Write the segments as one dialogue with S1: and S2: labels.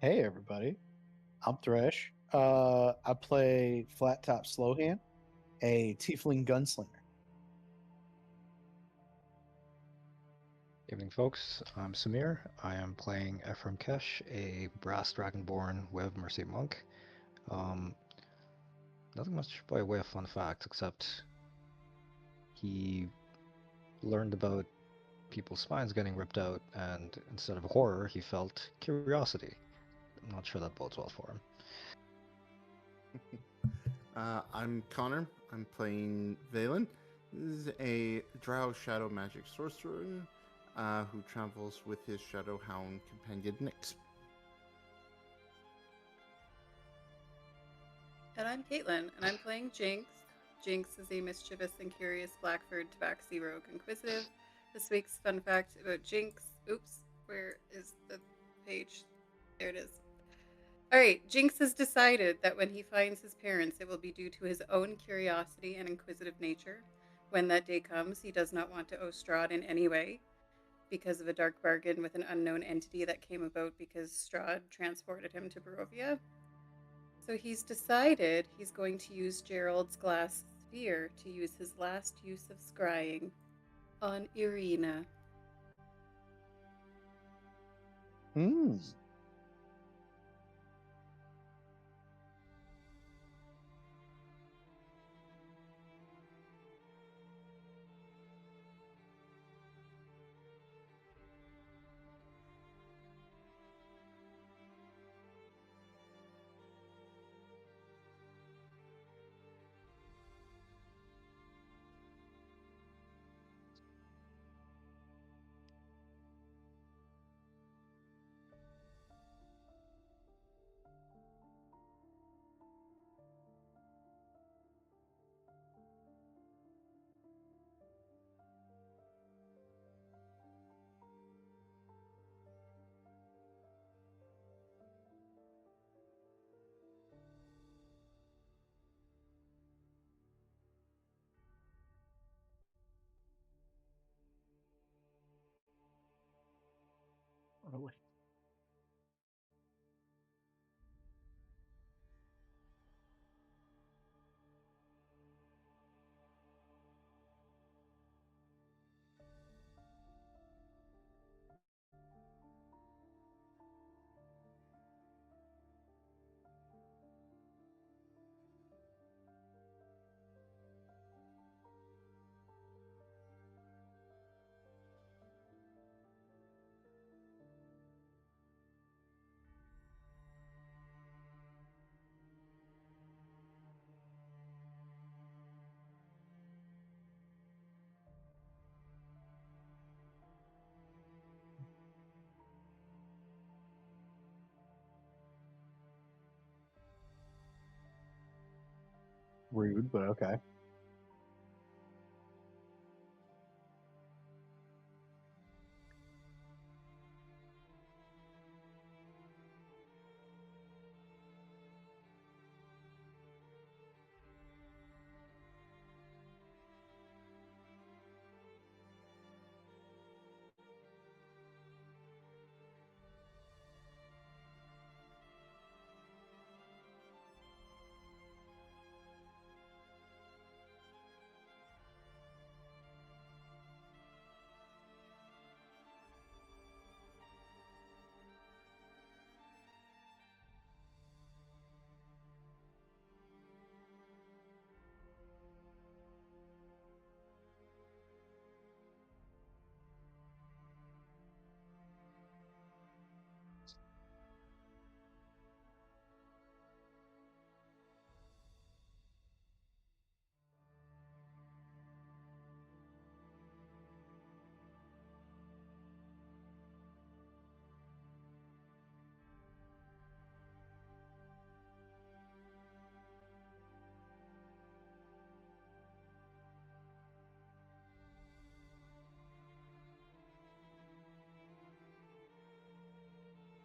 S1: Hey everybody, I'm Thresh. I play Flat Top Slowhand, a Tiefling gunslinger.
S2: Evening, folks. I'm Samir. I am playing Ephraim Kesh, a Brass Dragonborn with Mercy Monk. Um, Nothing much by way of fun facts, except he learned about people's spines getting ripped out, and instead of horror, he felt curiosity. I'm not sure that bodes well for him.
S3: I'm Connor. I'm playing Valen. This is a Drow Shadow Magic sorcerer who travels with his Shadow Hound companion Nyx.
S4: And I'm Caitlin, and I'm playing Jinx. Jinx is a mischievous and curious Blackford Tabaxi rogue inquisitive. This week's fun fact about Jinx. Oops, where is the page? There it is. All right, Jinx has decided that when he finds his parents, it will be due to his own curiosity and inquisitive nature. When that day comes, he does not want to owe Strahd in any way because of a dark bargain with an unknown entity that came about because Strahd transported him to Barovia. So he's decided he's going to use Gerald's glass sphere to use his last use of scrying on Irina.
S1: Hmm. Really? Rude, but okay.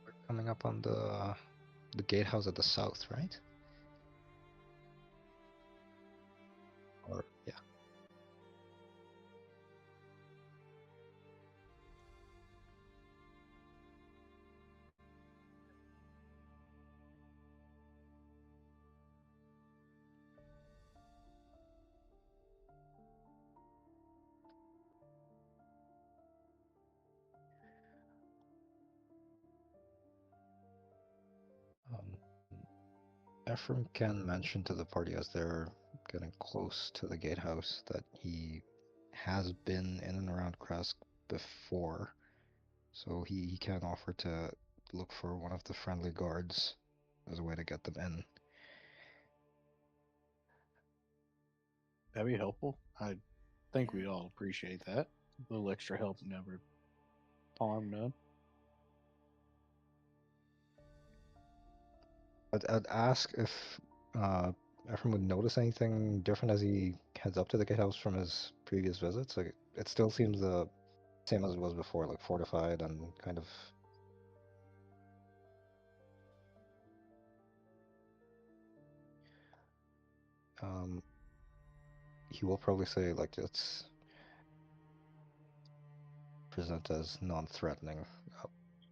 S2: We're coming up on the gatehouse at the south, right? Or yeah. Ephraim can mention to the party as they're getting close to the gatehouse that he has been in and around Krask before, so he can offer to look for one of the friendly guards as a way to get them in.
S1: That'd be helpful. I think
S4: Yeah.
S1: we all appreciate that. A little extra help never harm none.
S2: I'd ask if Ephraim would notice anything different as he heads up to the gatehouse from his previous visits. Like it still seems the same as it was before, like fortified and kind of. He will probably say like it's present as non-threatening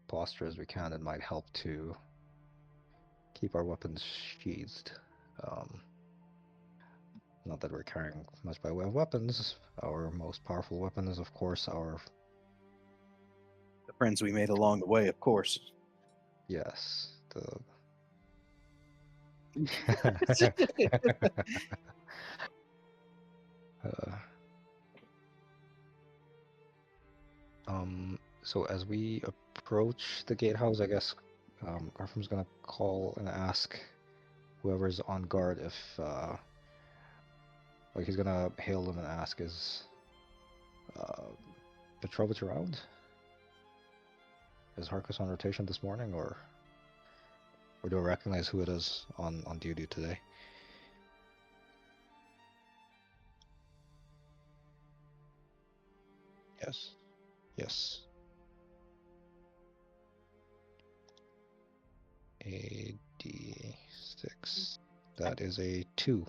S2: posture as we can. It might help to keep our weapons sheathed. Not that we're carrying much by way of weapons. Our most powerful weapon is, of course, our
S1: The friends we made along the way, of course.
S2: yes, the uh, so as we approach the gatehouse, I guess Arfham's gonna call and ask whoever's on guard if like he's gonna hail them and ask, is Petrovich around? Is Harkus on rotation this morning, or do I recognize who it is on duty today? Yes. Yes. A D6. That is a 2.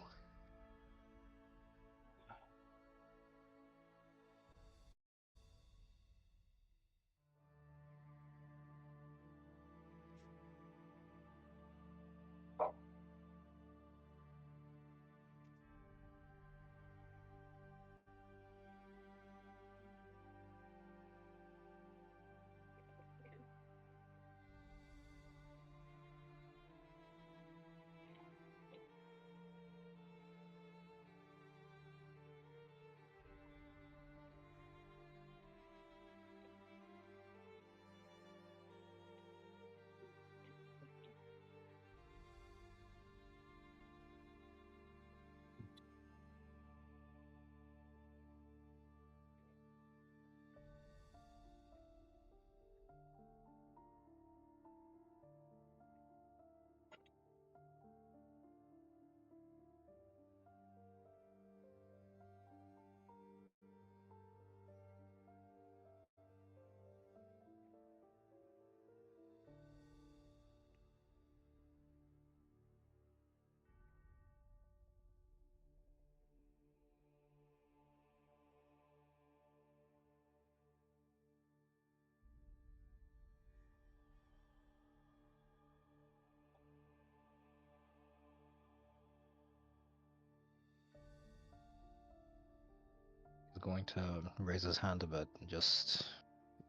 S2: He's going to raise his hand a bit, just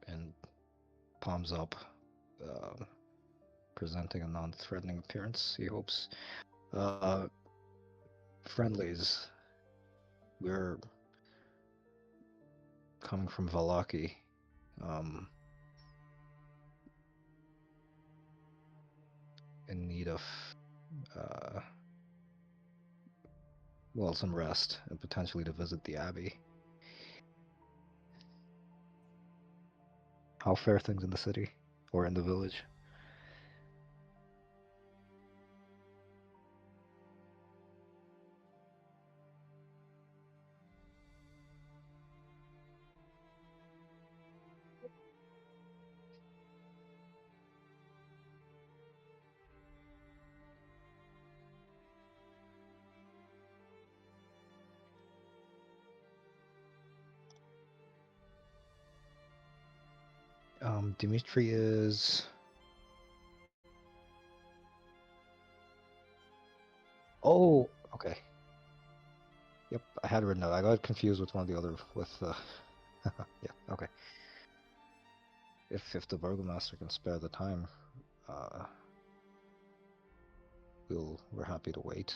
S2: and palms up, presenting a non-threatening appearance. He hopes. Friendlies, we're coming from Valaki. In need of, well, some rest and potentially to visit the Abbey. How fare things in the city or in the village? Dimitri is. Oh, okay. Yep, I had it written out. I got confused with one of the other with. Yeah, okay. If the burgomaster can spare the time, we're happy to wait.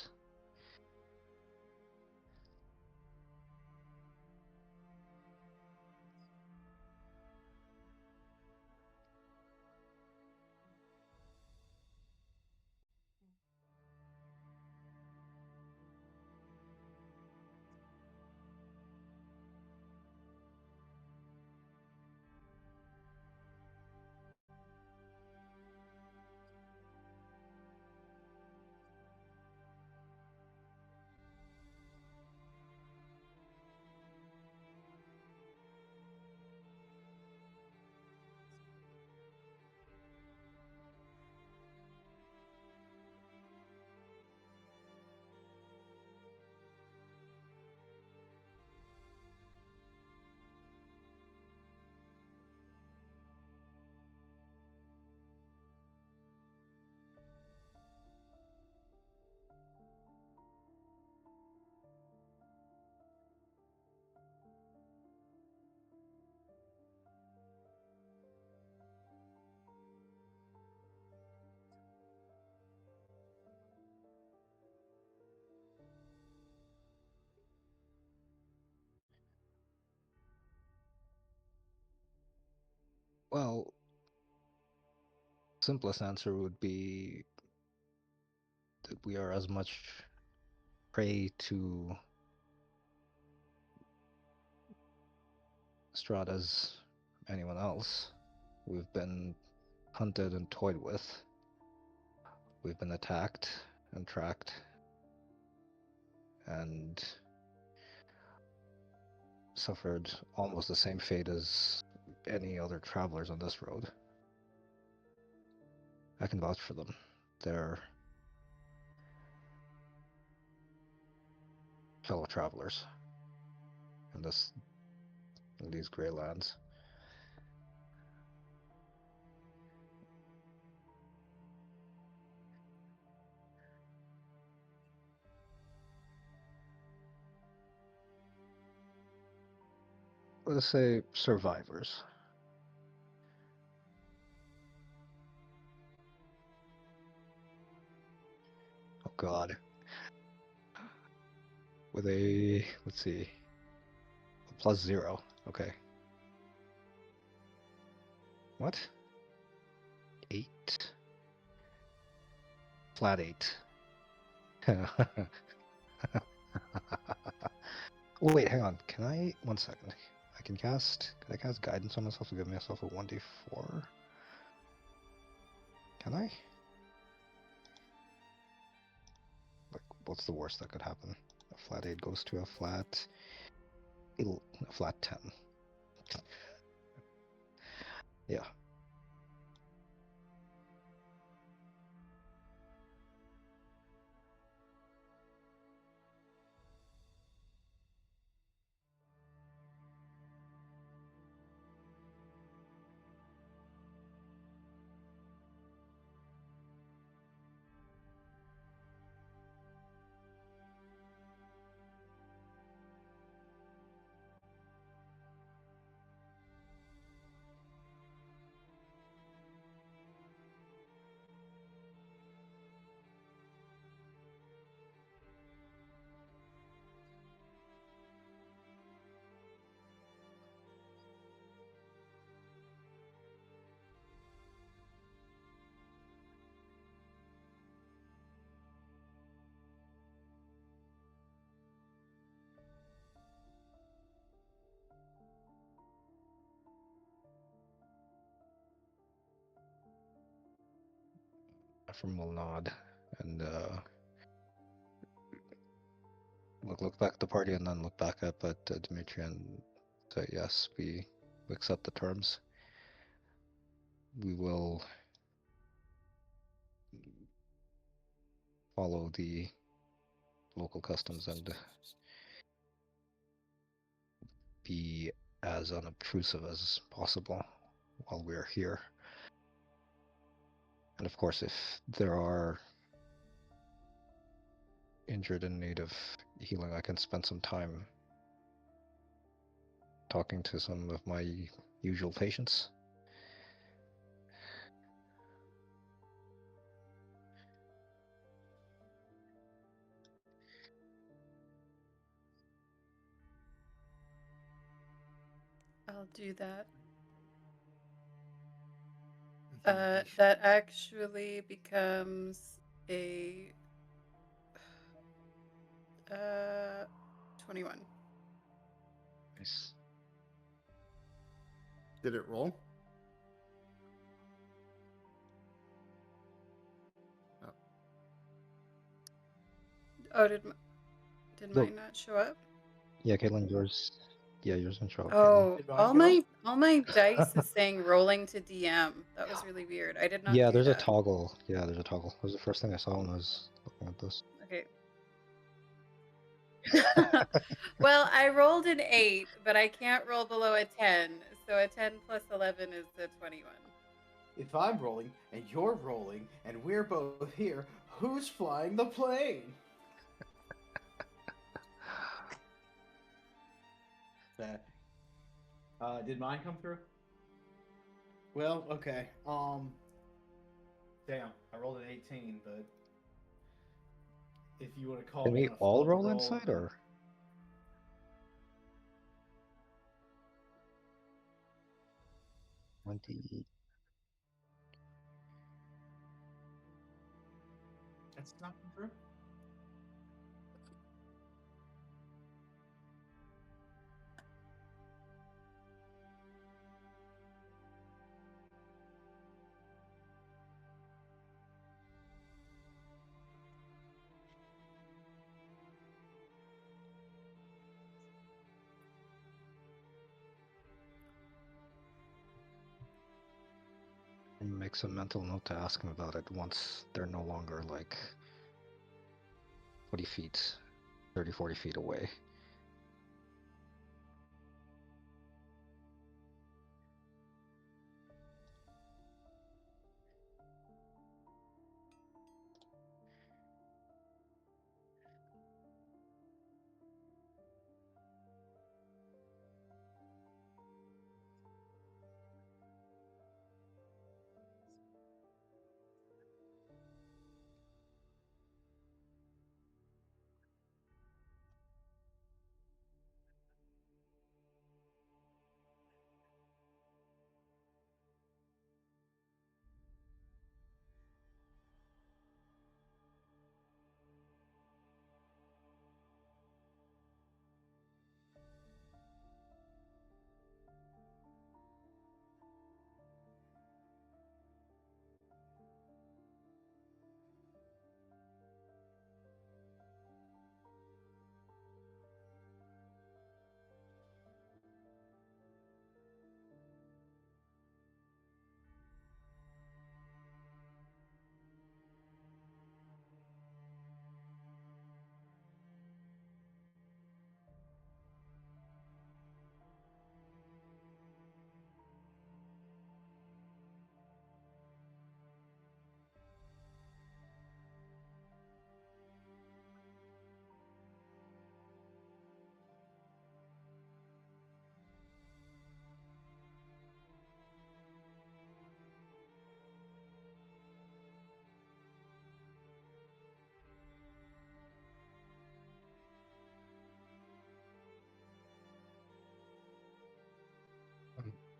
S2: Well, simplest answer would be that we are as much prey to Strahd as anyone else. We've been hunted and toyed with. We've been attacked and tracked and suffered almost the same fate as any other travelers on this road. I can vouch for them. They're fellow travelers in these gray lands. Let's say survivors. Oh God. With a, let's see, a +0. Okay. What? 8? Flat 8. Wait, hang on. Can I? 1 second. Can I cast guidance on myself to give myself a 1d4? Can I? Like, what's the worst that could happen? A flat 8 goes to a flat 10. Yeah. Ephraim will nod and look back at the party and then look back up at Dimitri and say, yes, we accept the terms. We will follow the local customs and be as unobtrusive as possible while we're here. And of course, if there are injured and in need of healing, I can spend some time talking to some of my usual patients.
S4: I'll do that.
S3: You
S4: That actually becomes a 21.
S2: Nice.
S3: Did it roll?
S4: Oh, did
S2: No.
S4: mine not show up?
S2: Yeah, Caitlin, yours. Yeah, yours didn't show up. Caitlin.
S4: Oh,
S1: Did mine
S4: all
S1: go?
S4: my dice is saying rolling to DM. That was really weird. I did not
S2: Yeah,
S4: do
S2: there's a
S4: that.
S2: toggle. Yeah, there's a toggle. That was the first thing I saw when I was looking at this.
S4: Okay. Well, I rolled an 8, but I can't roll below a 10. So a 10 plus 11 is the 21.
S1: If I'm rolling and you're rolling and we're both here, who's flying the plane? That. Did mine come through? Well, okay. Damn, I rolled an 18, but if you want to call
S2: Can
S1: me
S2: we
S1: on a
S2: all
S1: flubbed
S2: roll
S1: roll,
S2: inside,
S1: then-
S2: or?
S1: That's not come through.
S2: Make some mental note to ask him about it once they're no longer like 40 feet, 30, 40 feet away.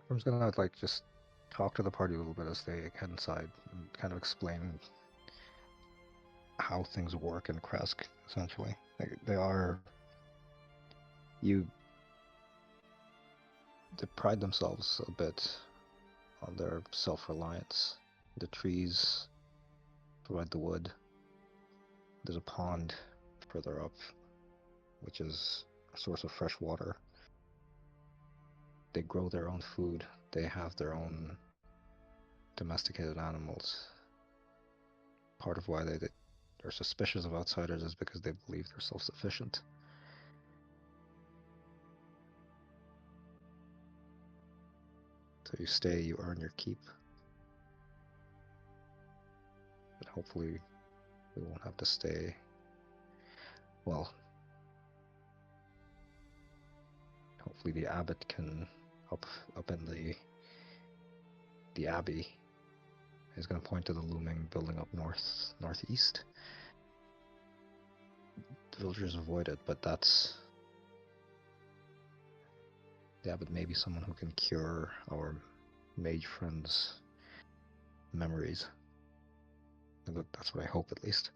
S2: Ephraim's gonna like just talk to the party a little bit as they head inside and kind of explain how things work in Kresk, essentially. They are you they pride themselves a bit on their self-reliance. The trees provide the wood. There's a pond further up, which is a source of fresh water. They grow their own food. They have their own domesticated animals. Part of why they are suspicious of outsiders is because they believe they're self-sufficient. So you stay, you earn your keep. But hopefully we won't have to stay. Well, hopefully the abbot can up in the abbey is going to point to the looming building up northeast. The villagers avoid it, but that's Yeah, but maybe someone who can cure our mage friends' memories. That's what I hope, at least.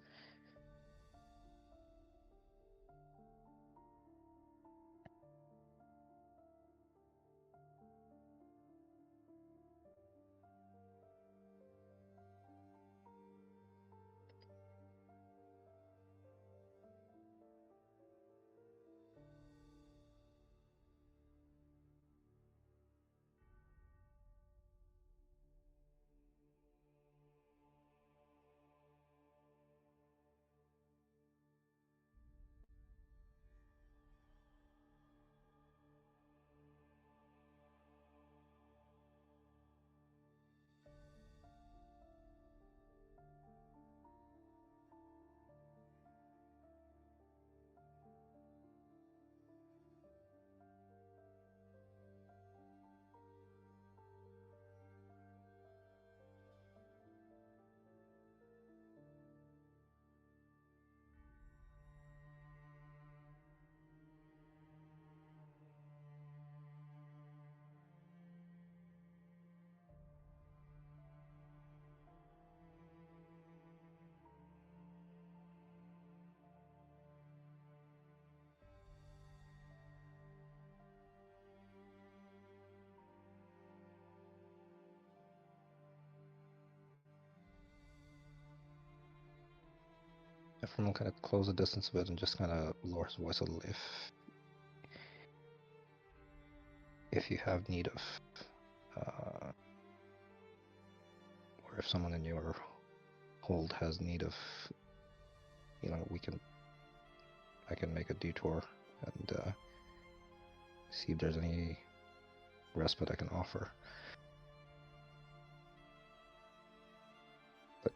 S2: Everyone will kind of close the distance a bit and just kind of lower his voice a little if you have need of, or if someone in your hold has need of, I can make a detour and see if there's any respite I can offer. But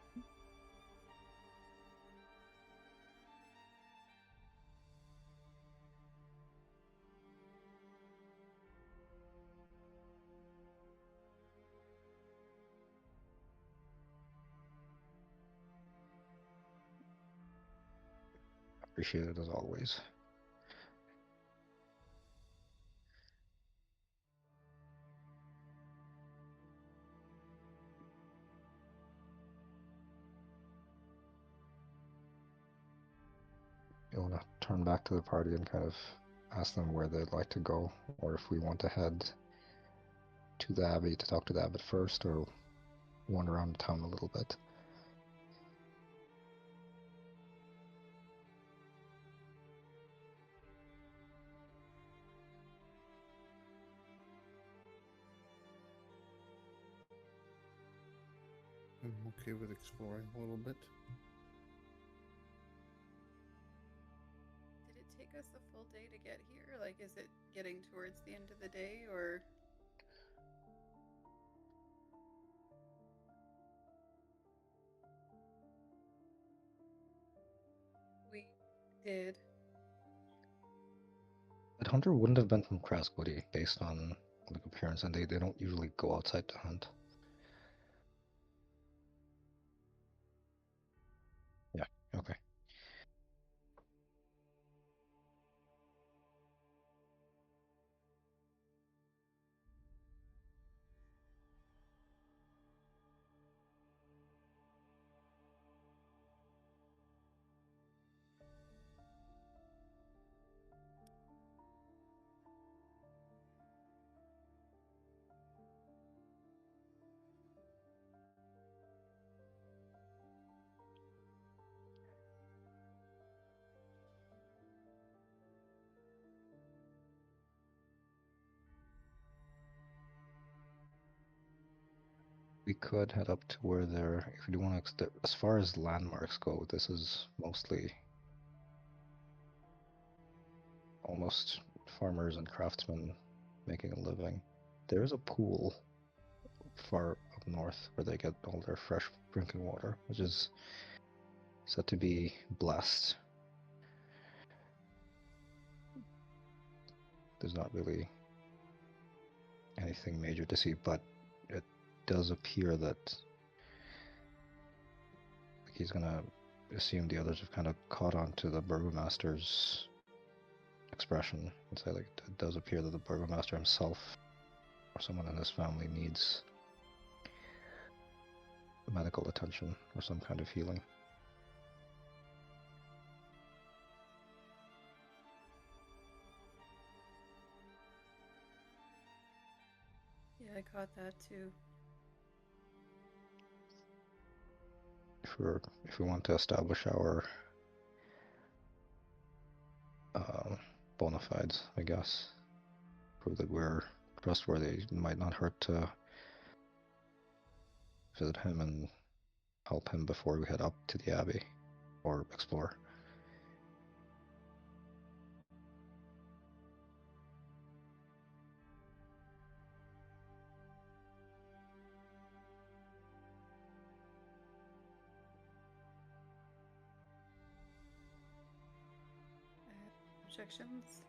S2: appreciate it as always. You want to turn back to the party and kind of ask them where they'd like to go, or if we want to head to the Abbey to talk to the Abbot first, or wander around town a little bit.
S3: I'm okay with exploring a little bit.
S4: Did it take us a full day to get here? Like, is it getting towards the end of the day, or? We did.
S2: But Hunter wouldn't have been from Crasquity based on like appearance, and they don't usually go outside to hunt. Yeah, okay. We could head up to where they're, if you want to, as far as landmarks go, this is mostly almost farmers and craftsmen making a living. There is a pool far up north where they get all their fresh drinking water, which is said to be blessed. There's not really anything major to see, but it does appear that he's gonna assume the others have kind of caught on to the burgomaster's expression and say, like, it does appear that the burgomaster himself or someone in his family needs medical attention or some kind of healing.
S4: Yeah, I caught that too.
S2: If we want to establish our bona fides, I guess, prove that we're trustworthy, it might not hurt to visit him and help him before we head up to the abbey or explore.
S4: Objections?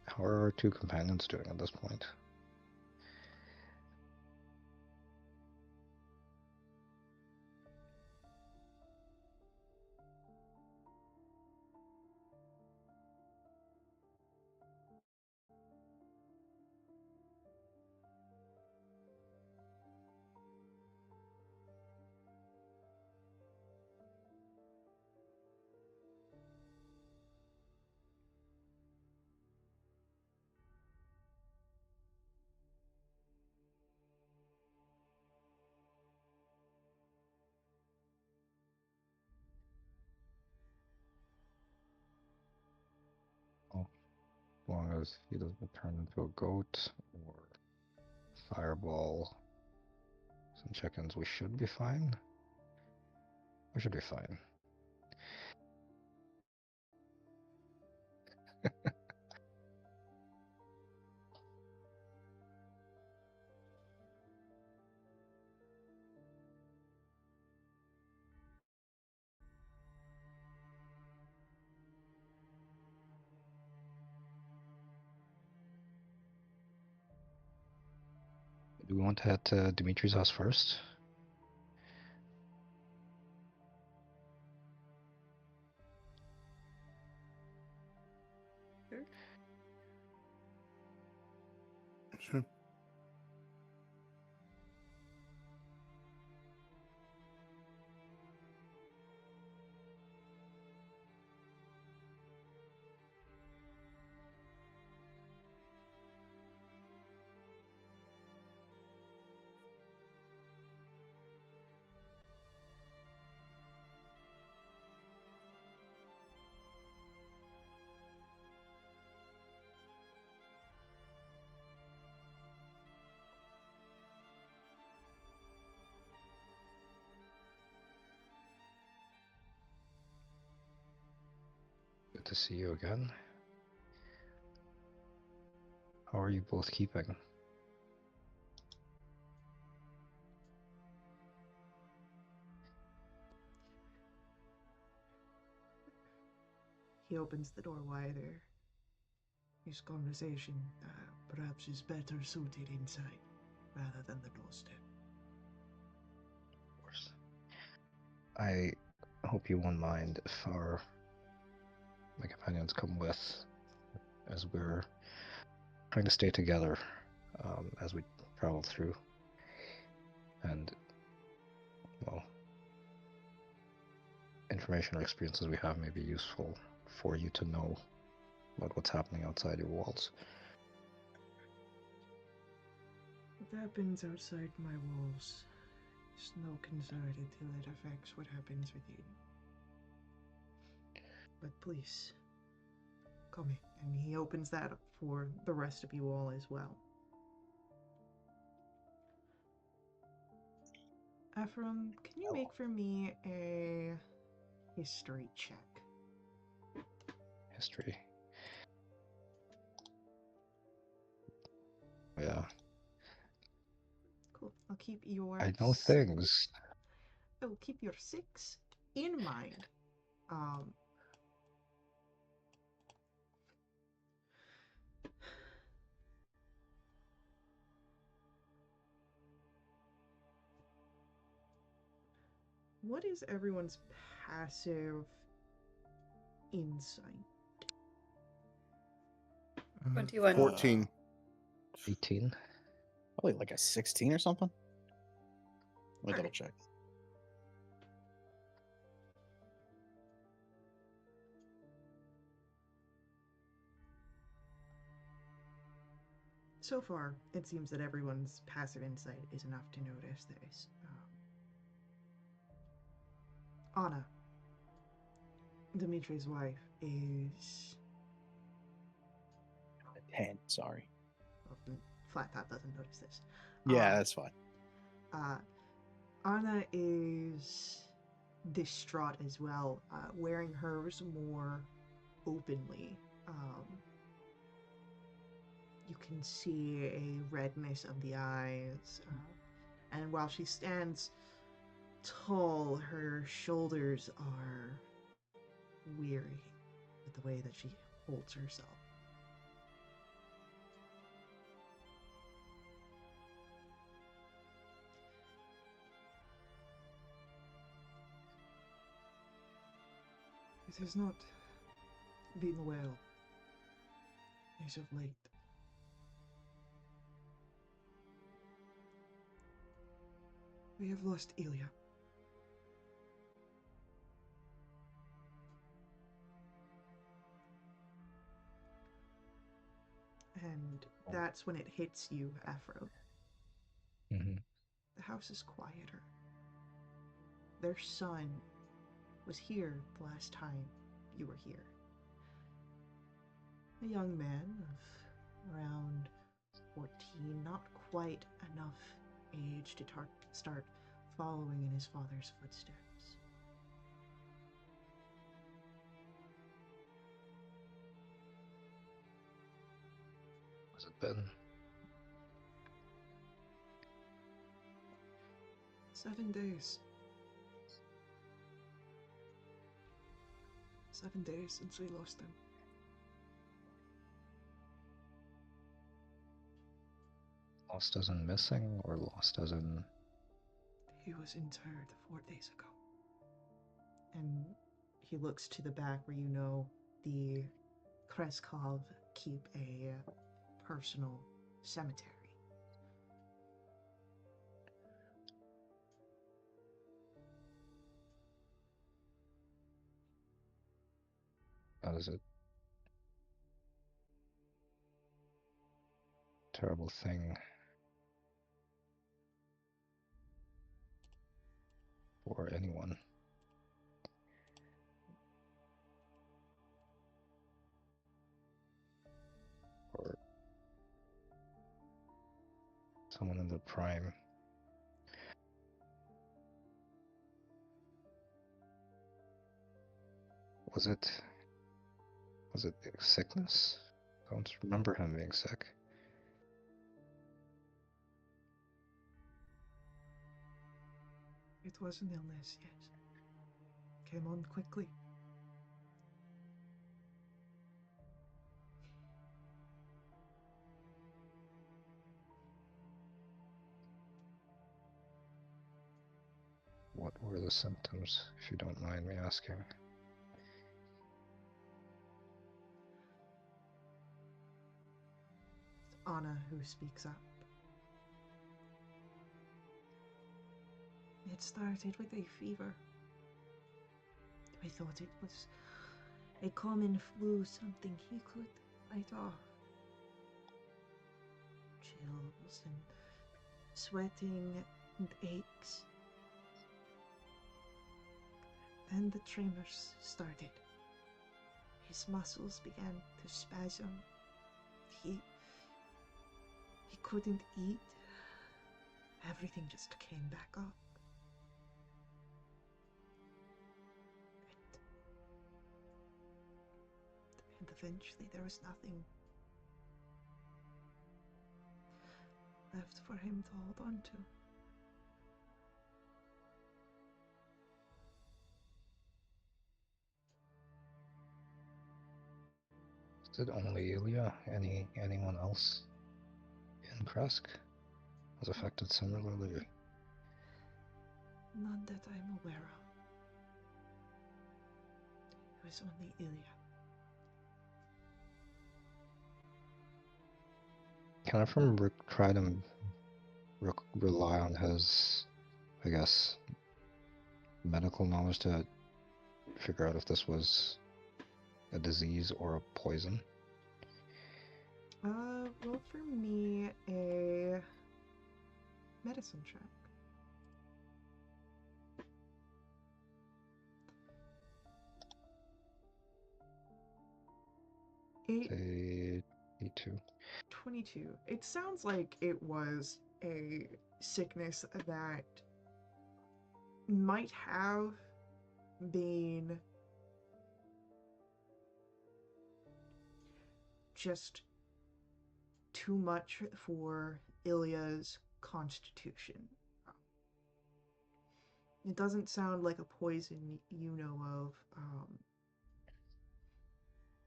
S2: How are our two companions doing at this point? Well, as long as he doesn't turn into a goat or fireball some chickens, we should be fine. We should be fine. Do we want to head to Dimitri's house first?
S4: Sure.
S3: Sure.
S2: Good to see you again. How are you both keeping?
S5: He opens the door wider. His conversation perhaps is better suited inside rather than the doorstep.
S2: Of course. I hope you won't mind if my companions come with, as we're trying to stay together as we travel through. And, well, information or experiences we have may be useful for you to know about what's happening outside your walls.
S5: What happens outside my walls is no concern until it affects what happens within. But please, come in. And he opens that up for the rest of you all as well. Ephraim, can you make for me a history check?
S2: History. Yeah.
S5: Cool. I'll keep your
S2: I know things.
S5: I will keep your 6 in mind. What is everyone's passive insight?
S4: 21.
S3: 14.
S2: 18.
S1: Probably like a 16 or something. Let me double
S5: Alright.
S1: check.
S5: So far, it seems that everyone's passive insight is enough to notice this. Anna, Dimitri's wife, is.
S1: 10, sorry.
S5: Well, Flat Top doesn't notice this.
S1: Yeah, that's fine.
S5: Anna is distraught as well, wearing hers more openly. You can see a redness of the eyes, and while she stands tall, her shoulders are weary with the way that she holds herself. It has not been well as of late. We have lost Ilya. And that's when it hits you, Afro.
S2: Mm-hmm.
S5: The house is quieter. Their son was here the last time you were here. A young man of around 14, not quite enough age to start following in his father's footsteps.
S2: Has it been?
S5: 7 days. 7 days since we lost him.
S2: Lost as in missing, or lost as in...
S5: He was interred 4 days ago. And he looks to the back where you know the Kreskov keep a personal cemetery.
S2: That is a terrible thing for anyone. Or someone in their prime. Was it sickness? I don't remember him being sick.
S5: It was an illness, yes. Came on quickly.
S2: What were the symptoms, if you don't mind me asking?
S5: It's Anna who speaks up. It started with a fever. I thought it was a common flu, something he could fight off. Chills and sweating and aches. Then the tremors started. His muscles began to spasm. He couldn't eat. Everything just came back up. And eventually there was nothing left for him to hold on to.
S2: Is it only Ilya? Anyone else in Kresk was affected similarly?
S5: None that I'm aware of. It was only Ilya.
S2: Can I from try to rely on his, I guess, medical knowledge to figure out if this was a disease or a poison?
S5: Roll for me a medicine check.
S2: Say 2.
S5: 22. It sounds like it was a sickness that might have been just too much for Ilya's constitution. It doesn't sound like a poison you know of.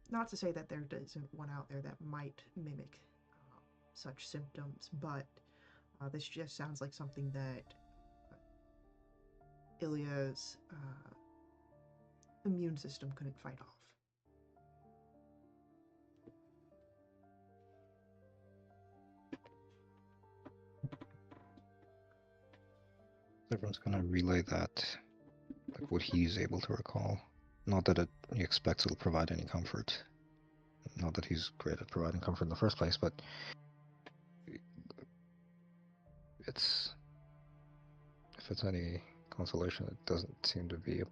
S5: Not to say that there isn't one out there that might mimic such symptoms, but this just sounds like something that Ilya's immune system couldn't fight off.
S2: Everyone's gonna relay that, like what he's able to recall. Not that he expects it'll provide any comfort. Not that he's great at providing comfort in the first place, but it's, if it's any consolation, it doesn't seem to be a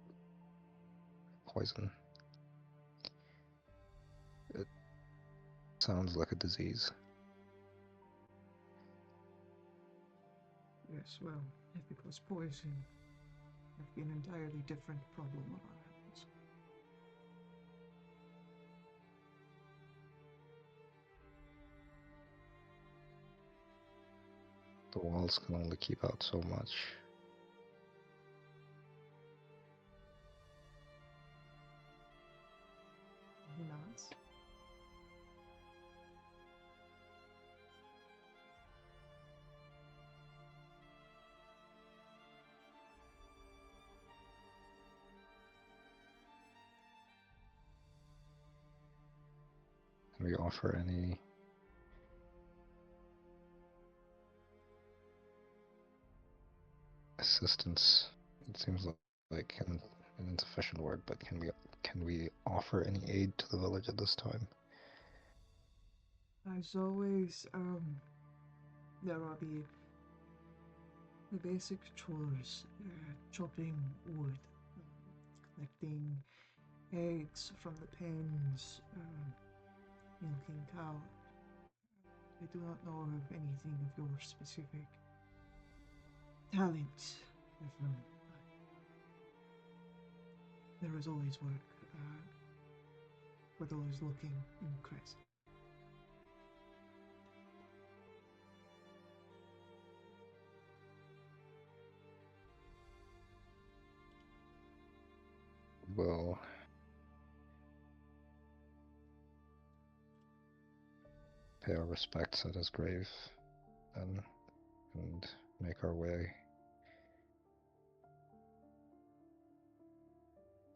S2: poison. It sounds like a disease.
S5: Yes, well, if it was poison, it'd be an entirely different problem on our hands.
S2: The walls can only keep out so much.
S5: He nods.
S2: Can we offer any assistance? It seems like an insufficient word, but can we offer any aid to the village at this time?
S5: As always, there are the basic chores, chopping wood, collecting eggs from the pens, milking cow. I do not know of anything of your specific talent, Ephraim, but there is always work for those looking in Crest.
S2: We'll pay our respects at his grave then, and make our way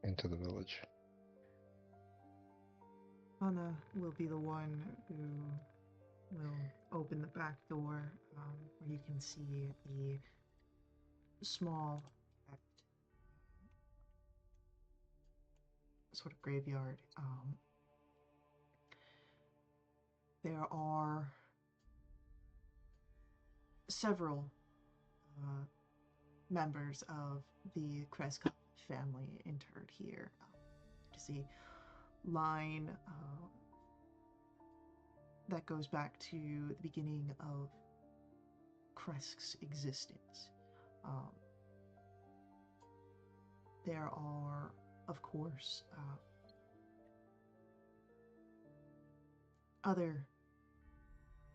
S2: into the village.
S5: Anna will be the one who will open the back door, where you can see the small sort of graveyard. There are several members of the Kreska family interred here. To see line that goes back to the beginning of Kresk's existence. There are, of course,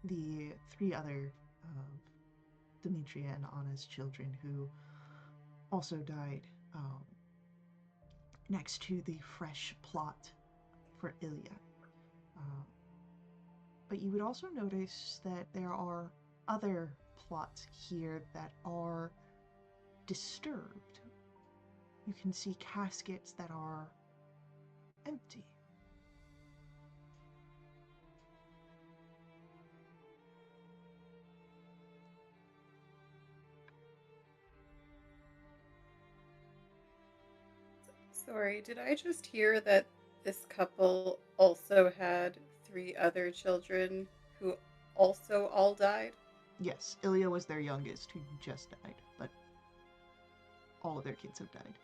S5: the 3 other Demetria and Anna's children who also died next to the fresh plot for Ilya. But you would also notice that there are other plots here that are disturbed. You can see caskets that are empty.
S4: Sorry, did I just hear that this couple also had 3 other children who also all died?
S5: Yes, Ilya was their youngest, who just died, but all of their kids have died.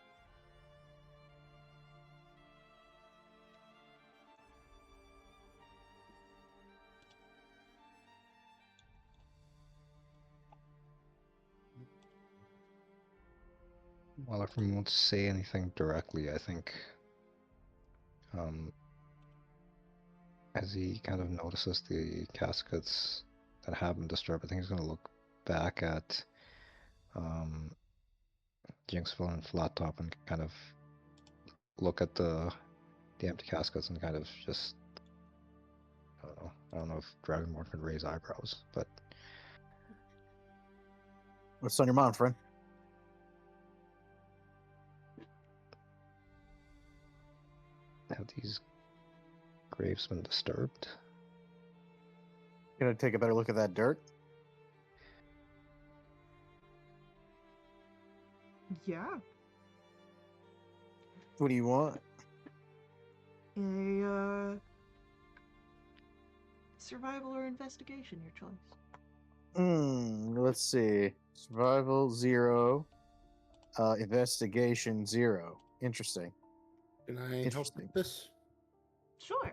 S2: While everyone won't say anything directly, I think as he kind of notices the caskets that have been disturbed, I think he's going to look back at Jinxville and Flat Top and kind of look at the empty caskets and kind of just, I don't know. I don't know if Dragonborn can raise eyebrows, but
S1: What's on your mind, friend?
S2: have these graves been disturbed?
S1: Gonna take a better look at that dirt.
S5: Yeah.
S1: What do you want?
S5: A survival or investigation, your choice.
S1: Let's see. Survival 0. Investigation 0. Interesting.
S3: Can I help
S1: Interesting.
S3: with this?
S5: Sure.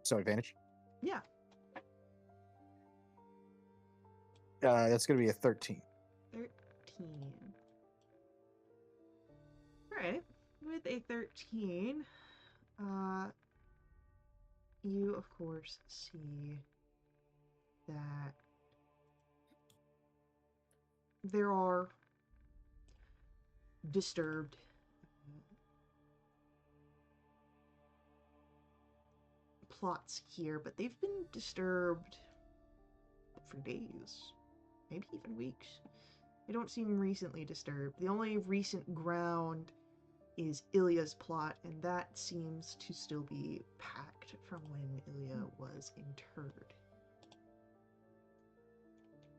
S1: So advantage.
S5: Yeah.
S1: That's gonna be a 13.
S5: 13. Alright. With a 13, you of course see that there are disturbed plots here, but they've been disturbed for days, maybe even weeks. They don't seem recently disturbed. The only recent ground is Ilya's plot, and that seems to still be packed from when Ilya was interred.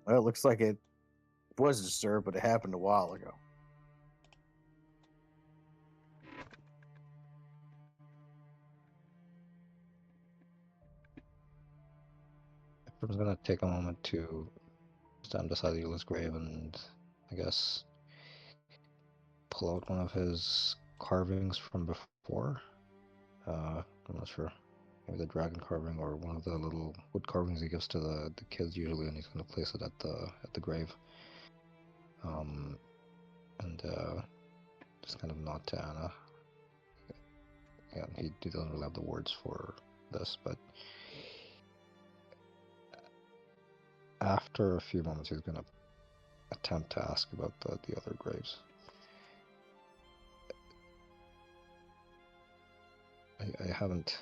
S1: Well, it looks like it was disturbed, but it happened a while ago.
S2: Ephraim's gonna take a moment to stand beside Eula's grave and, I guess, pull out one of his carvings from before. I'm not sure. Maybe the dragon carving or one of the little wood carvings he gives to the kids usually, and he's gonna place it at the grave. And just kind of nod to Anna. Yeah, he doesn't really have the words for this, but after a few moments, he's gonna attempt to ask about the other graves. I haven't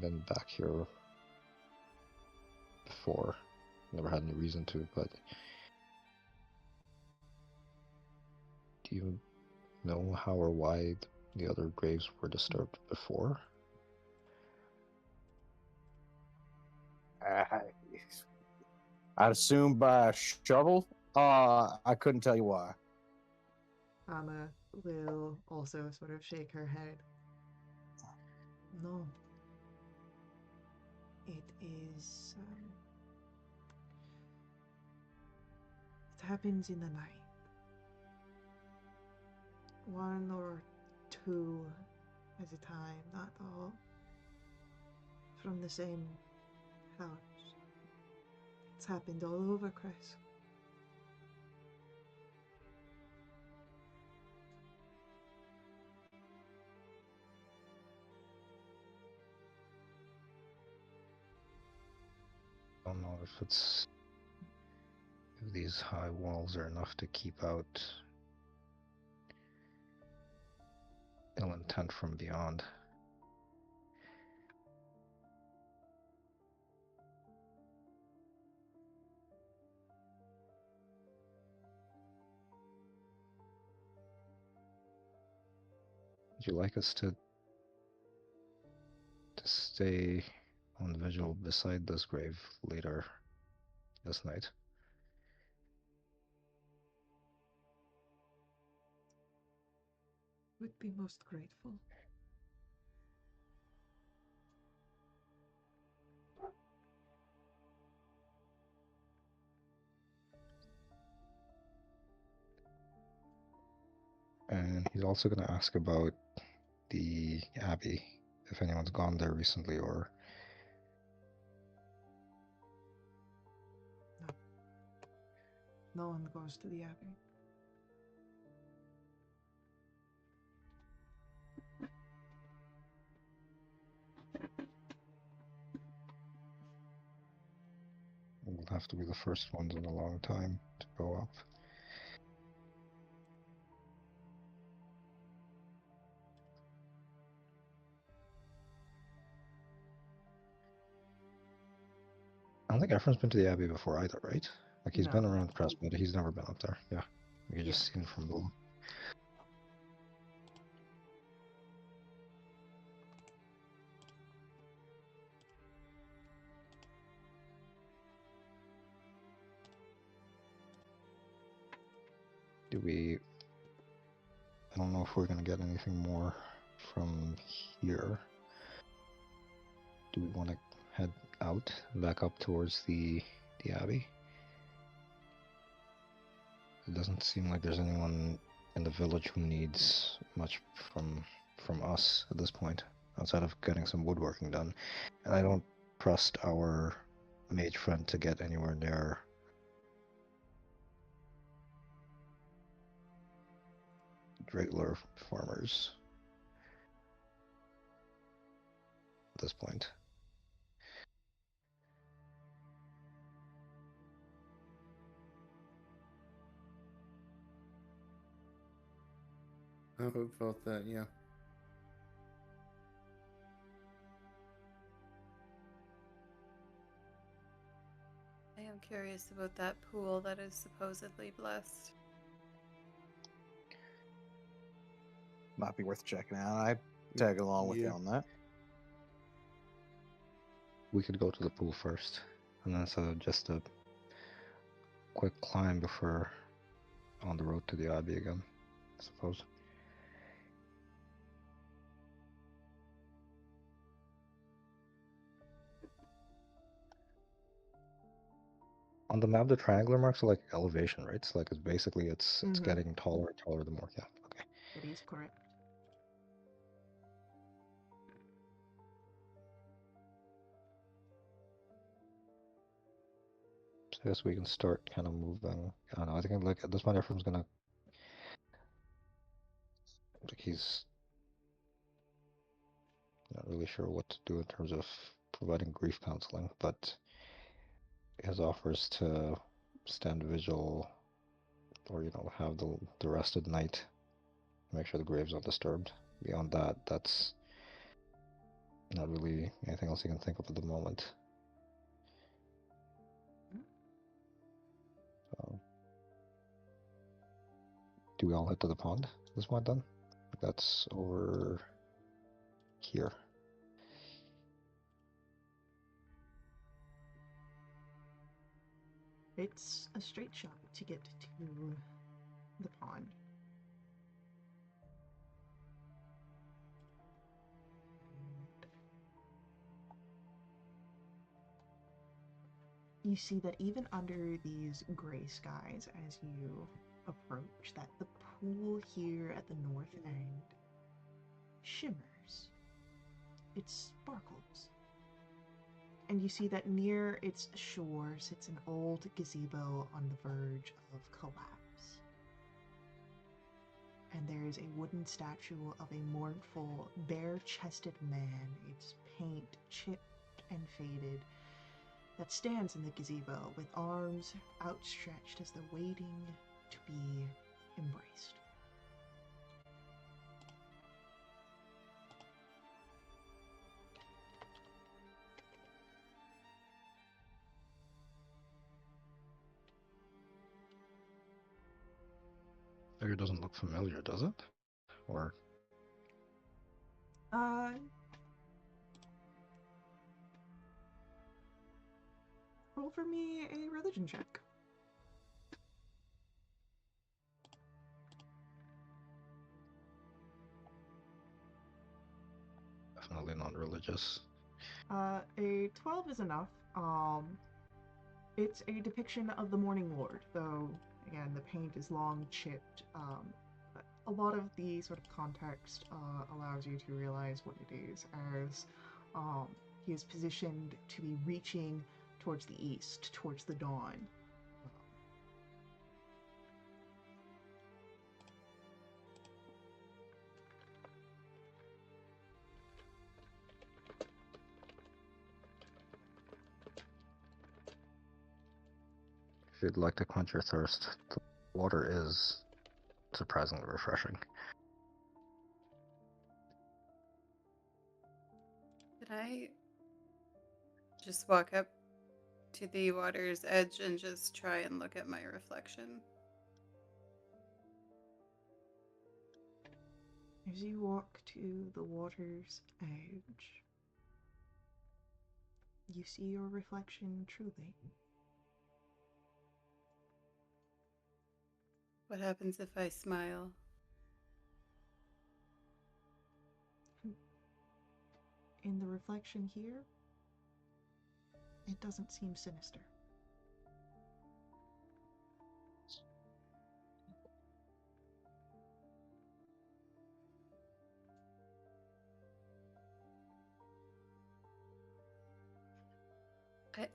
S2: been back here before. Never had any reason to, but do you know how or why the other graves were disturbed before?
S1: I'd assume by a shovel. I couldn't tell you why.
S5: Anna will also sort of shake her head. No. It is. It happens in the night. One or two at a time, not all. From the same house. It's happened all over, Chris.
S2: I don't know if these high walls are enough to keep out ill intent from beyond. Would you like us to stay on vigil beside this grave later this night?
S5: Would be most grateful.
S2: And he's also going to ask about the Abbey, if anyone's gone there recently or...
S5: No one goes to the Abbey.
S2: We'll have to be the first ones in a long time to go up. I don't think Ephraim's been to the Abbey before either, right? Like, he's been
S5: No.
S2: around Crest, but he's never been up there. Yeah. You just
S5: Yeah.
S2: seen from below. I don't know if we're gonna get anything more from here. Do we want to head out, back up towards the Abbey? It doesn't seem like there's anyone in the village who needs much from us at this point, outside of getting some woodworking done. And I don't trust our mage friend to get anywhere near regular farmers at this point.
S3: I would vote that, yeah.
S4: I am curious about that pool that is supposedly blessed.
S1: Might be worth checking out. I tag along with you
S3: Yeah.
S1: on that.
S2: We could go to the pool first, and then so just a quick climb before on the road to the Abbey again, I suppose. On the map, the triangular marks are like elevation, right? It's like it's getting taller and taller the more. Yeah, okay.
S5: That is correct.
S2: So I guess we can start kind of moving. I don't know. I think like at this point, everyone's gonna like he's not really sure what to do in terms of providing grief counseling, but his offers to stand vigil or have the rest of the night, make sure the grave's undisturbed. Beyond that, that's not really anything else you can think of at the moment. So, do we all head to the pond at this point then? That's over here.
S5: It's a straight shot to get to the pond. You see that even under these gray skies, as you approach, that the pool here at the north end shimmers. It sparkles. And you see that near its shore sits an old gazebo on the verge of collapse. And there is a wooden statue of a mournful, bare-chested man, its paint chipped and faded, that stands in the gazebo with arms outstretched as though waiting to be embraced.
S2: Figure doesn't look familiar, does it? Or
S5: Uh, roll for me a religion check.
S2: Definitely not religious.
S5: A 12 is enough. It's a depiction of the Morning Lord, though, again, the paint is long chipped. But a lot of the sort of context allows you to realize what it is, as he is positioned to be reaching towards the east, towards the dawn.
S2: If you'd like to quench your thirst, the water is surprisingly refreshing.
S4: Could I just walk up to the water's edge and just try and look at my reflection?
S5: As you walk to the water's edge, you see your reflection truly.
S4: What happens if I smile?
S5: In the reflection here, it doesn't seem sinister.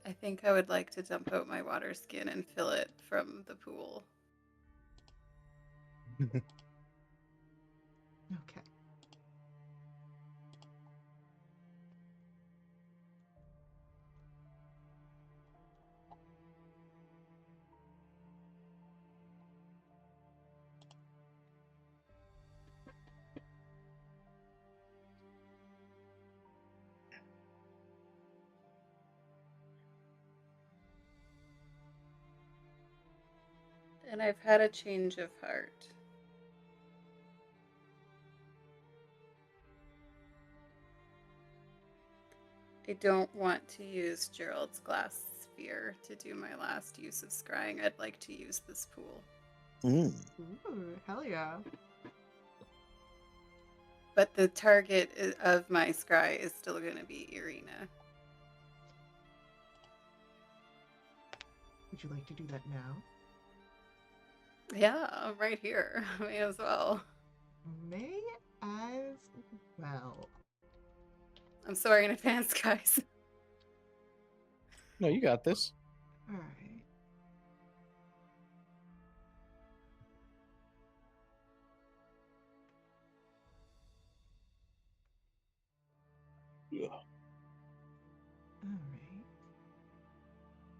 S4: I think I would like to dump out my water skin and fill it from the pool.
S5: Okay.
S4: And I've had a change of heart. I don't want to use Gerald's glass sphere to do my last use of scrying. I'd like to use this pool.
S1: Mm.
S5: Ooh, hell yeah.
S4: But the target of my scry is still going to be Irina.
S5: Would you like to do that now?
S4: Yeah, right here. May as well.
S5: May as well.
S4: I'm sorry in advance, guys.
S1: No, you got this.
S5: Alright.
S1: Yeah.
S5: Alright.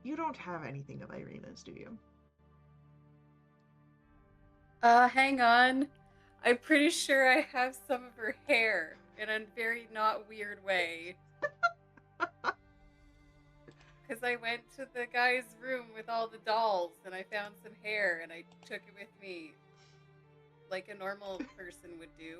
S5: You don't have anything of Irina's, do you?
S4: Hang on. I'm pretty sure I have some of her hair in a very not weird way. Because I went to the guy's room with all the dolls and I found some hair and I took it with me like a normal person would do.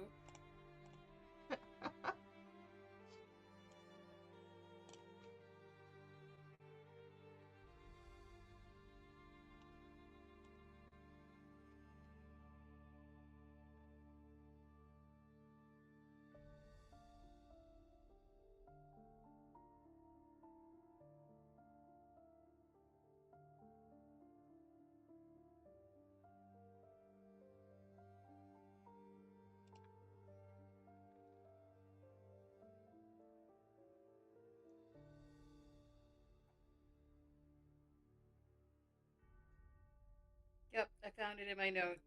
S4: Yep, I found it in my notes.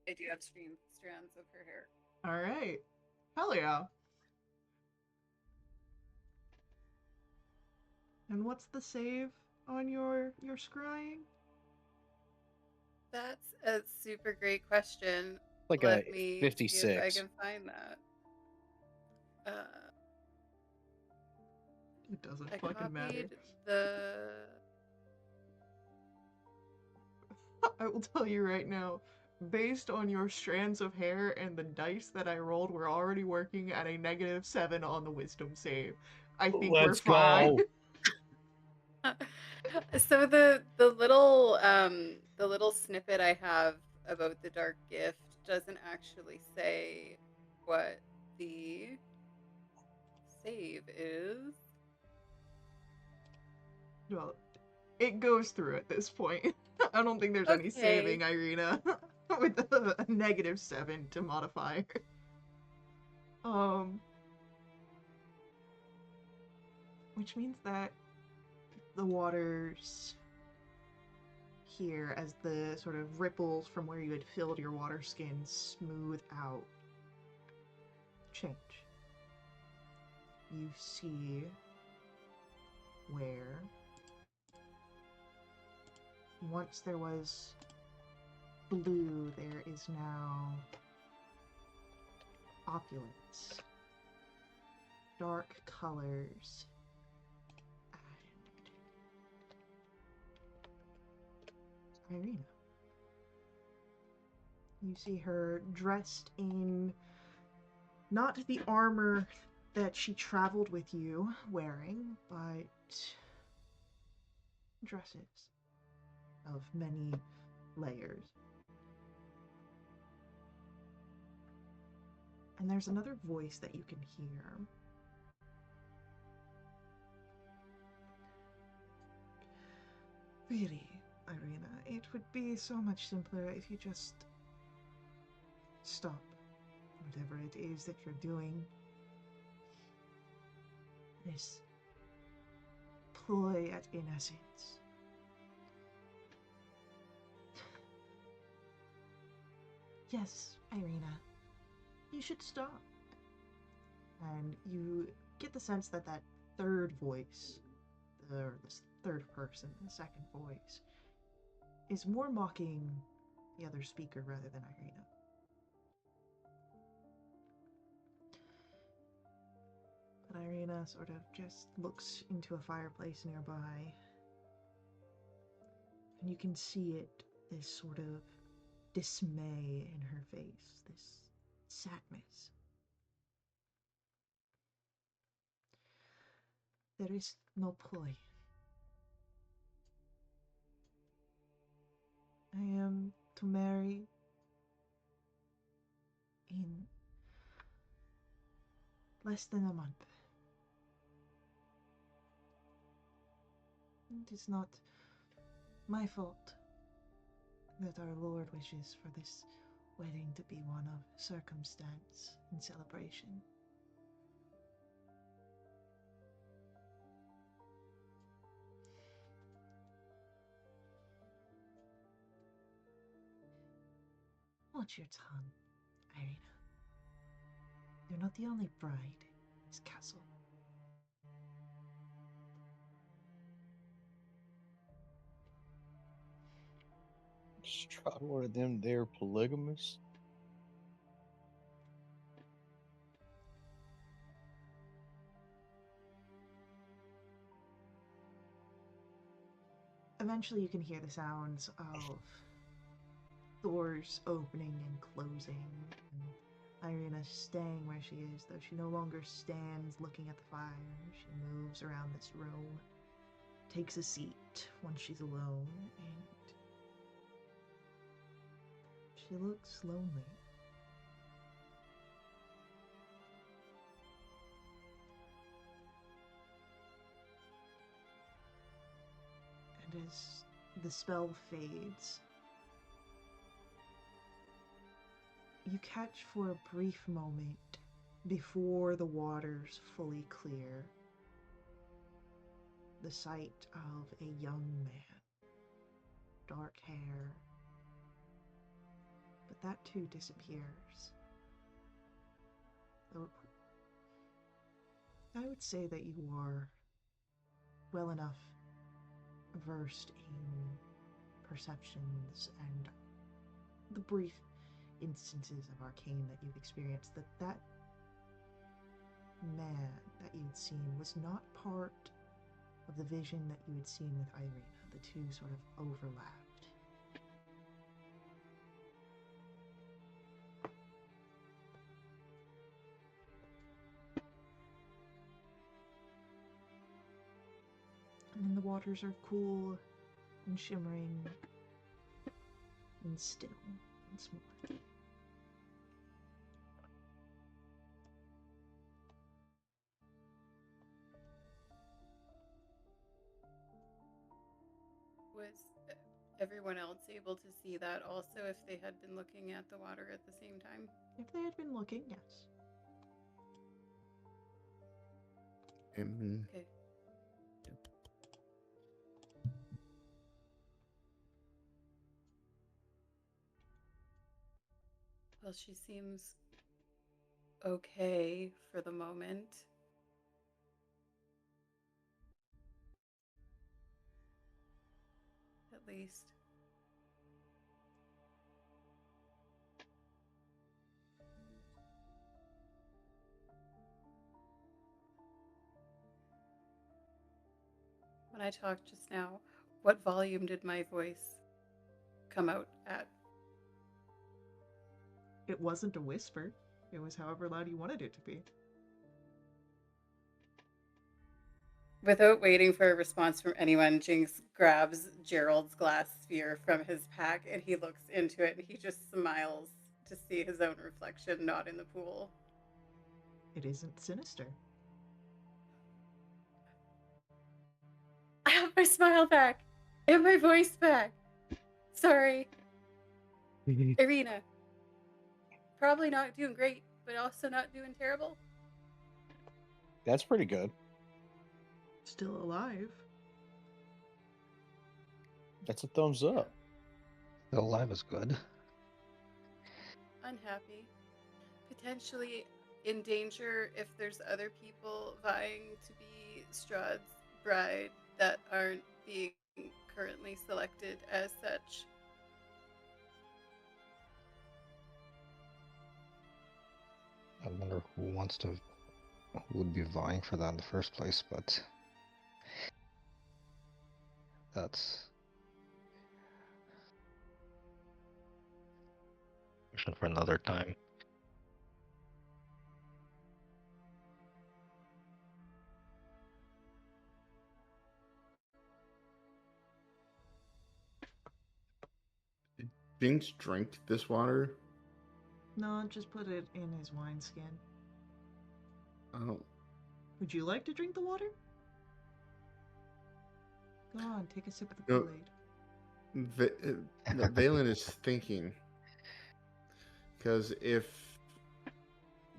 S4: I do have strands of her hair.
S5: Alright. Hell yeah. And what's the save on your scrying?
S4: That's a super great question.
S1: Like
S4: Let
S1: a
S4: me see if I
S1: 56.
S4: can find that.
S5: It doesn't
S4: I
S5: fucking matter.
S4: copied the.
S5: I will tell you right now, based on your strands of hair and the dice that I rolled, we're already working at a -7 on the wisdom save. I think we're
S1: Let's
S5: fine.
S1: go.
S4: So the little snippet I have about the dark gift doesn't actually say what the save is.
S5: Well, it goes through at this point. I don't think there's any
S4: Okay.
S5: saving Irina with a -7 to modifier. Um, which means that the waters here, as the sort of ripples from where you had filled your water skin smooth out, change. You see where once there was blue, there is now opulence, dark colors, and Irina. You see her dressed in not the armor that she traveled with you wearing, but dresses of many layers. And there's another voice that you can hear. Really, Irina, it would be so much simpler if you just stop whatever it is that you're doing. This ploy at innocence. Yes, Irina, you should stop. And you get the sense that that third voice, or this third person, the second voice, is more mocking the other speaker rather than Irina. But Irina sort of just looks into a fireplace nearby, and you can see it, this sort of dismay in her face, this sadness. There is no ploy. I am to marry in less than a month. It is not my fault that our Lord wishes for this wedding to be one of circumstance and celebration. Watch your tongue, Irina. You're not the only bride in this castle.
S1: Strahd, one of them they're polygamous.
S5: Eventually, you can hear the sounds of doors opening and closing, and Irina staying where she is, though she no longer stands looking at the fire. She moves around this room, takes a seat once she's alone, and she looks lonely. And as the spell fades, you catch for a brief moment, before the waters fully clear, the sight of a young man, dark hair, but that too disappears. Though I would say that you are well enough versed in perceptions and the brief instances of arcane that you've experienced, that that man that you'd seen was not part of the vision that you had seen with Irina. The two sort of overlapped. waters are cool and shimmering and still once more.
S4: Was everyone else able to see that also if they had been looking at the water at the same time?
S5: If they had been looking, yes.
S4: Okay. Well, she seems okay for the moment. At least. When I talked just now, what volume did my voice come out at?
S5: It wasn't a whisper. It was however loud you wanted it to be.
S4: Without waiting for a response from anyone, Jinx grabs Gerald's glass sphere from his pack and he looks into it and he just smiles to see his own reflection not in the pool.
S5: It isn't sinister.
S4: I have my smile back and my voice back. Sorry, Irina. Probably not doing great, but also not doing terrible.
S1: That's pretty good.
S5: Still alive.
S1: That's a thumbs up.
S2: Still alive is good.
S4: Unhappy. Potentially in danger if there's other people vying to be Strahd's bride that aren't being currently selected as such.
S2: I wonder who would be vying for that in the first place, but that's a question for another time.
S3: Did Jinx drink this water?
S5: No, just put it in his wineskin.
S3: Oh,
S5: Would you like to drink the water? Go on, take a sip of the
S3: No.
S5: Kool-Aid.
S3: Valen is thinking. Because if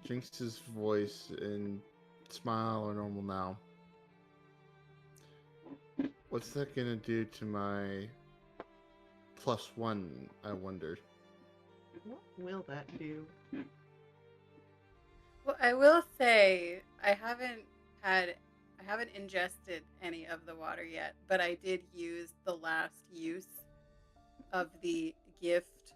S3: Jinx's voice and smile are normal now, what's that gonna do to my +1, I wonder?
S5: What will that do?
S4: Well, I will say I haven't ingested any of the water yet, but I did use the last use of the gift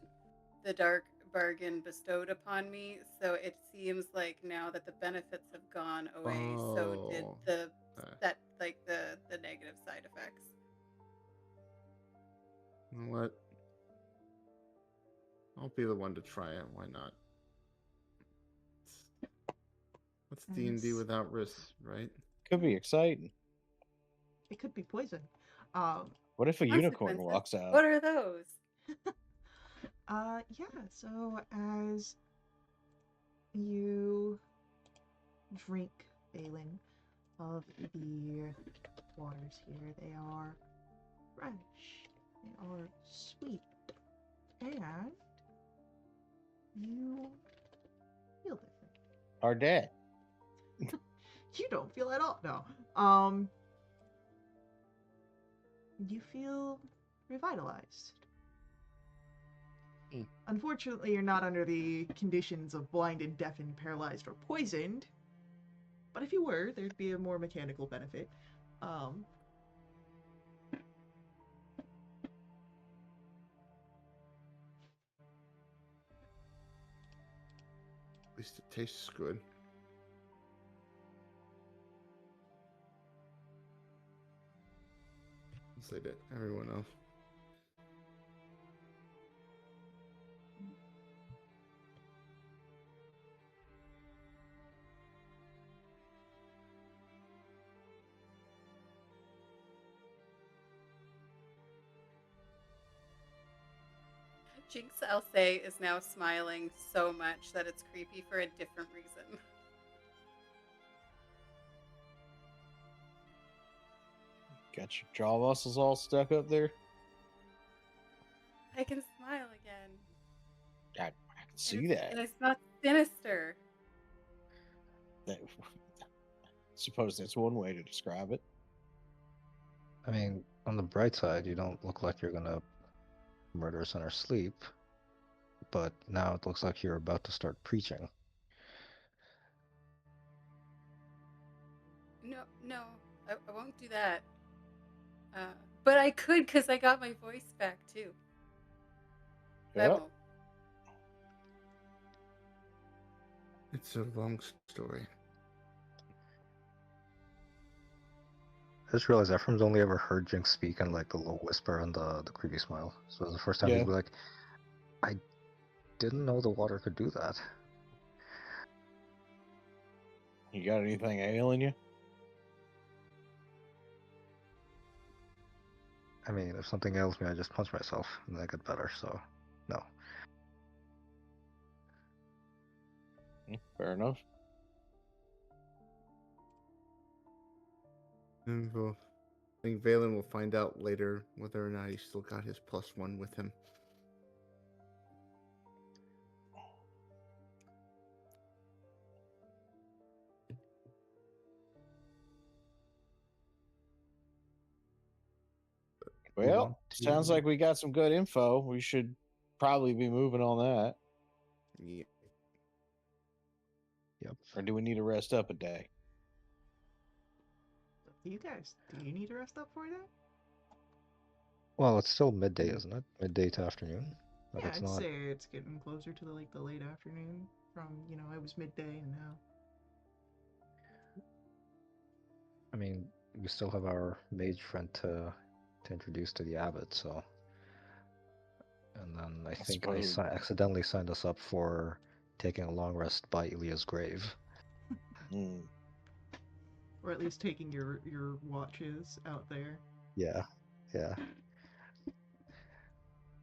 S4: the dark bargain bestowed upon me, so it seems like now that the benefits have gone away, so did
S3: Oh,
S4: the
S3: okay.
S4: the negative side effects.
S3: You know what? I'll be the one to try it. Why not? What's D&D
S5: It's-
S3: without risks, right?
S1: Could be exciting.
S5: It could be poison.
S1: What if a unicorn
S4: Consequences.
S1: walks out?
S4: What are those?
S5: Yeah, so as you drink, Balin, of the waters here, they are fresh, they are sweet, and you feel different.
S1: Our dad.
S5: You don't feel at all, no. You feel revitalized.
S3: Mm.
S5: Unfortunately, you're not under the conditions of blinded, deafened, paralyzed, or poisoned. But if you were, there'd be a more mechanical benefit.
S3: At least it tastes good. I'll say that everyone else.
S4: Jinx, I'll say, is now smiling so much that it's creepy for a different reason.
S1: Got your jaw muscles all stuck up there.
S4: I can smile again.
S1: I can see that.
S4: And it's not sinister.
S1: Suppose that's one way to describe it.
S2: I mean, on the bright side, you don't look like you're gonna murder us in our sleep, but now it looks like you're about to start preaching.
S4: No, I won't do that. But I could because I got my voice back too. But I
S1: Yep.
S4: won't.
S3: It's a long story.
S2: I just realized Ephraim's only ever heard Jinx speak in like the low whisper and the creepy smile. So it was the first time
S1: Yeah.
S2: he'd be like, I didn't know the water could do that.
S1: You got anything ailing you?
S2: I mean, if something ails me, I just punch myself and then I get better, so no.
S1: Fair enough.
S3: And I think Valen will find out later whether or not he still got his +1 with him.
S1: Well, sounds like we got some good info. We should probably be moving on that.
S3: Yeah.
S2: Yep.
S1: Or do we need to rest up a day?
S5: You guys, do you need to rest up for that?
S2: Well, it's still midday, isn't it? Midday to afternoon. Like
S5: Yeah,
S2: it's
S5: I'd
S2: not.
S5: say it's getting closer to the late afternoon. From it was midday and now.
S2: I mean, we still have our mage friend to introduce to the abbot, so. And then I think I
S1: suppose.
S2: accidentally signed us up for taking a long rest by Ilya's grave.
S1: Hmm.
S5: Or at least taking your watches out there.
S2: Yeah, yeah.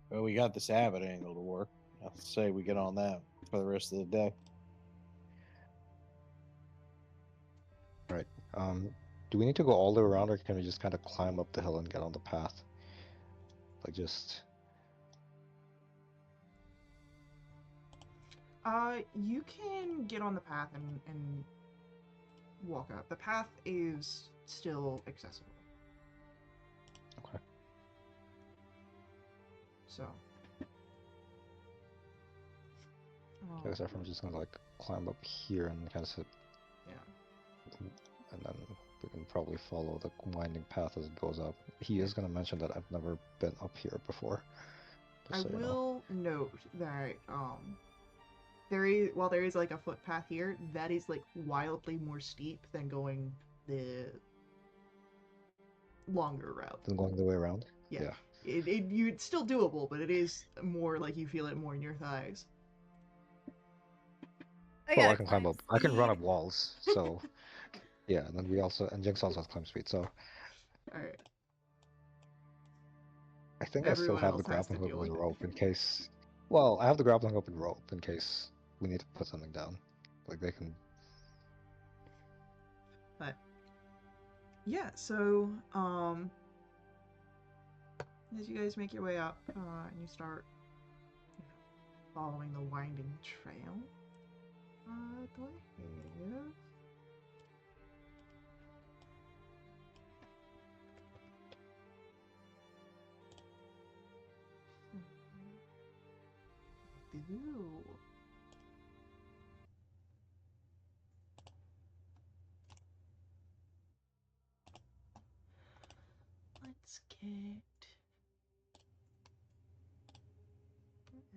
S1: Well, we got this abbot angle to work. I'll say we get on that for the rest of the day.
S2: Right. Do we need to go all the way around, or can we just kind of climb up the hill and get on the path? Like just.
S5: You can get on the path and walk up. The path is still accessible.
S2: Okay.
S5: So.
S2: I guess I'm just gonna like climb up here and kind of sit.
S5: Yeah.
S2: And then we can probably follow the winding path as it goes up. He is gonna mention that I've never been up here before.
S5: I
S2: Just so you know.
S5: will note that while there is like a footpath here, that is like wildly more steep than going the longer route.
S2: Then going the way around.
S5: Yeah. It's still doable, but it is more like you feel it more in your thighs.
S2: Well, I can climb up. I can run up walls. So yeah, and then Jinx also has climb speed. So
S5: All right.
S2: I think I still
S5: Everyone
S2: have the
S5: else has to
S2: grappling hook
S5: deal
S2: and
S5: with
S2: rope in case. Well, I have the grappling hook and rope in case we need to put something down. Like they can.
S5: But yeah, so as you guys make your way up and you start following the winding trail, do I have? I do. Let's get this.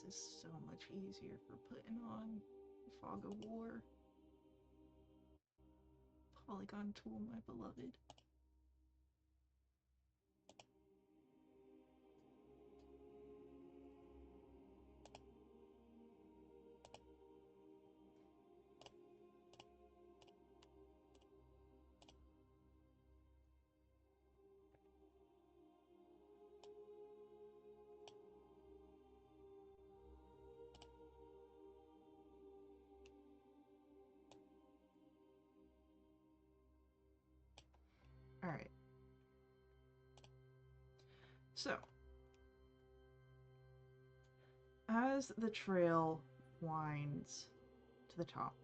S5: This is so much easier for putting on Fog of War. Polygon tool, my beloved. All right. So, as the trail winds to the top,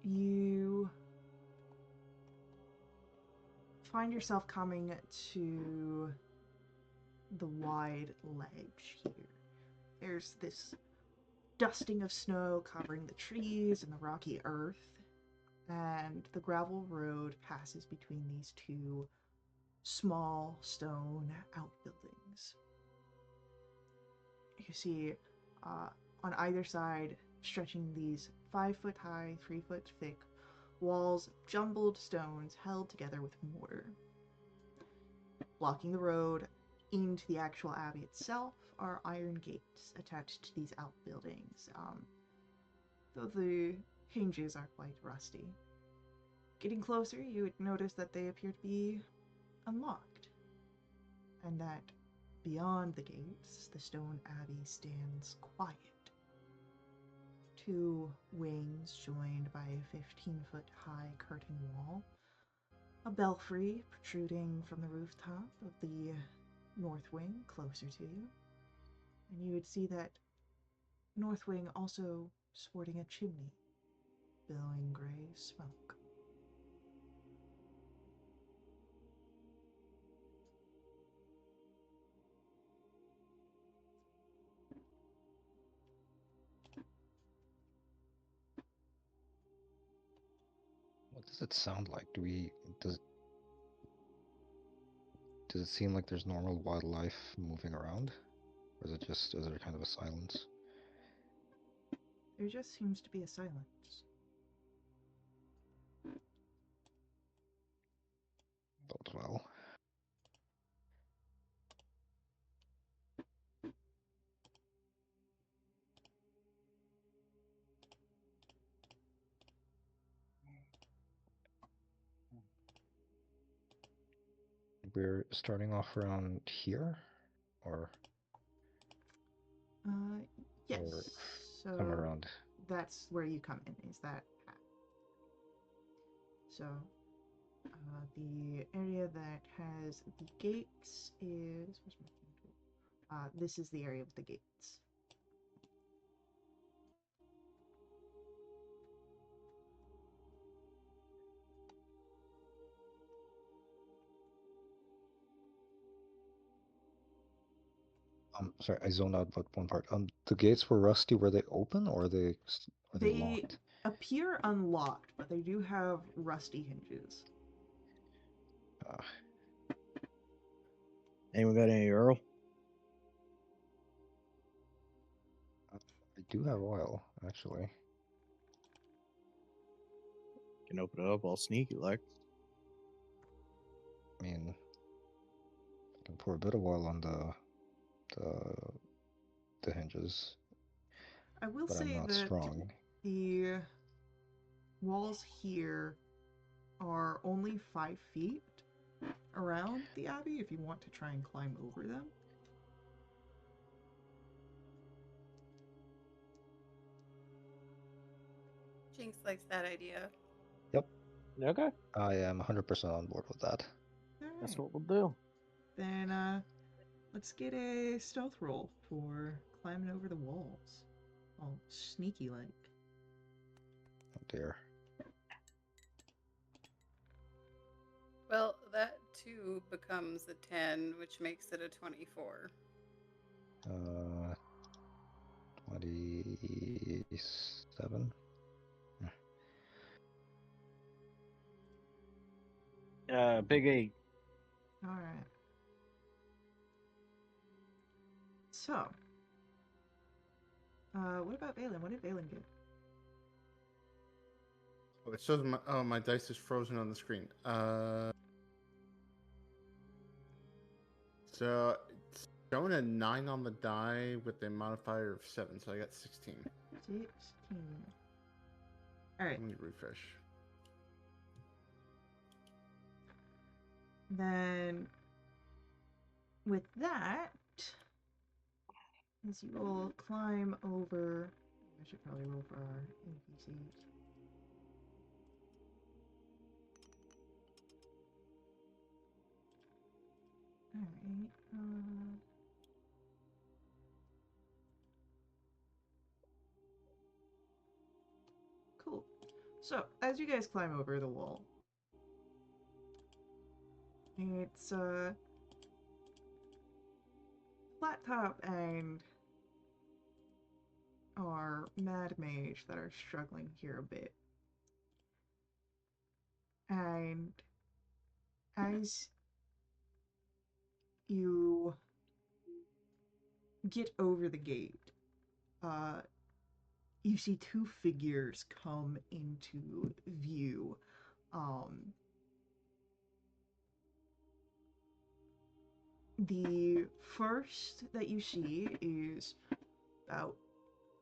S5: you find yourself coming to the wide ledge here. There's this dusting of snow covering the trees and the rocky earth, and the gravel road passes between these two small stone outbuildings. You see on either side, stretching these 5-foot high, 3-foot thick walls of jumbled stones held together with mortar. Blocking the road into the actual abbey itself are iron gates attached to these outbuildings, though the hinges are quite rusty. Getting closer, you would notice that they appear to be unlocked, and that beyond the gates, the stone abbey stands quiet. Two wings joined by a 15-foot high curtain wall, a belfry protruding from the rooftop of the north wing closer to you, and you would see that north wing also sporting a chimney, billowing gray smoke.
S2: What does it sound like? Does it seem like there's normal wildlife moving around? Or is there kind of a silence?
S5: There just seems to be a silence.
S2: Bodes well. We're starting off around here? Or
S5: Yes.
S2: Or
S5: So
S2: come around?
S5: that's where you come in, is that path. So the area that has the gates is... where's my thing tool? This is the area with the gates.
S2: Sorry, I zoned out about one part. The gates were rusty. Were they open or are they
S5: They
S2: locked?
S5: appear unlocked, but they do have rusty hinges.
S1: Anyone got any Earl?
S2: I do have oil, actually.
S1: Can open it up all sneaky like.
S2: I mean, I can pour a bit of oil on the hinges,
S5: I will
S2: but I'm
S5: say
S2: not
S5: that
S2: strong.
S5: the walls here are only 5 feet around the abbey if you want to try and climb over them.
S4: Jinx likes that idea.
S2: Yep,
S1: Okay,
S2: I am 100% on board with that.
S1: that's
S5: Alright,
S1: what we'll do.
S5: then let's get a stealth roll for climbing over the walls. All sneaky like.
S2: Oh dear.
S4: Well, that 2 becomes a 10, which makes it a 24.
S2: 27.
S1: Big 8.
S5: Alright. So, what about Valen? What did Valen get?
S3: Oh, it shows my dice is frozen on the screen. So it's showing a 9 on the die with a modifier of 7, so I got 16.
S5: 16. All right.
S3: Let me refresh.
S5: Then, with that, as you all climb over, I should probably roll for our NPCs. All right. Cool. So, as you guys climb over the wall, it's Flat Top and our Mad Mage that are struggling here a bit. And as you get over the gate, you see two figures come into view. The first that you see is about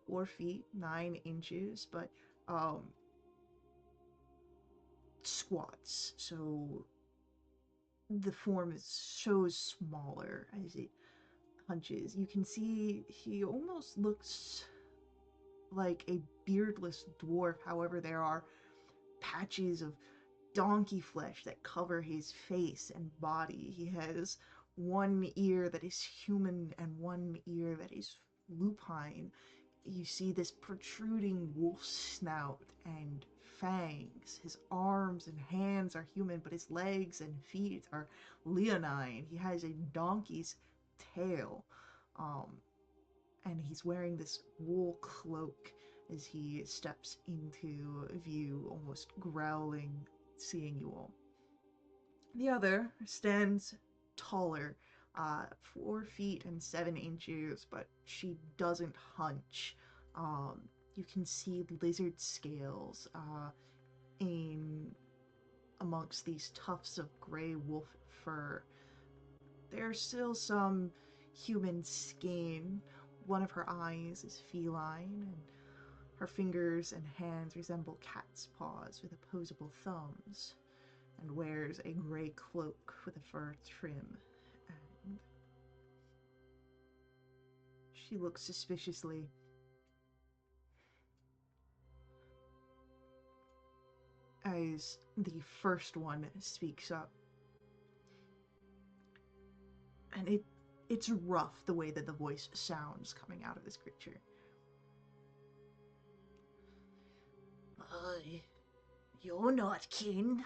S5: 4 feet 9 inches, but squats. So the form shows smaller as it hunches. You can see he almost looks like a beardless dwarf. However, there are patches of donkey flesh that cover his face and body. He has one ear that is human and one ear that is lupine. You see this protruding wolf snout and fangs. His arms and hands are human, but his legs and feet are leonine. He has a donkey's tail. And he's wearing this wool cloak as he steps into view, almost growling, seeing you all. The other stands taller, 4 feet and 7 inches, but she doesn't hunch. You can see lizard scales in amongst these tufts of gray wolf fur. There's still some human skin. One of her eyes is feline, and her fingers and hands resemble cat's paws with opposable thumbs, and wears a gray cloak with a fur trim. And she looks suspiciously. As the first one speaks up. And it's rough the way that the voice sounds coming out of this creature. You're not kin.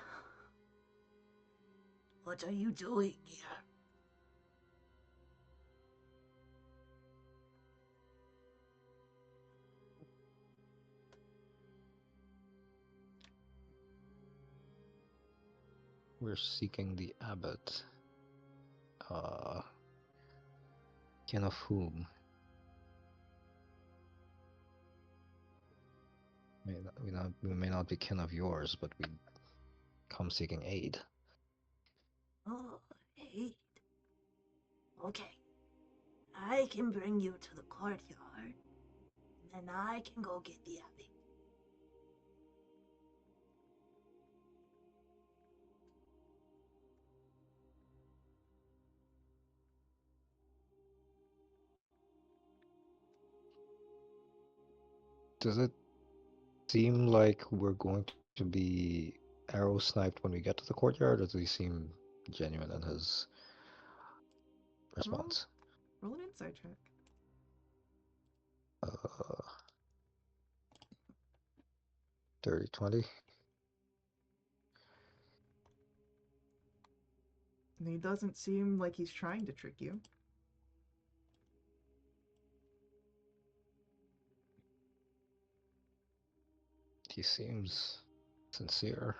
S5: What are you doing here?
S2: We're seeking the abbot. Kin of whom? We may not be kin of yours, but we come seeking aid.
S6: Oh, aid. Okay. I can bring you to the courtyard, and then I can go get the abbey.
S2: Does it seem like we're going to be arrow sniped when we get to the courtyard, or does he seem genuine in his response?
S5: Roll an insight check.
S2: 30, 20.
S5: And he doesn't seem like he's trying to trick you.
S2: He seems sincere.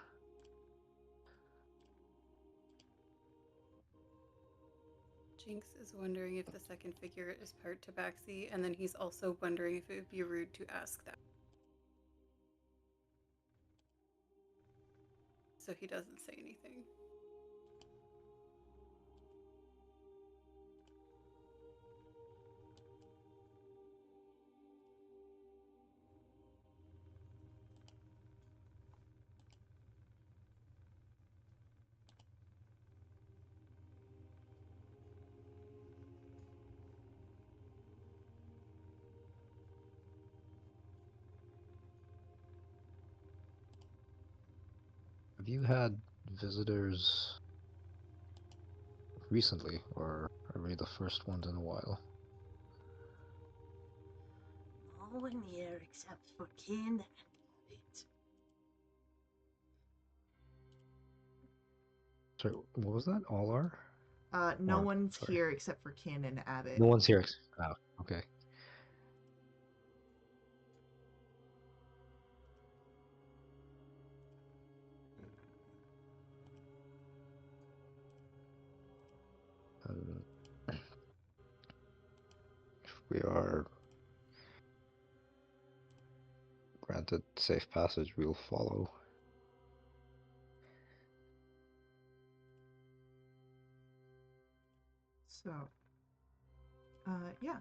S4: Jinx is wondering if the second figure is part tabaxi, and then he's also wondering if it would be rude to ask that. So he doesn't say anything.
S2: Have you had visitors recently, or are we the first ones in a while?
S6: No one here except for Kin and Abbott.
S2: Sorry, what was that? All are?
S5: No
S2: Or,
S5: one's
S2: sorry.
S5: here except for Kin and Abbott.
S2: No one's here. Oh, okay. If we are granted safe passage, we'll follow.
S5: So, yeah,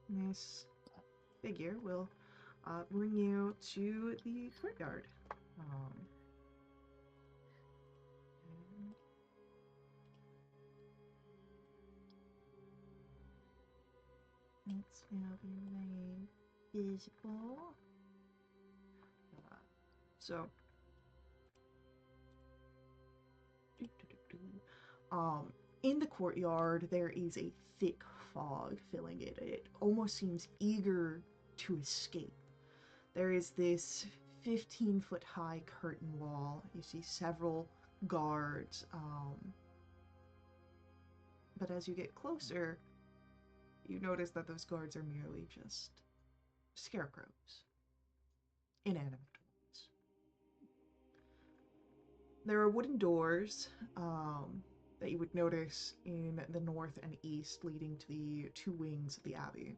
S5: this figure will bring you to the courtyard. And it's now be made visible. So, in the courtyard, there is a thick fog filling it. It almost seems eager to escape. There is this 15-foot high curtain wall. You see several guards. But as you get closer, you notice that those guards are merely just scarecrows. Inanimate ones. There are wooden doors that you would notice in the north and east leading to the two wings of the abbey.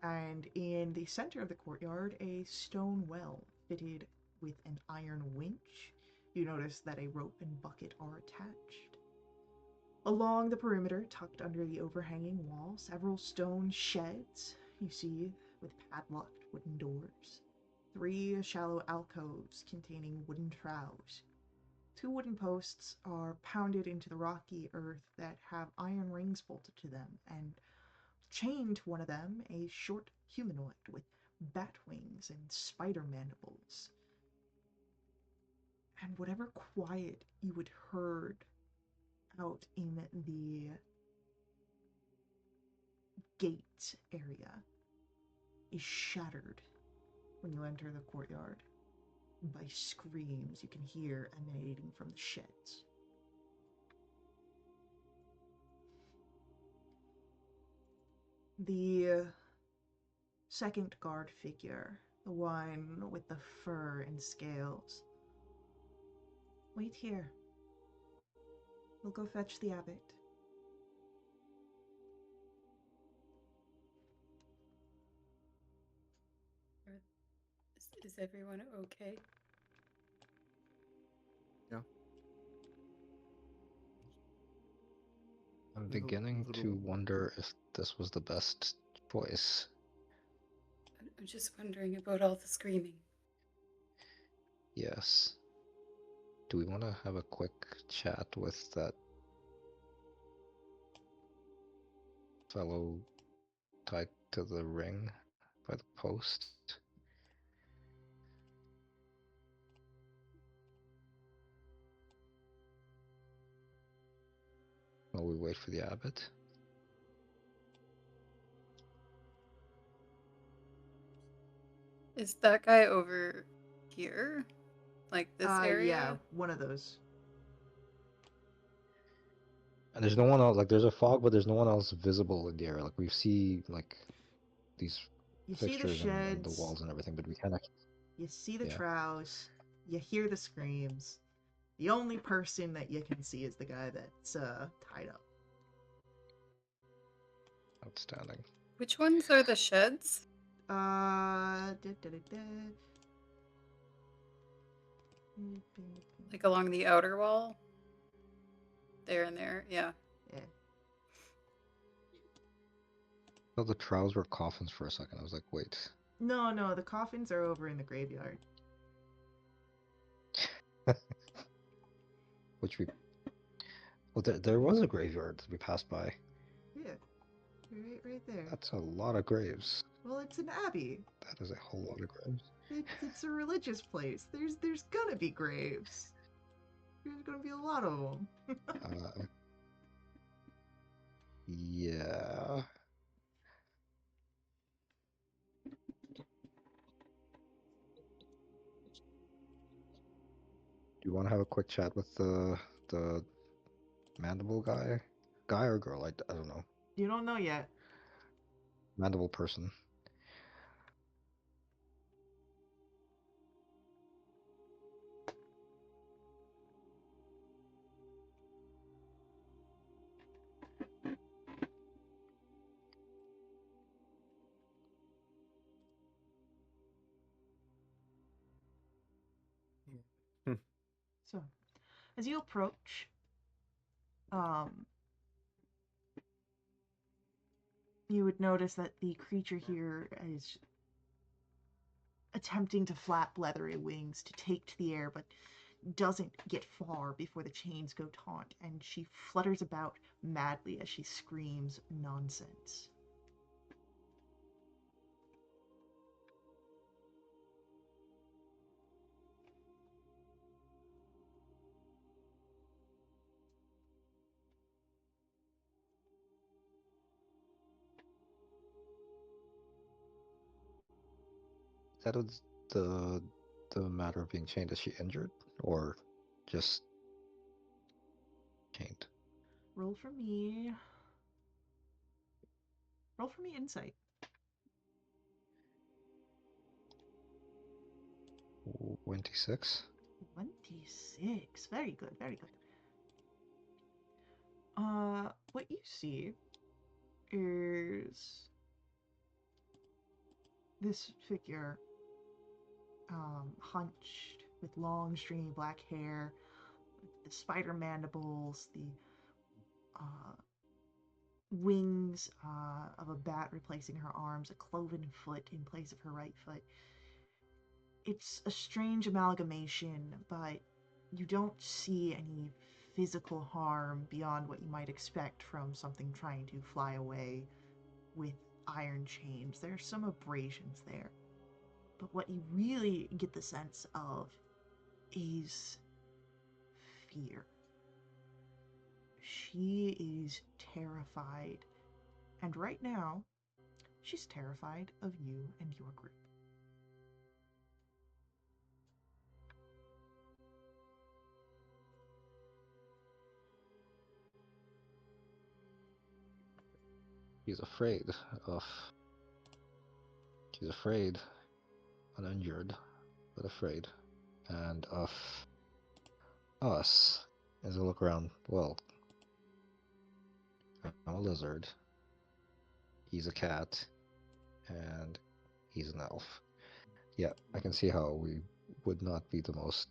S5: And in the center of the courtyard, a stone well fitted with an iron winch. You notice that a rope and bucket are attached. Along the perimeter, tucked under the overhanging wall, several stone sheds you see with padlocked wooden doors. 3 shallow alcoves containing wooden troughs. 2 wooden posts are pounded into the rocky earth that have iron rings bolted to them, and chained to one of them a short humanoid with bat wings and spider mandibles. And whatever quiet you had heard out in the gate area is shattered when you enter the courtyard by screams you can hear emanating from the sheds. The second guard figure, the one with the fur and scales. Wait here. We'll go fetch the abbot.
S4: Is everyone okay?
S3: Yeah.
S2: I'm
S3: We have a
S2: beginning
S3: little-
S2: to wonder if this was the best choice.
S4: I'm just wondering about all the screaming.
S2: Yes. Do we want to have a quick chat with that fellow tied to the ring by the post? While we wait for the abbot?
S4: Is that guy over here? Like this area?
S5: Yeah, one of those.
S2: And there's no one else, like there's a fog, but there's no one else visible in the area. Like we see like these
S5: You see the
S2: fixtures and the
S5: sheds,
S2: walls and everything, but we can't actually.
S5: you see the
S2: Yeah.
S5: troughs, you hear the screams, The only person that you can see is the guy that's tied up.
S2: Outstanding.
S4: Which ones are the sheds?
S5: Da, da, da, da.
S4: Like along the outer wall? There and there, yeah.
S5: Yeah.
S2: So the troughs were coffins for a second. I was like, wait.
S5: No, the coffins are over in the graveyard.
S2: Which we. Well, there was a graveyard that we passed by.
S5: Yeah, right there.
S2: That's a lot of graves.
S5: Well, it's an abbey.
S2: That is a whole lot of graves.
S5: It's a religious place. There's gonna be graves. There's gonna be a lot of them.
S2: Yeah. Do you want to have a quick chat with the mandible guy or girl? I don't know.
S5: You don't know yet.
S2: Mandible person.
S5: So, as you approach, you would notice that the creature here is attempting to flap leathery wings to take to the air, but doesn't get far before the chains go taut, and she flutters about madly as she screams nonsense.
S2: That was the matter of being chained. Is she injured or just chained?
S5: Roll for me. Roll for me insight.
S2: 26.
S5: 26. Very good, very good. What you see is this figure, hunched with long, stringy black hair, the spider mandibles, the uh, wings of a bat replacing her arms, a cloven foot in place of her right foot. It's a strange amalgamation, but you don't see any physical harm beyond what you might expect from something trying to fly away with iron chains. There's some abrasions there. But what you really get the sense of is fear. She is terrified. And right now, she's terrified of you and your group.
S2: She's afraid of. She's afraid, uninjured, but afraid, and of us. As I look around, well, I'm a lizard. He's a cat, and he's an elf. Yeah, I can see how we would not be the most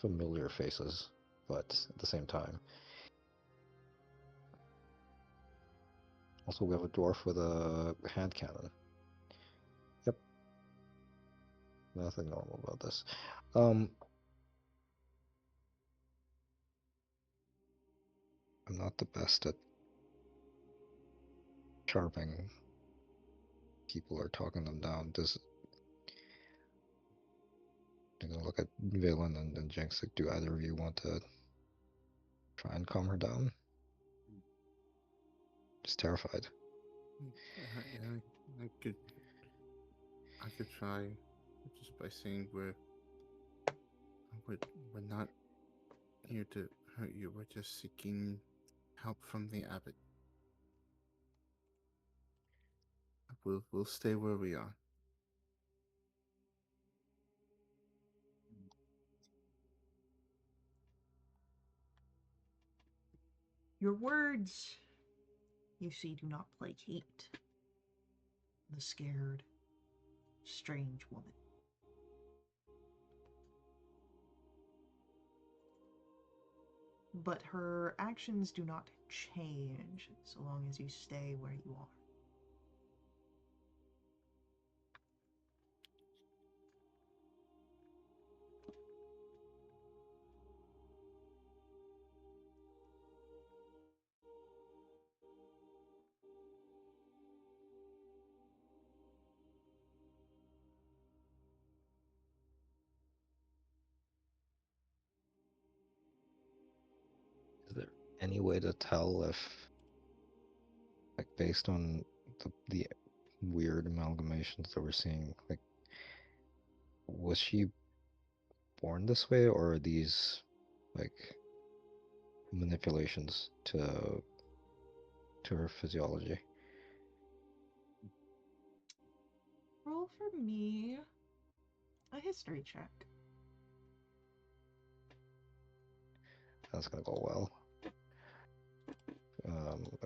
S2: familiar faces, but at the same time. Also, we have a dwarf with a hand cannon. Yep. Nothing normal about this. I'm not the best at charming people or talking them down. I'm gonna look at Valen and Jinx. Like, do either of you want to try and calm her down? Just terrified.
S3: I could try just by saying we're not here to hurt you. We're just seeking help from the abbot. We'll stay where we are.
S5: Your words, you see, do not placate the scared, strange woman. But her actions do not change so long as you stay where you are.
S2: Is there any way to tell if, like, based on the weird amalgamations that we're seeing, like, was she born this way, or are these like manipulations to her physiology?
S5: Roll for me a history check.
S2: That's gonna go well.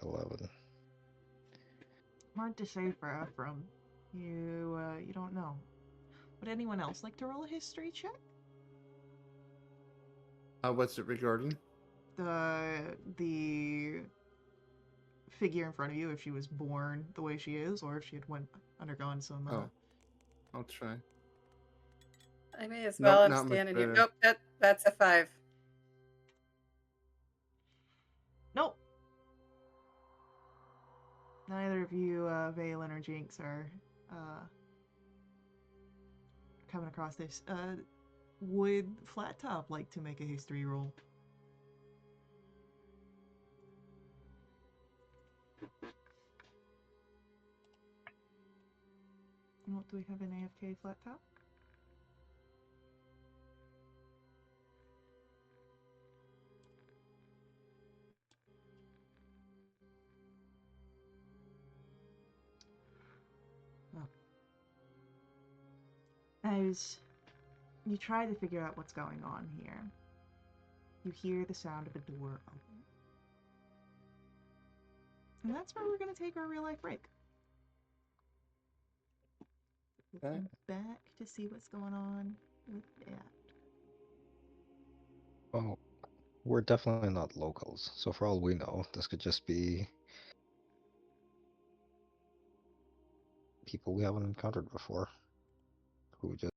S2: 11.
S5: Hard to say for Ephraim. You don't know. Would anyone else like to roll a history check?
S3: What's it regarding?
S5: The figure in front of you, if she was born the way she is, or if she had undergone some.
S3: Oh, I'll try.
S4: I may as
S3: Nope,
S4: well. I'm
S3: not much
S4: standing here.
S3: better.
S4: Nope, that's a 5.
S5: Nope. Neither of you, Valen or Jinx, are coming across this. Would Flat Top like to make a history roll? And what do we have in AFK Flat Top? Oh. As you try to figure out what's going on here, you hear the sound of a door open. And that's where we're going to take our real life break. We'll
S3: Okay.
S5: come back to see what's going on with that.
S2: Well, we're definitely not locals, so for all we know, this could just be people we haven't encountered before who just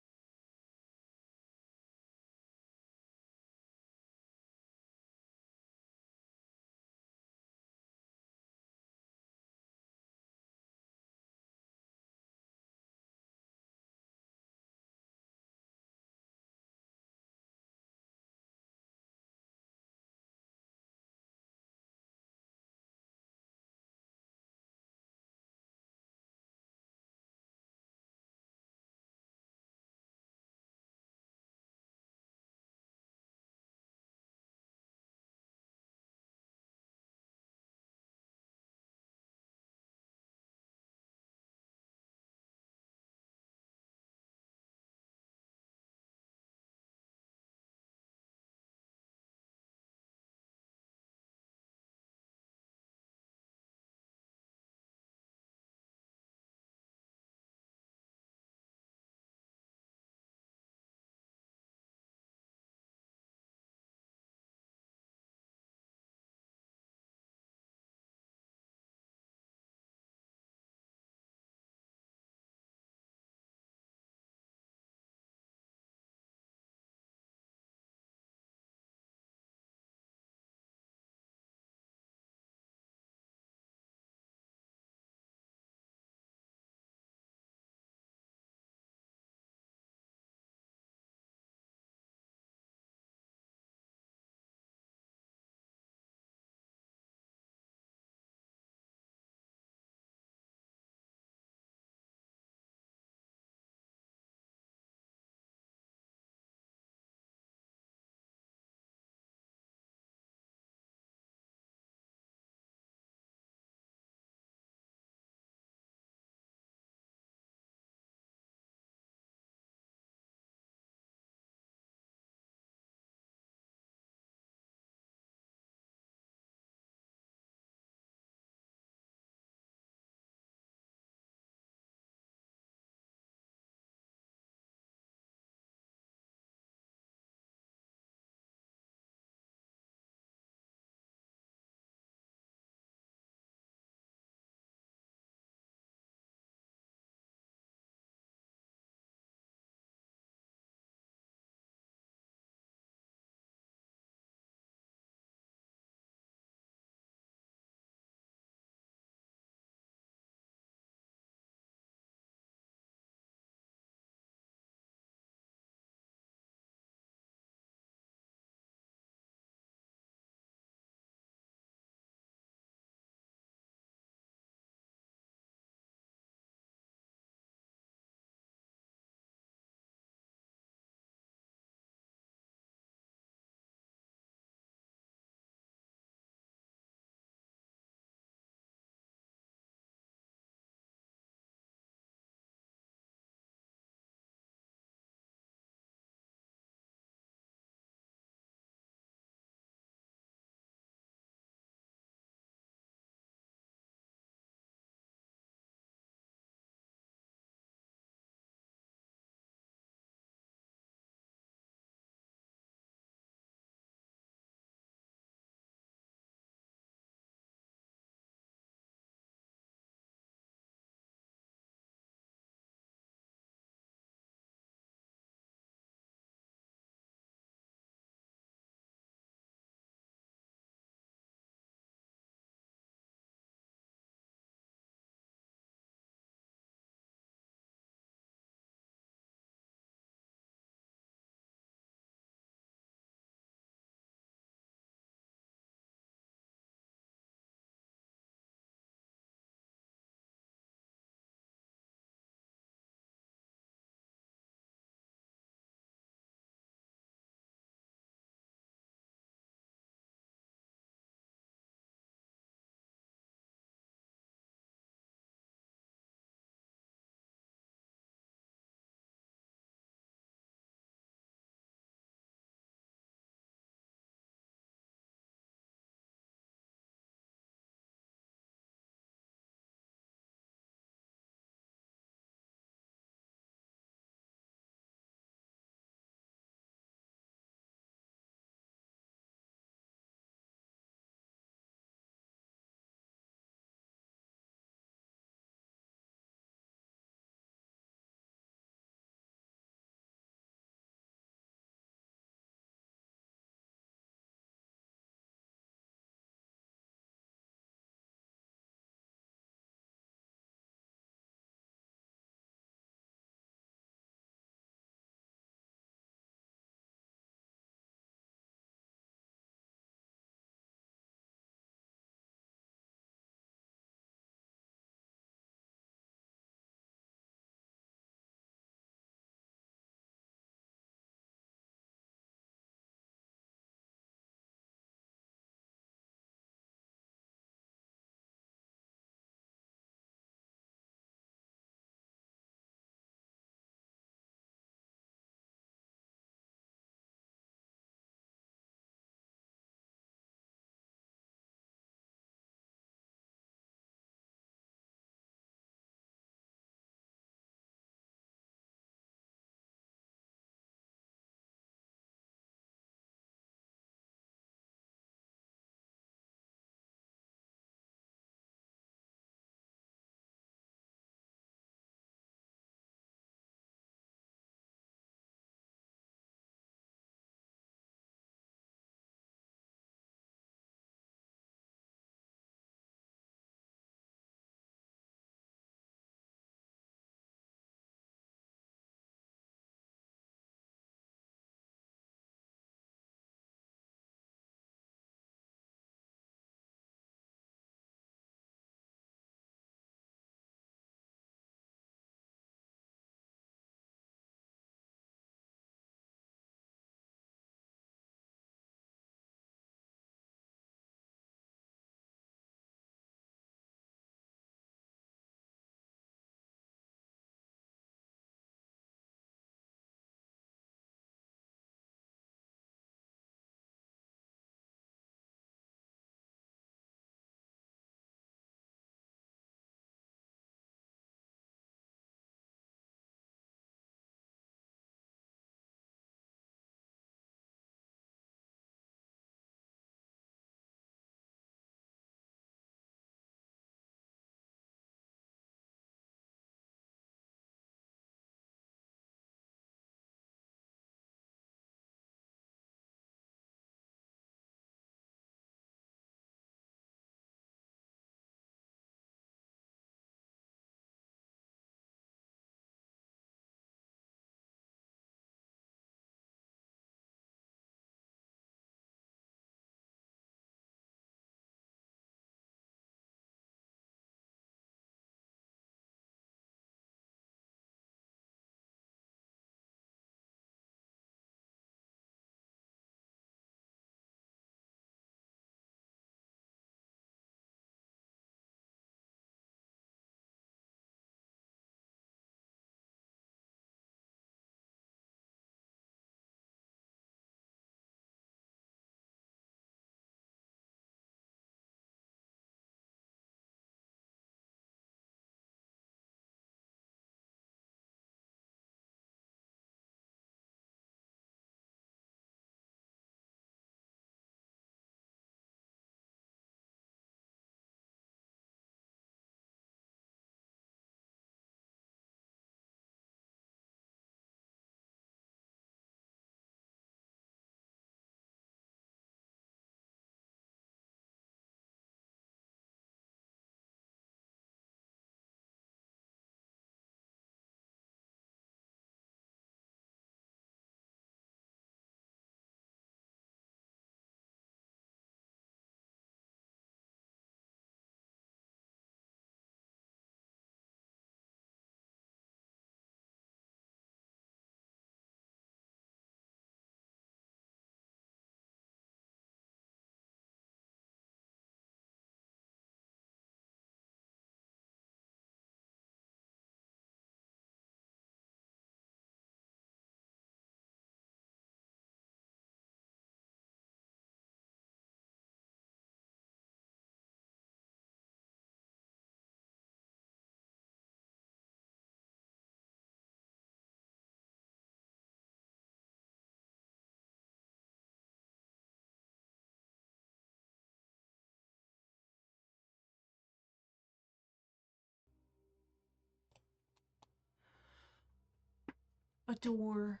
S5: A door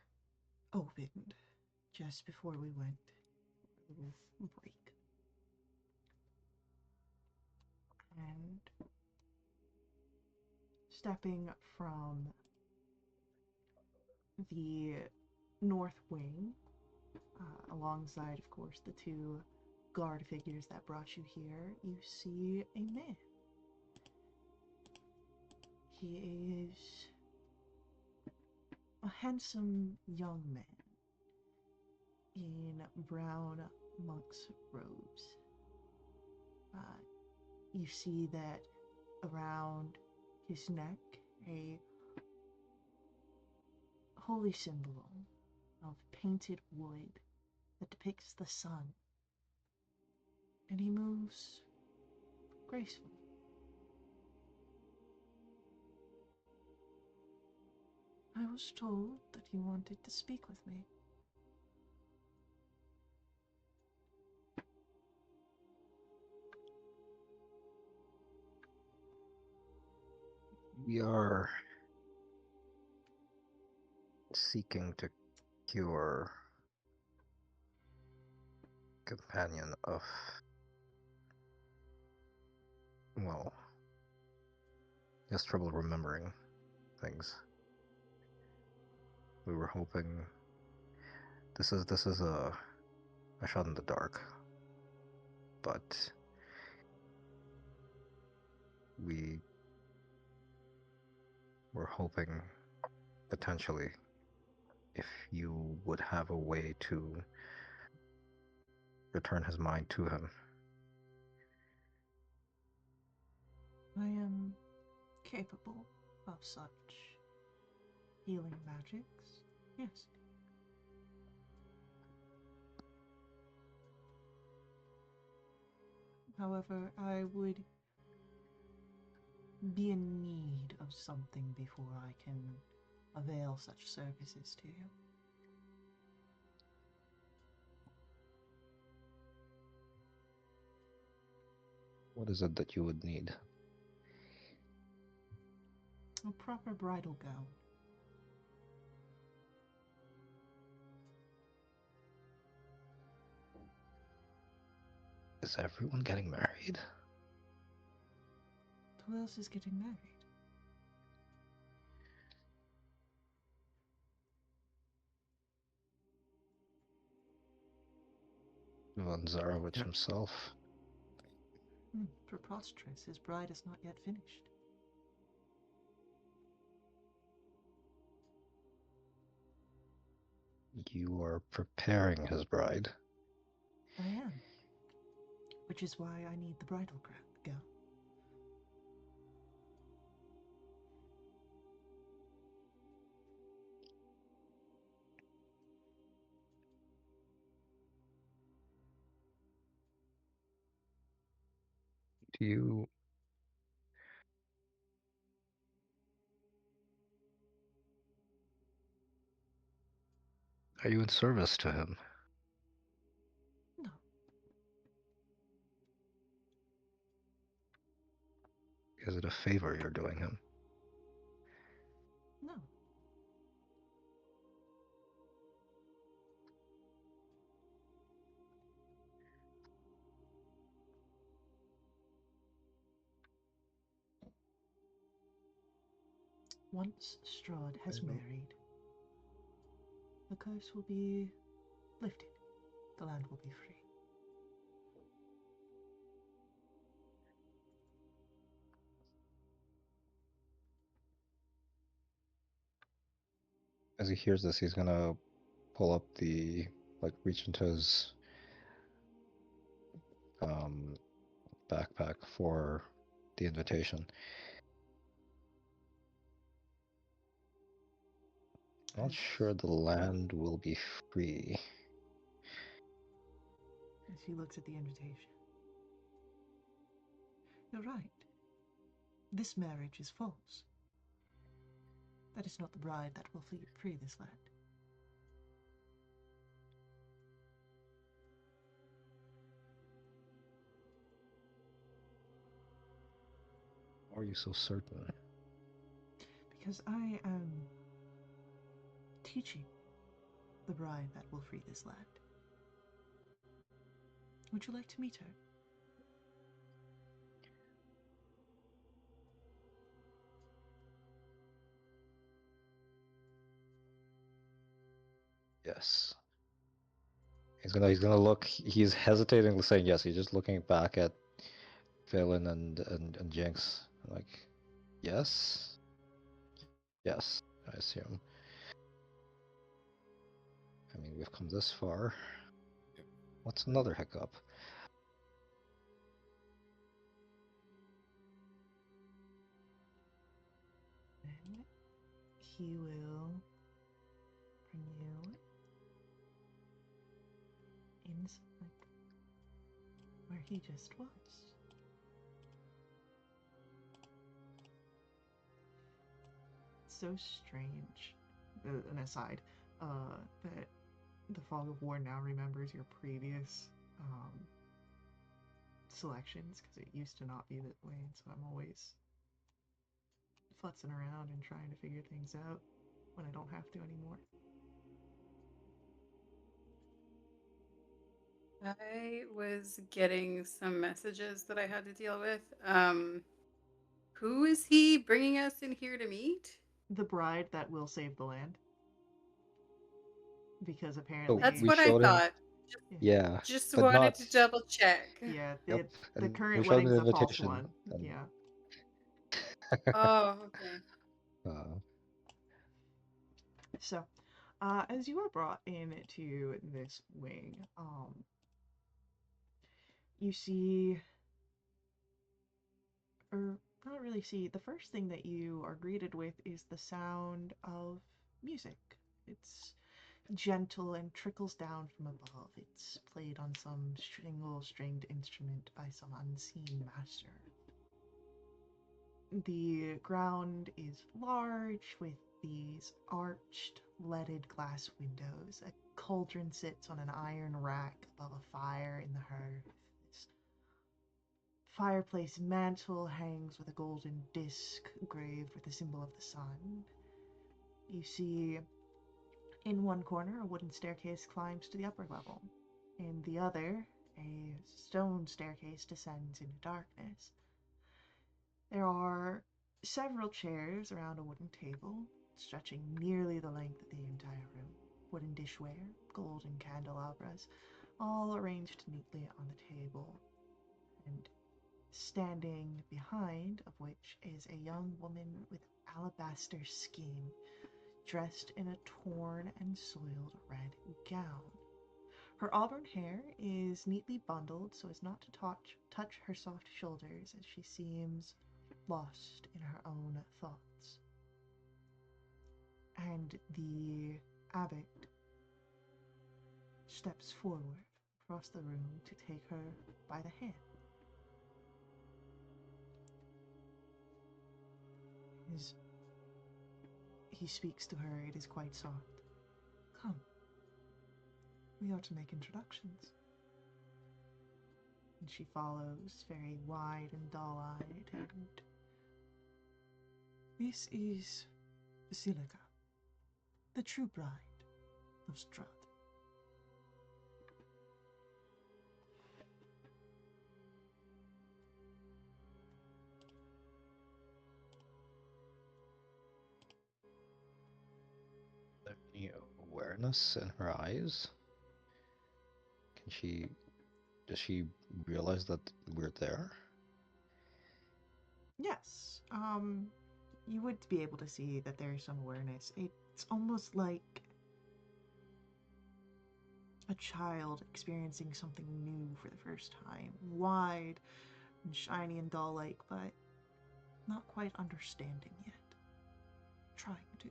S5: opened just before we went a little break. And stepping from the north wing, alongside, of course, the two guard figures that brought you here, you see a man. He is a handsome young man in brown monk's robes. You see that around his neck, a holy symbol of painted wood that depicts the sun. And he moves gracefully. I was told that you wanted to speak with me.
S2: We are seeking to cure companion of, well, he has trouble remembering things. We were hoping this is a shot in the dark, but we were hoping potentially if you would have a way to return his mind to him.
S5: I am capable of such healing magics, yes. However, I would be in need of something before I can avail such services to you.
S2: What is it that you would need?
S5: A proper bridal gown.
S2: Is everyone getting married?
S5: Who else is getting married?
S2: Von Zarevich himself.
S5: Preposterous. His bride is not yet finished.
S2: You are preparing his bride.
S5: I am. Which is why I need the bridal gown.
S2: Do you... Are you in service to him?
S5: No.
S2: Is it a favor you're doing him?
S5: No. Once Strahd has married, the curse will be lifted. The land will be free.
S2: As he hears this, he's gonna pull up the, reach into his backpack for the invitation. Not sure the land will be free.
S5: As he looks at the invitation. You're right. This marriage is false. That is not the bride that will free this land.
S2: Why are you so certain?
S5: Because I am teaching the bride that will free this land. Would you like to meet her?
S2: Yes. He's gonna look. He's hesitatingly saying yes. He's just looking back at Phelan and Jinx. Like, yes, yes. I assume. I mean, we've come this far. What's another hiccup?
S5: Then he will bring you inside where he just was. So strange. An aside, that the Fog of War now remembers your previous selections because it used to not be that way, and so I'm always futzing around and trying to figure things out when I don't have to anymore.
S4: I was getting some messages that I had to deal with. Who is he bringing us in here to meet?
S5: The bride that will save the land. Because
S2: So
S5: apparently,
S4: That's
S2: we
S4: what I
S2: showed him.
S4: thought.
S5: yeah,
S2: Yeah,
S4: Just
S2: but
S4: wanted
S2: not.
S4: to double check.
S5: yeah,
S2: Yep.
S5: the
S2: And we
S5: current
S2: showed him
S5: wedding's
S2: the
S5: a false
S2: invitation.
S5: one.
S2: And
S5: Yeah.
S4: Oh, okay.
S2: uh,
S5: So, as you are brought into this wing, you see, or not really see, the first thing that you are greeted with is the sound of music. It's gentle and trickles down from above. It's played on some single stringed instrument by some unseen master. The ground is large with these arched, leaded glass windows. A cauldron sits on an iron rack above a fire in the hearth. This fireplace mantle hangs with a golden disc engraved with the symbol of the sun. You see, in one corner, a wooden staircase climbs to the upper level. In the other, a stone staircase descends into darkness. There are several chairs around a wooden table, stretching nearly the length of the entire room. Wooden dishware, golden candelabras, all arranged neatly on the table. And standing behind of which is a young woman with alabaster skin, dressed in a torn and soiled red gown. Her auburn hair is neatly bundled so as not to touch her soft shoulders as she seems lost in her own thoughts. And the abbot steps forward across the room to take her by the hand. As he speaks to her, it is quite soft. Come, we are to make introductions. And she follows, very wide and dull-eyed, and this is Basilica, the true bride of Strahd.
S2: there any awareness in her eyes? Can she? Does she realize that we're there?
S5: Yes, you would be able to see that there is some awareness. It's almost like a child experiencing something new for the first time. Wide and shiny and doll-like, but not quite understanding yet. Trying to.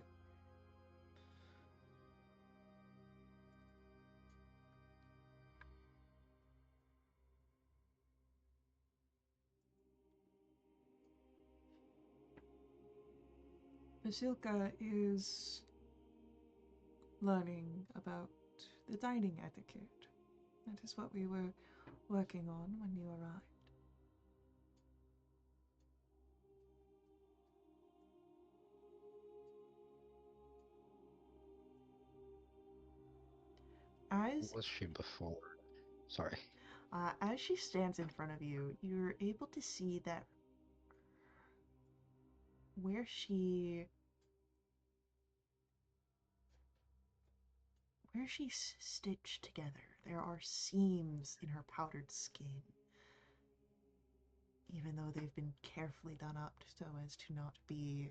S5: Basilka is learning about the dining etiquette. That is what we were working on when you arrived. as
S2: Was she before? Sorry.
S5: as she stands in front of you, you're able to see that where she's stitched together, there are seams in her powdered skin, even though they've been carefully done up so as to not be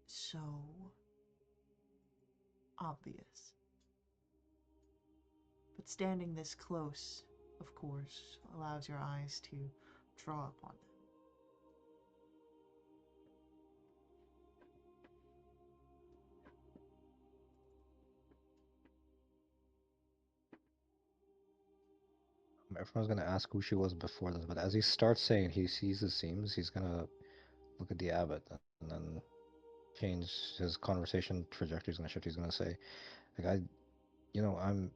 S5: so obvious. But standing this close, of course, allows your eyes to draw upon them.
S2: Everyone's gonna ask who she was before this, but as he starts saying he sees the seams, he's gonna look at the abbot and then change his conversation trajectory. He's gonna shift. He's gonna say, like, I'm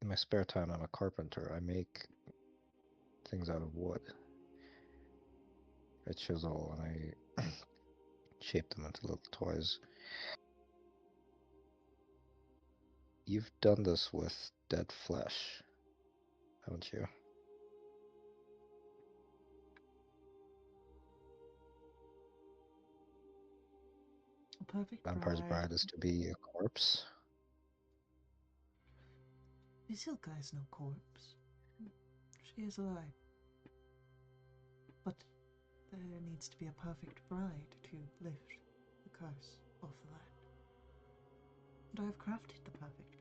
S2: in my spare time, I'm a carpenter. I make things out of wood. I chisel and I shape them into little toys. You've done this with dead flesh, haven't you?
S5: A perfect
S2: Vampire's
S5: bride.
S2: bride is to be a corpse.
S5: Isilka is no corpse. She is alive. But there needs to be a perfect bride to lift the curse off the land. And I have crafted the perfect bride.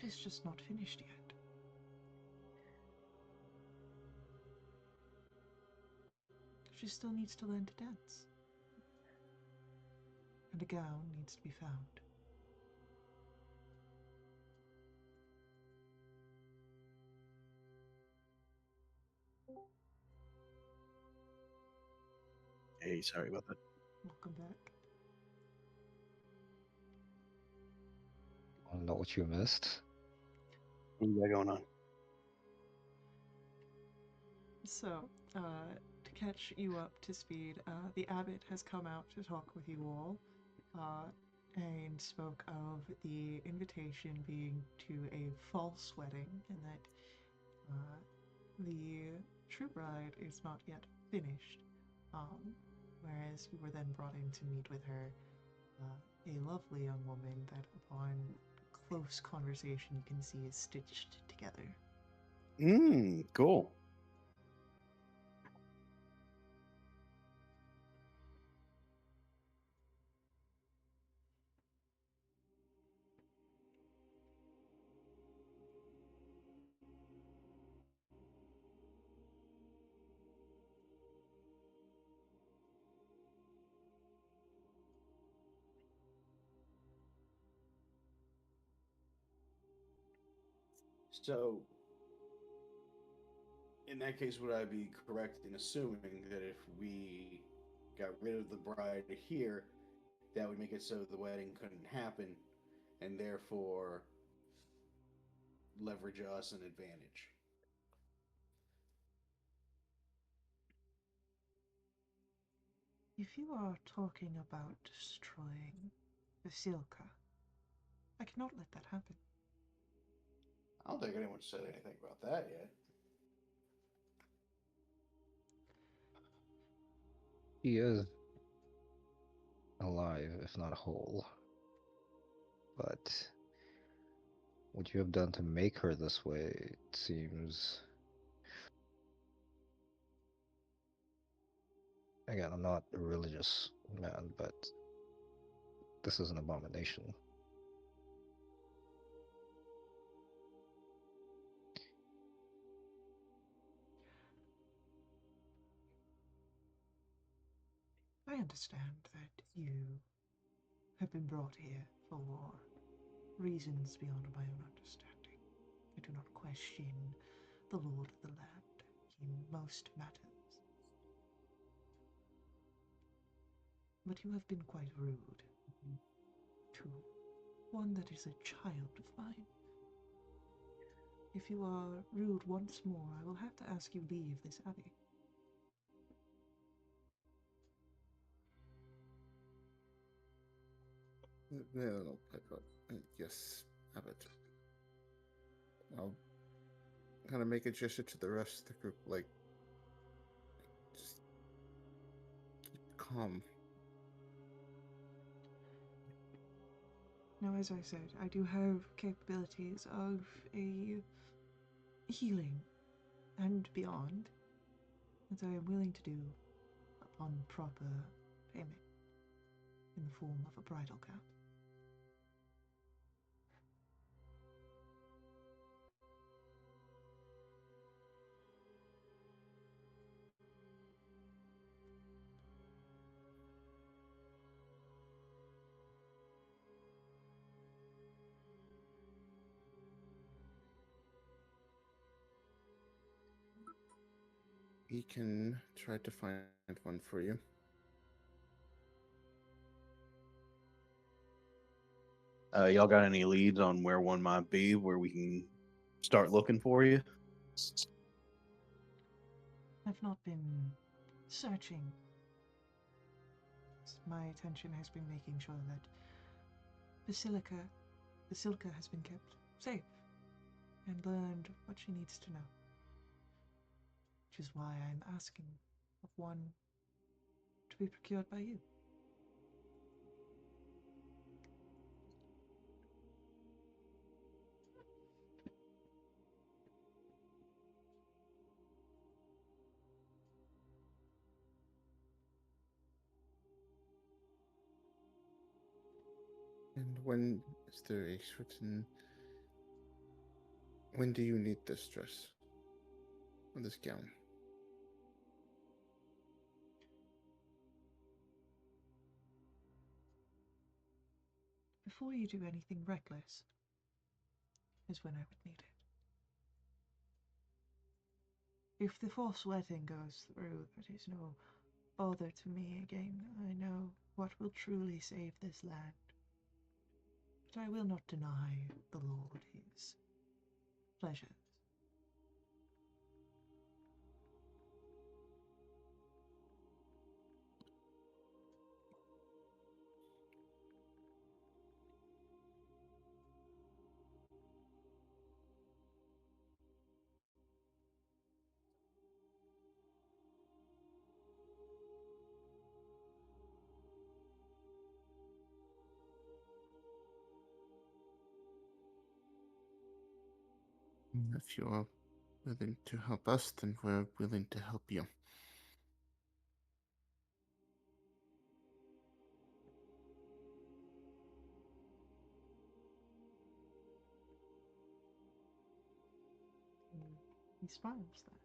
S5: She's just not finished yet. She still needs to learn to dance. And a gown needs to be found.
S1: Hey, sorry about that.
S5: Welcome back.
S2: Want to know what you missed?
S1: What you got going on?
S5: So, to catch you up to speed, the abbot has come out to talk with you all, and spoke of the invitation being to a false wedding, and that the true bride is not yet finished. Whereas we were then brought in to meet with her, a lovely young woman that, upon close conversation, you can see is stitched together.
S1: Cool. So, in that case, would I be correct in assuming that if we got rid of the bride here, that would make it so the wedding couldn't happen, and therefore leverage us an advantage?
S5: If you are talking about destroying Vasilka, I cannot let that happen.
S1: I don't think anyone said anything about that yet.
S2: He is alive, if not whole. But what you have done to make her this way, it seems... Again, I'm not a religious man, but this is an abomination.
S5: I understand that you have been brought here for reasons beyond my own understanding. I do not question the Lord of the land in most matters. But you have been quite rude to one that is a child of mine. If you are rude once more, I will have to ask you leave this abbey.
S3: No, yes, Abbott. I'll kind of make a gesture to the rest of the group, like, just keep calm.
S5: Now, as I said, I do have capabilities of a healing and beyond that I am willing to do upon proper payment in the form of a bridal gown.
S3: He can try to find one for you.
S1: Y'all got any leads on where one might be, where we can start looking for you?
S5: I've not been searching. My attention has been making sure that Basilica has been kept safe and learned what she needs to know. Which is why I'm asking of one to be procured by you.
S3: And when is there a certain? When do you need this dress or this gown?
S5: Before you do anything reckless is when I would need it. If the forced wedding goes through, that is no bother to me again. I know what will truly save this land. But I will not deny the Lord his pleasures.
S3: If you're willing to help us, then we're willing to help you.
S5: And he smiles then.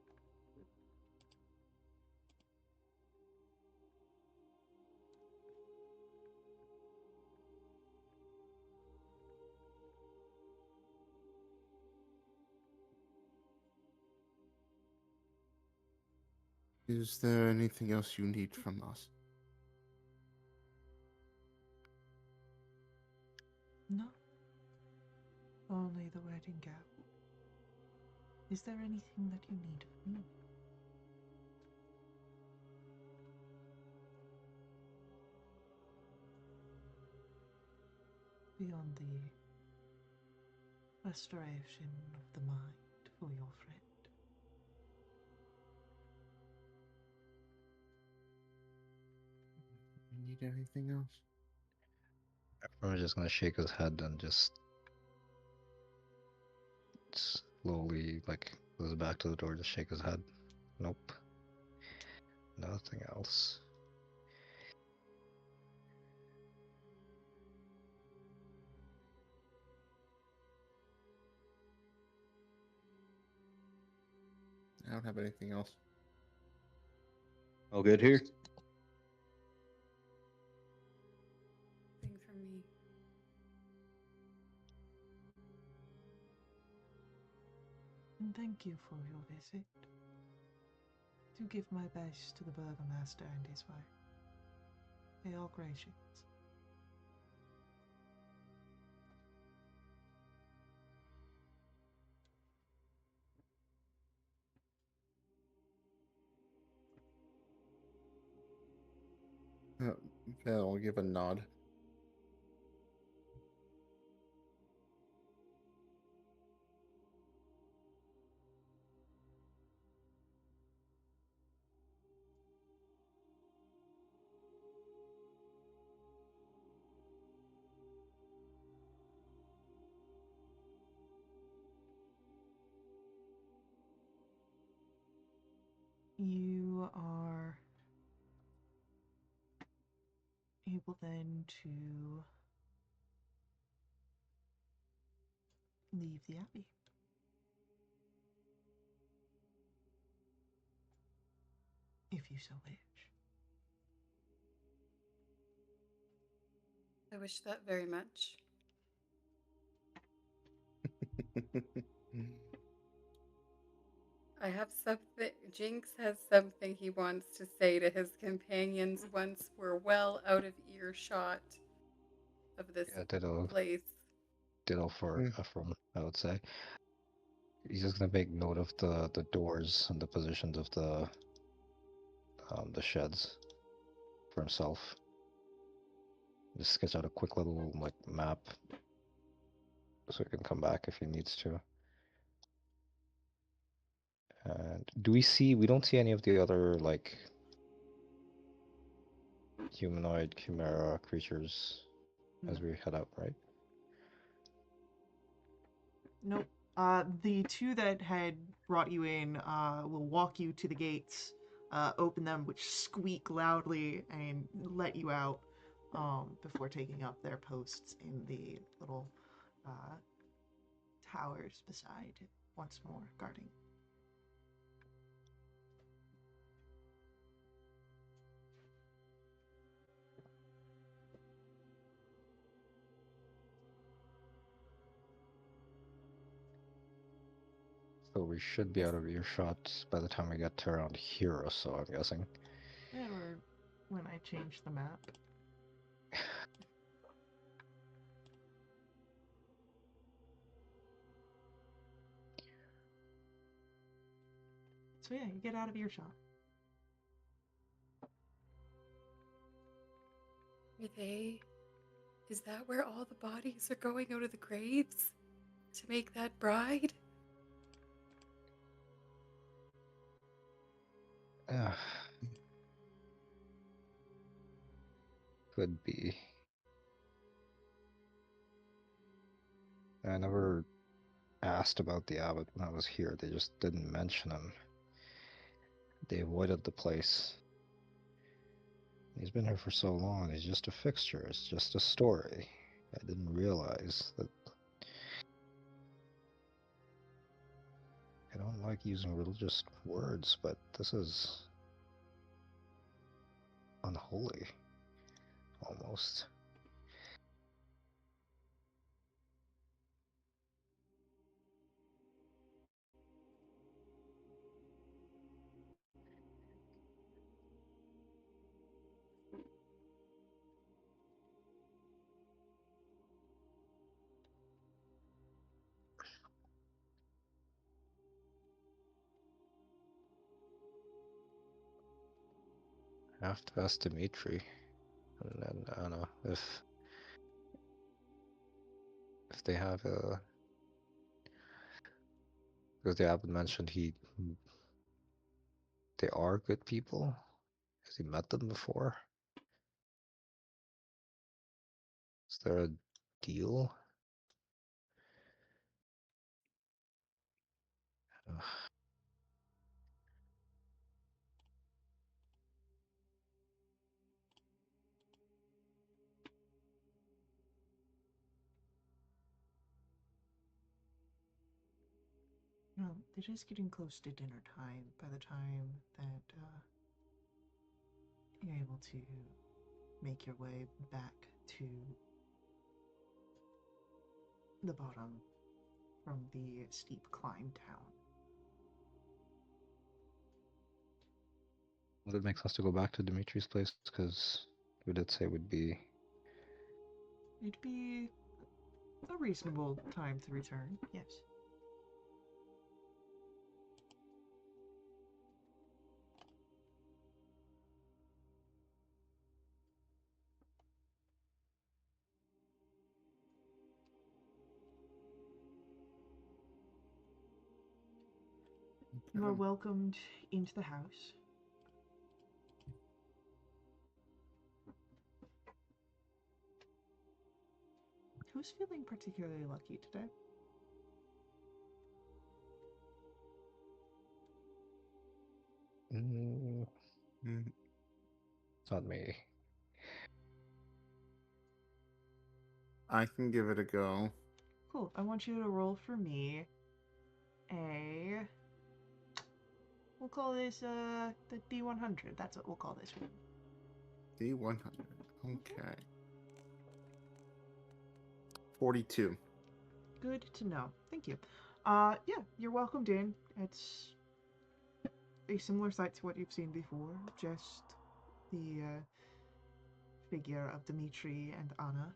S3: Is there anything else you need from us?
S5: No, only the wedding gown. Is there anything that you need from me? Beyond the restoration of the mind for your friend.
S3: You need anything else?
S2: I'm just gonna shake his head and just slowly, like, goes back to the door, just shake his head. Nope. Nothing else.
S3: I don't have anything else.
S1: All good here?
S4: Thing from me.
S5: And thank you for your visit. Do give my best to the burgomaster and his wife. They are gracious.
S3: Val will give a nod.
S5: you are able then to leave the abbey. If you so wish.
S4: I wish that very much. I have something. Jinx has something he wants to say to his companions once we're well out of earshot of this
S2: Yeah, ditto,
S4: place.
S2: ditto for
S3: Mm.
S2: Ephraim, I would say. He's just gonna make note of the doors and the positions of the sheds for himself. Just sketch out a quick little like map so he can come back if he needs to. And do we see? We don't see any of the other like humanoid chimera creatures as
S5: No.
S2: we head out, right?
S5: Nope. The two that had brought you in will walk you to the gates, open them, which squeak loudly, and let you out before taking up their posts in the little towers beside, once more guarding.
S2: So we should be out of earshot by the time we get to around here or so, I'm guessing.
S5: Yeah, or when I change the map. So yeah, you get out of earshot.
S4: Are they? Is that where all the bodies are going out of the graves? To make that bride?
S2: Yeah. Could be. I never asked about the abbot when I was here. They just didn't mention him. They avoided the place. He's been here for so long. He's just a fixture. It's just a story. I didn't realize that. I don't like using religious words, but this is unholy, almost. I have to ask Dimitri, and then I don't know if they have a. Because the abbot mentioned they are good people. Has he met them before? Is there a deal? Ugh.
S5: Well, it is getting close to dinner time by the time that you're able to make your way back to the bottom from the steep climb down.
S2: Would it make sense to go back to Dimitri's place? Because we did say would be.
S5: It'd be a reasonable time to return, yes. You are welcomed into the house. Who's feeling particularly lucky today?
S2: Mm,
S3: Mm,
S2: it's not me.
S3: I can give it a go.
S5: Cool. I want you to roll for me a. We'll call this the D100. That's what we'll call this one.
S3: D100. Okay. 42.
S5: Good to know. Thank you. Yeah, you're welcomed in. It's a similar sight to what you've seen before, just the figure of Dimitri and Anna.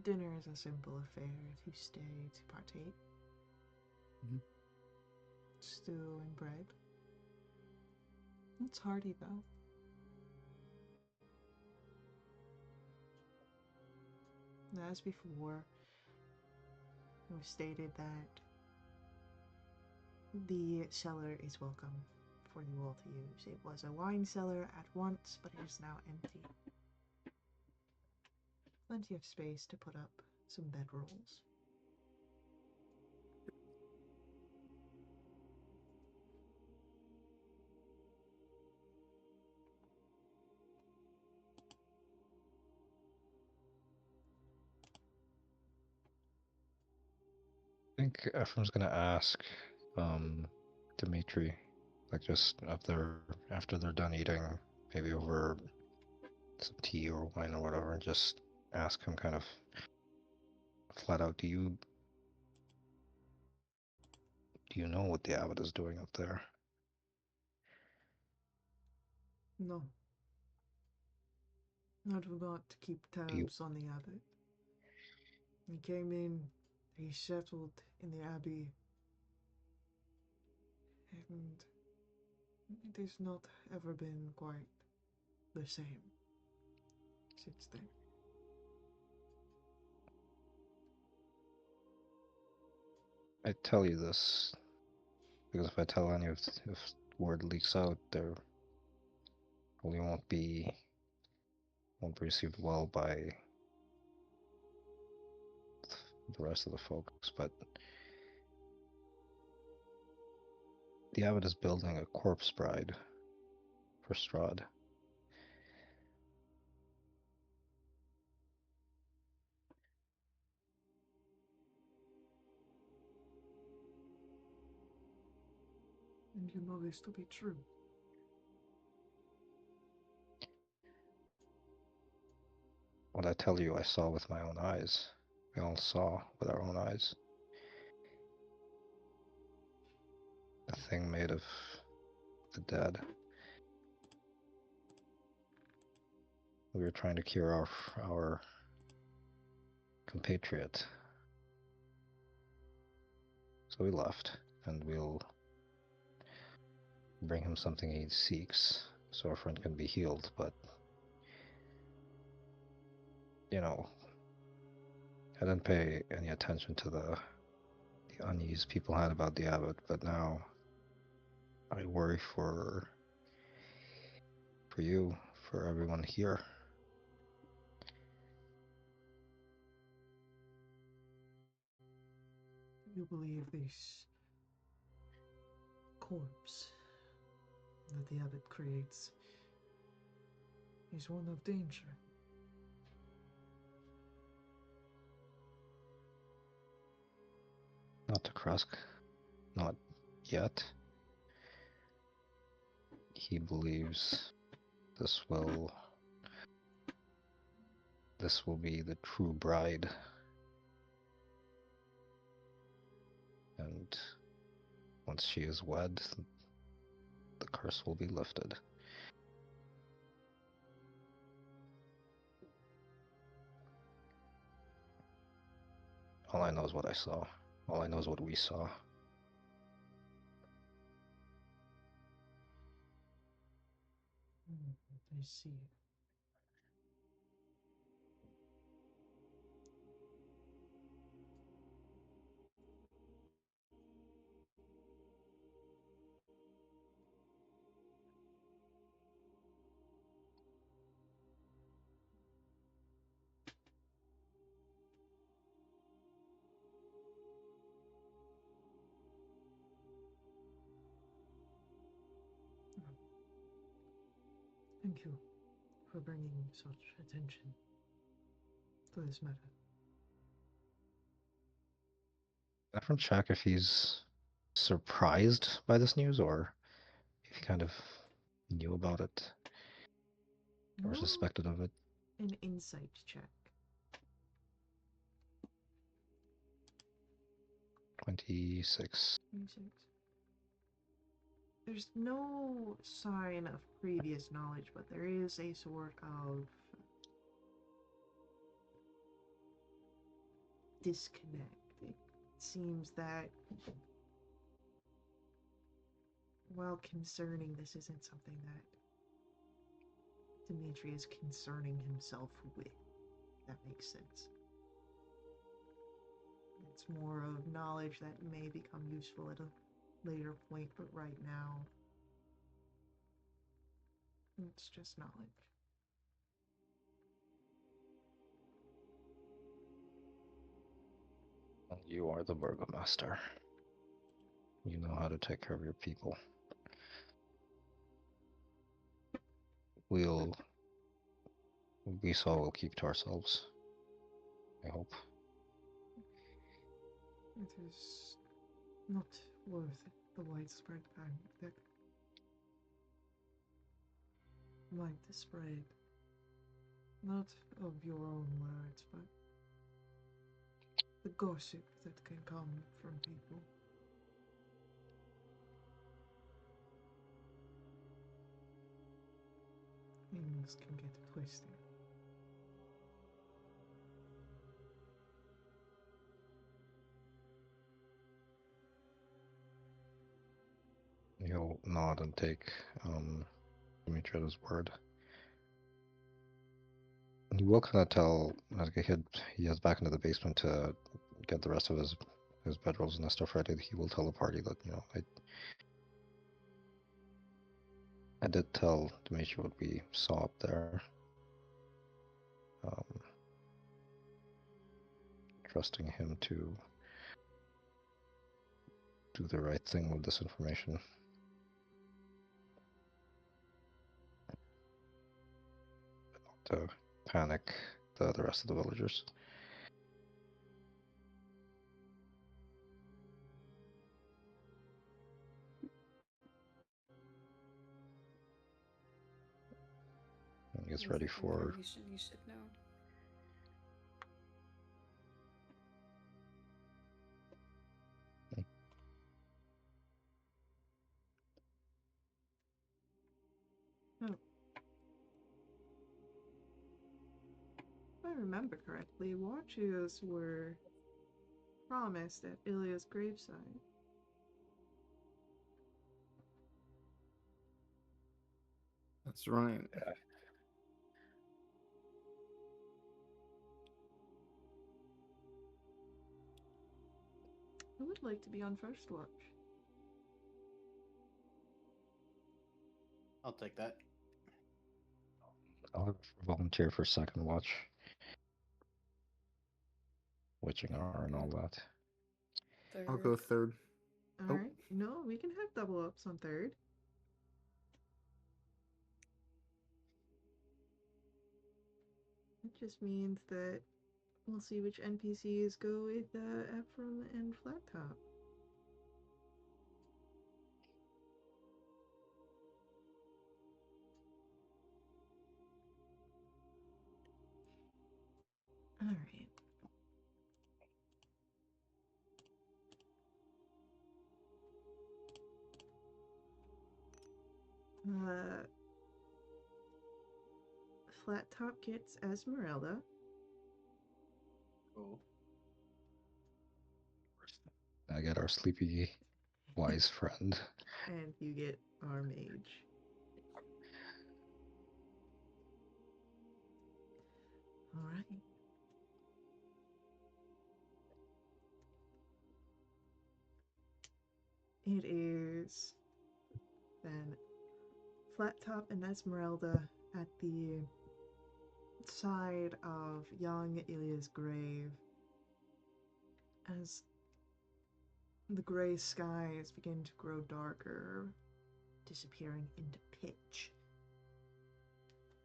S5: Dinner is a simple affair if you stay to partake.
S3: Mhm.
S5: Stew and bread. It's hearty though. As before, it was stated that the cellar is welcome for you all to use. It was a wine cellar at once, but it is now empty. Plenty of space to put up some bedrolls.
S2: I think Ephraim's gonna ask Dimitri, like just after they're done eating, maybe over some tea or wine or whatever, and just ask him kind of flat out, do you know what the abbot is doing up there?
S5: No, I do not keep
S2: Do you
S5: tabs on the abbot. He came in, he settled in the abbey, and it has not ever been quite the same since then.
S2: I tell you this because if I tell any of if word leaks out, there probably won't be received well by the rest of the folks, but the abbot is building a corpse bride for Strahd.
S5: And you know this to be true.
S2: What I tell you, I saw with my own eyes. We all saw with our own eyes. A thing made of the dead. We were trying to cure our compatriot. So we left, and we'll bring him something he seeks, so our friend can be healed, but you know, I didn't pay any attention to the unease people had about the abbot, but now I worry for you, for everyone here.
S5: You believe this corpse that the abbot creates is one of danger.
S2: Not to Krusk, not yet. He believes this will be the true bride, and once she is wed, the curse will be lifted. All I know is what I saw. All I know is what we saw.
S5: I see. Thank you for bringing such attention to this matter.
S2: Everyone check if he's surprised by this news or if he kind of knew about it or
S5: Roll
S2: suspected of it.
S5: an insight check.
S2: 26.
S5: 26. There's no sign of previous knowledge, but there is a sort of disconnect. It seems that while concerning, this isn't something that Dimitri is concerning himself with. That makes sense. It's more of knowledge that may become useful at a later point, but right now, it's just knowledge.
S2: You are the burgomaster. You know how to take care of your people. We saw we'll keep to ourselves. I hope.
S5: It is not worth the widespread panic that might spread. Not of your own words, but the gossip that can come from people. Things can get twisted.
S2: He'll nod and take Dimitri's word. He will kind of tell, like, he heads back into the basement to get the rest of his bedrolls and that stuff ready. He will tell the party that, you know, I did tell Dimitri what we saw up there. Trusting him to do the right thing with this information. But not to panic the rest of the villagers. And gets ready for...
S4: You should know.
S5: Oh. If I remember correctly, watches were promised at Ilya's graveside.
S3: That's right.
S5: Who would like to be on first watch?
S1: I'll take that.
S2: I'll volunteer for second watch. Witching hour and all that.
S4: Third.
S3: I'll go third.
S5: Alright. No, we can have double ups on third. It just means that we'll see which NPCs go with Ephraim and Flat Top. Alright. Flat Top gets Esmeralda.
S1: Cool.
S2: I get our sleepy wise friend.
S5: And you get our mage. Alright. It is then Flat Top and Esmeralda at the side of young Ilya's grave as the gray skies begin to grow darker, disappearing into pitch.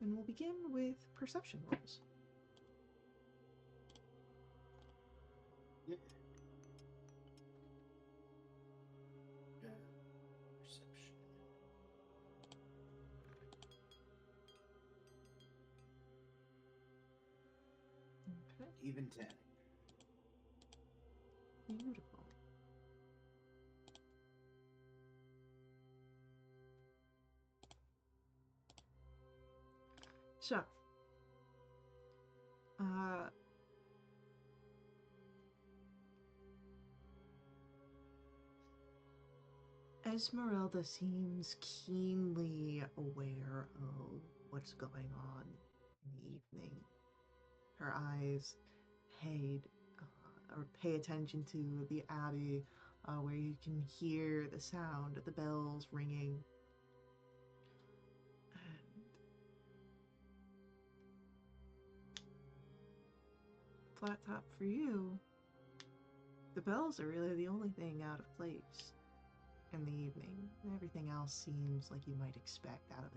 S5: And we'll begin with perception rolls.
S1: Yeah. Perception.
S5: Okay,
S1: Even 10.
S5: beautiful. So, Esmeralda seems keenly aware of what's going on in the evening. Her eyes pay attention to the abbey, where you can hear the sound of the bells ringing. And flat top for you, the bells are really the only thing out of place in the evening. Everything else seems like you might expect out of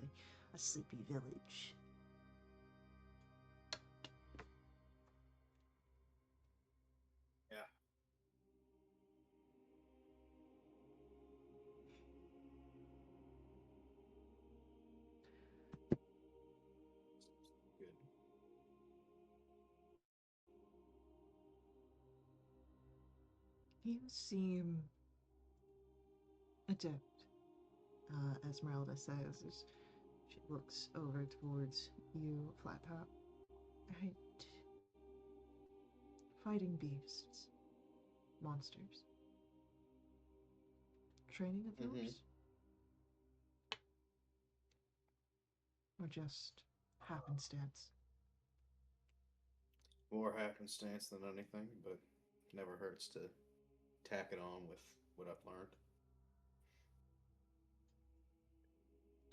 S5: a sleepy village.
S1: Yeah. Good.
S5: You seem adept, Esmeralda says as she looks over towards you, Flat Top. Right. Fighting beasts, monsters. Training of yours? Or just happenstance?
S1: More happenstance than anything, but never hurts to tack it on with what I've learned.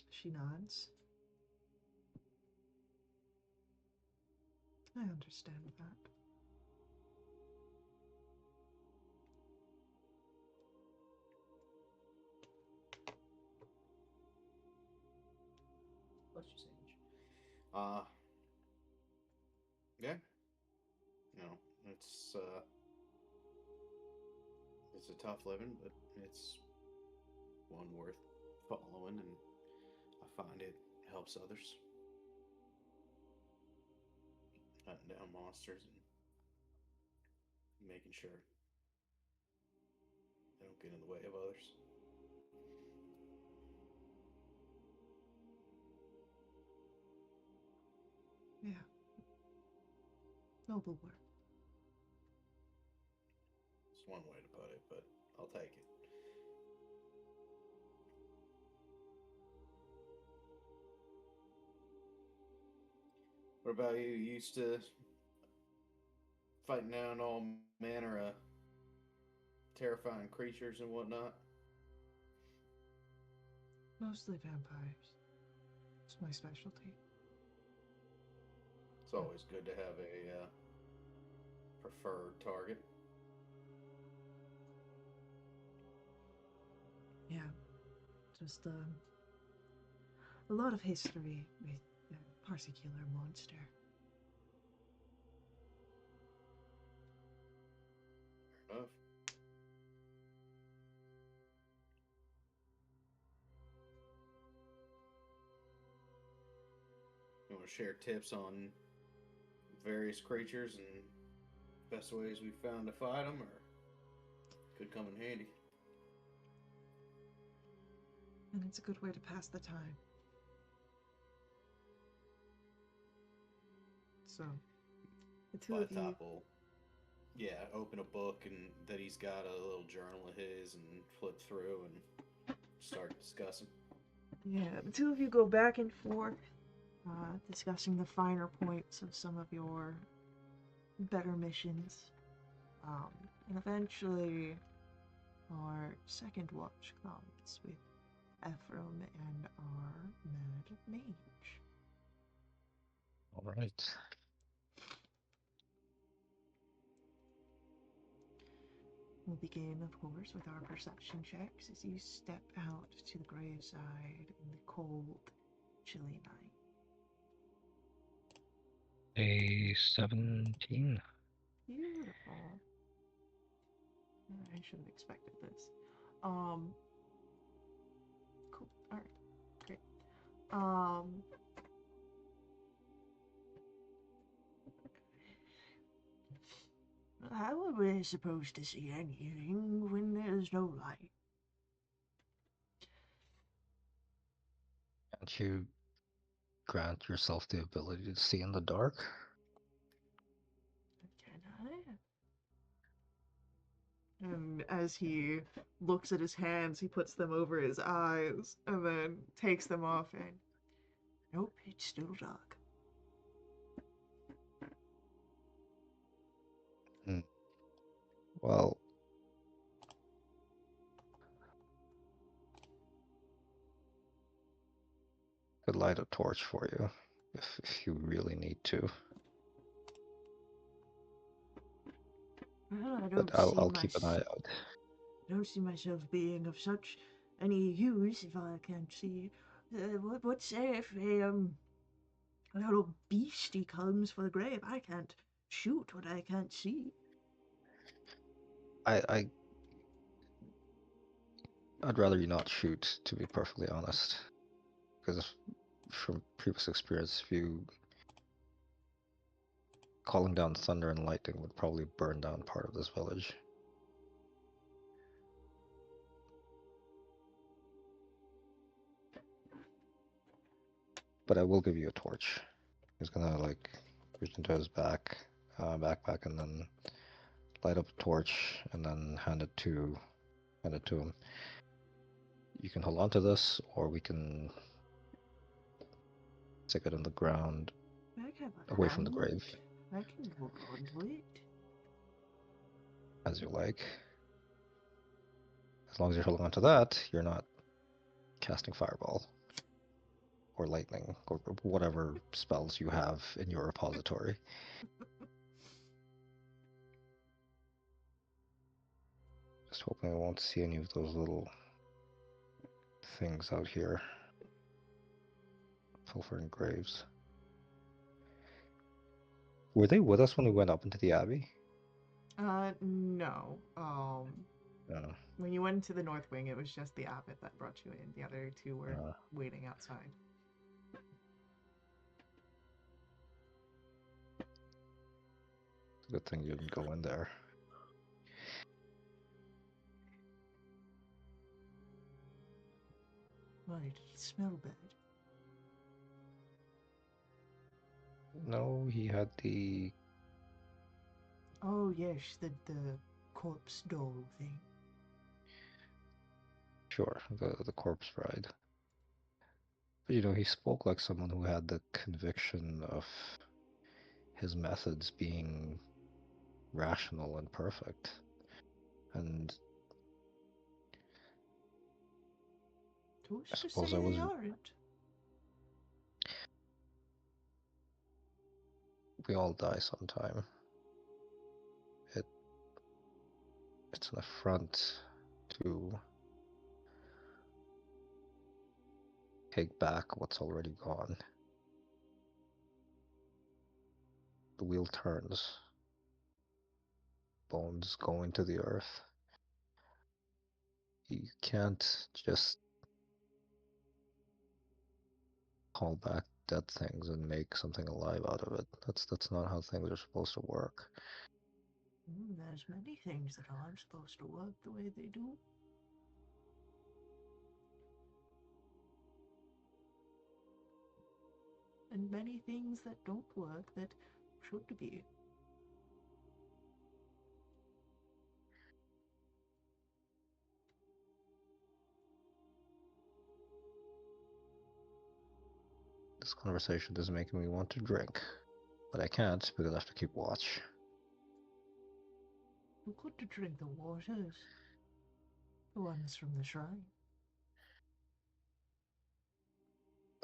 S5: She nods. I understand that.
S1: Bless you, Sage. Yeah. No, it's a tough living, but it's one worth following, and I find it helps others. Hunting down monsters and making sure they don't get in the way of others.
S5: Yeah. Noble work.
S1: It's one way to put it, but I'll take it. What about you? You used to fighting down all manner of terrifying creatures and whatnot?
S5: Mostly vampires. It's my specialty.
S1: It's always good to have a preferred target.
S5: Yeah. Just a lot of history with that particular monster.
S1: Fair enough. You want to share tips on various creatures and best ways we found to fight them, or could come in handy?
S5: And it's a good way to pass the time. So, the two of
S1: Flat
S5: you,
S1: Top will, yeah, open a book and that he's got a little journal of his and flip through and start discussing.
S5: yeah, the two of you go back and forth, discussing the finer points of some of your better missions. And eventually, our second watch comes with Ephraim and our mad mage.
S2: All right.
S5: We'll begin, of course, with our perception checks as you step out to the graveside in the cold, chilly night.
S2: A 17.
S5: Beautiful. I should have expected this. Cool. All right. Great.
S6: How are we supposed to see anything when there's no light?
S2: Can't you grant yourself the ability to see in the dark?
S5: Can I? And as he looks at his hands, he puts them over his eyes and then takes them off and
S6: Nope, it's still dark.
S2: Hmm. Well, I could light a torch for you if you really need to.
S6: Well, I
S2: But
S6: don't
S2: I'll keep an eye out.
S6: I don't see myself being of such any use if I can't see. What say if a little beastie comes for the grave? I can't shoot what I can't see.
S2: I'd rather you not shoot, to be perfectly honest. Because from previous experience, if you calling down thunder and lightning would probably burn down part of this village. But I will give you a torch. He's gonna like reach into his backpack and then light up a torch and then hand it to him. You can hold on to this, or we can stick it in the ground
S6: I have a
S2: away from the grave,
S6: hand. I can hold on to it.
S2: as you like. As long as you're holding on to that, you're not casting fireball or lightning or whatever spells you have in your repository. Just hoping I won't see any of those little things out here. Pilfering graves. Were they with us when we went up into the abbey?
S5: No.
S2: No.
S5: When you went to the North Wing, it was just the abbot that brought you in. The other two were waiting outside.
S2: Good thing you didn't go in there.
S6: Why did it smell bad?
S2: No, he had the...
S6: Oh yes, the corpse doll thing.
S2: Sure, the corpse bride. But you know, he spoke like someone who had the conviction of his methods being rational and perfect. And
S6: Who's
S2: I
S6: to
S2: suppose
S6: say
S2: I was...
S6: they aren't?
S2: We all die sometime. It's an affront to take back what's already gone. The wheel turns. Bones go into the earth. You can't just call back dead things and make something alive out of it. That's not how things are supposed to work.
S6: There's many things that aren't supposed to work the way they do.
S5: And many things that don't work that should be.
S2: This conversation is making me want to drink, but I can't because I have to keep watch.
S6: You could drink the waters. The ones from the shrine.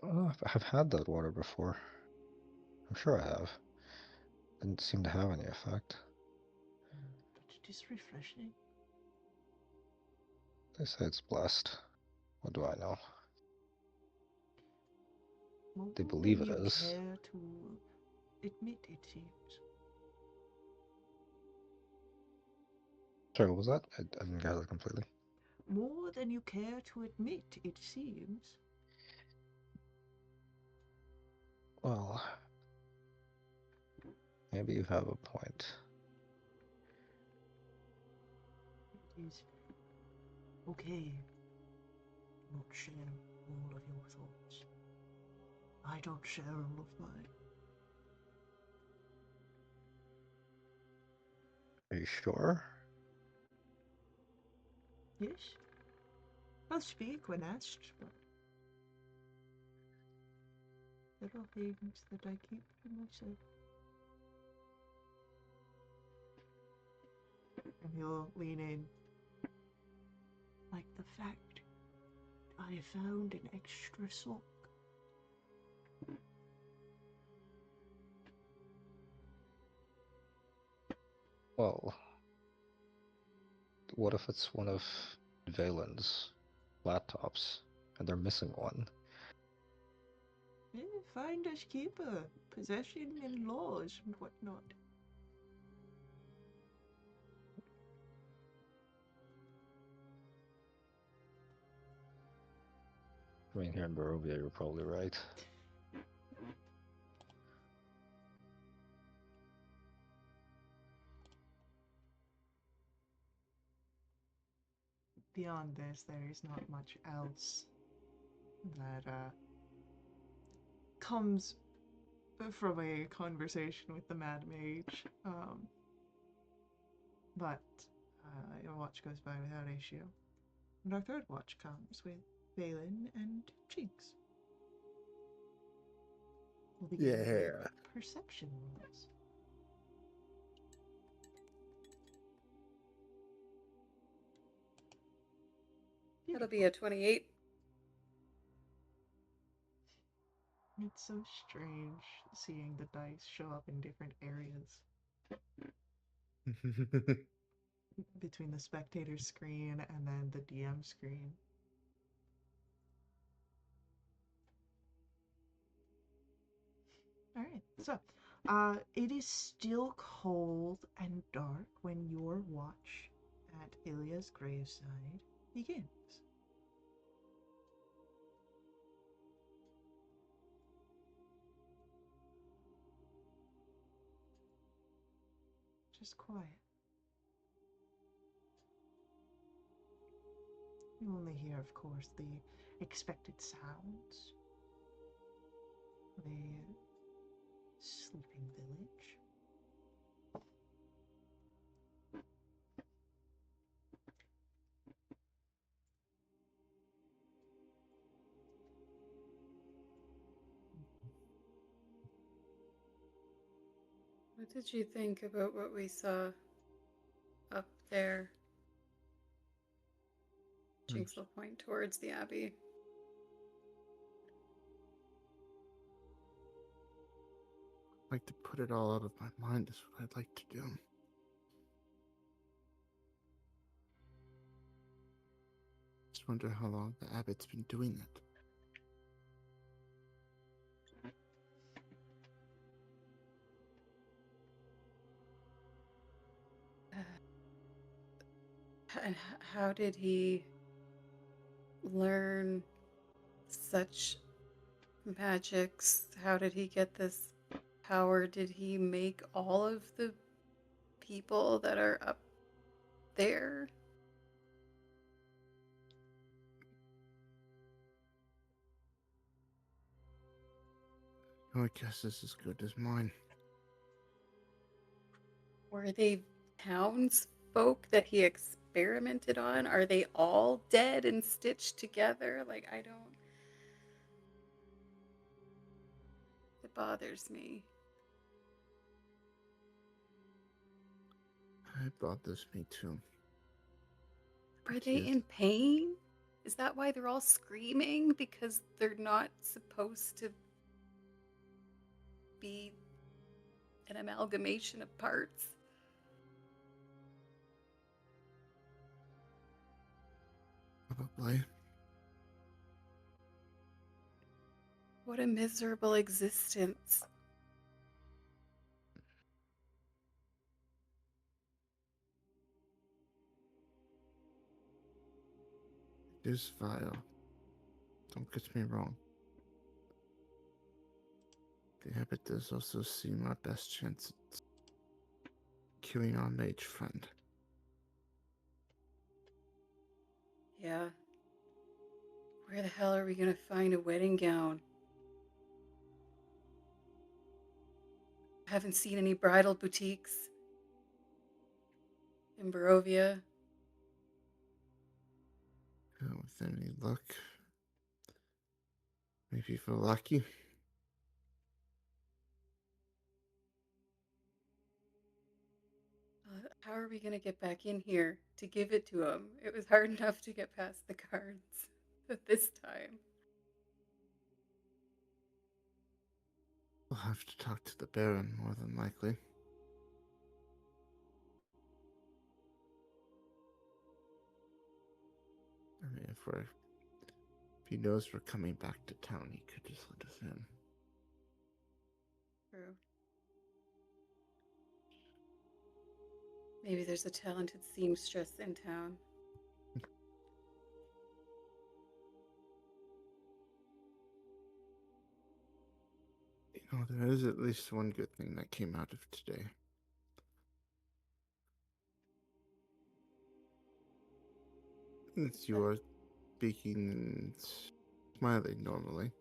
S2: Oh, I've had that water before. I'm sure I have. Didn't seem to have any effect.
S6: But it is refreshing.
S2: They say it's blessed. What do I know?
S5: More
S2: They believe
S5: than
S2: it
S5: you
S2: is.
S5: care to
S6: admit, it seems.
S2: Sorry, what was that? I didn't get it completely.
S6: More than you care to admit, it seems.
S2: Well, maybe you have a point.
S6: It is okay to not share all of your thoughts. I don't share all of mine.
S2: Are you sure?
S6: Yes, I'll speak when asked, but there are things that I keep to myself. And he'll lean in. Like the fact I found an extra sock.
S2: Well, what if it's one of Valen's laptops and they're missing one?
S6: Finders keeper, possession and laws and whatnot.
S2: I mean, here in Barovia, you're probably right.
S6: Beyond this, there is not much else that comes from a conversation with the Mad Mage. But a watch goes by without issue. And our third watch comes with Valen and Jinx. We'll begin
S3: Yeah.
S6: with perception rolls.
S4: That'll be a 28.
S6: It's so strange seeing the dice show up in different areas between the spectator screen and then the DM screen. Alright, so it is still cold and dark when your watch at Ilya's graveside begins. Just quiet. You only hear, of course, the expected sounds. The sleeping village.
S4: What did you think about what we saw up there? Jinx will point towards the Abbey.
S3: I'd like to put it all out of my mind is what I'd like to do. Just wonder how long the abbot's been doing it.
S4: And how did he learn such magics? How did he get this power? Did he make all of the people that are up there?
S3: Your guess is as good as mine.
S4: Were they townsfolk that he experimented on? Are they all dead and stitched together? Like, I don't. It bothers me.
S3: It bothers me too.
S4: Are they in pain? Is that why they're all screaming? Because they're not supposed to be an amalgamation of parts?
S3: Probably.
S4: What a miserable existence.
S3: is vile. Don't get me wrong. The habit does also seem our best chance at killing our mage friend.
S4: Yeah. Where the hell are we gonna find a wedding gown? I haven't seen any bridal boutiques in Barovia.
S3: With any luck, maybe if we're lucky.
S4: How are we gonna get back in here to give it to him? It was hard enough to get past the guards, but this time.
S3: We'll have to talk to the Baron, more than likely. I mean, if he knows we're coming back to town, he could just let us in.
S4: True. Maybe there's a talented seamstress in town.
S3: You know, there is at least one good thing that came out of today. Since you are speaking and smiling normally.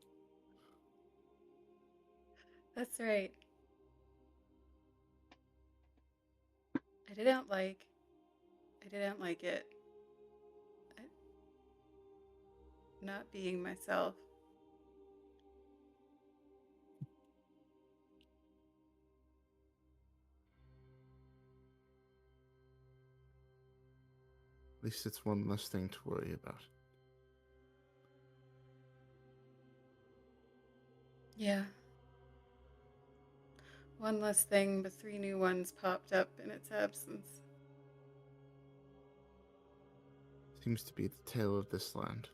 S4: That's right. I didn't like it. Not being myself.
S3: At least it's one less thing to worry about.
S4: Yeah. One less thing, but 3 new ones popped up in its absence.
S3: Seems to be the tale of this land.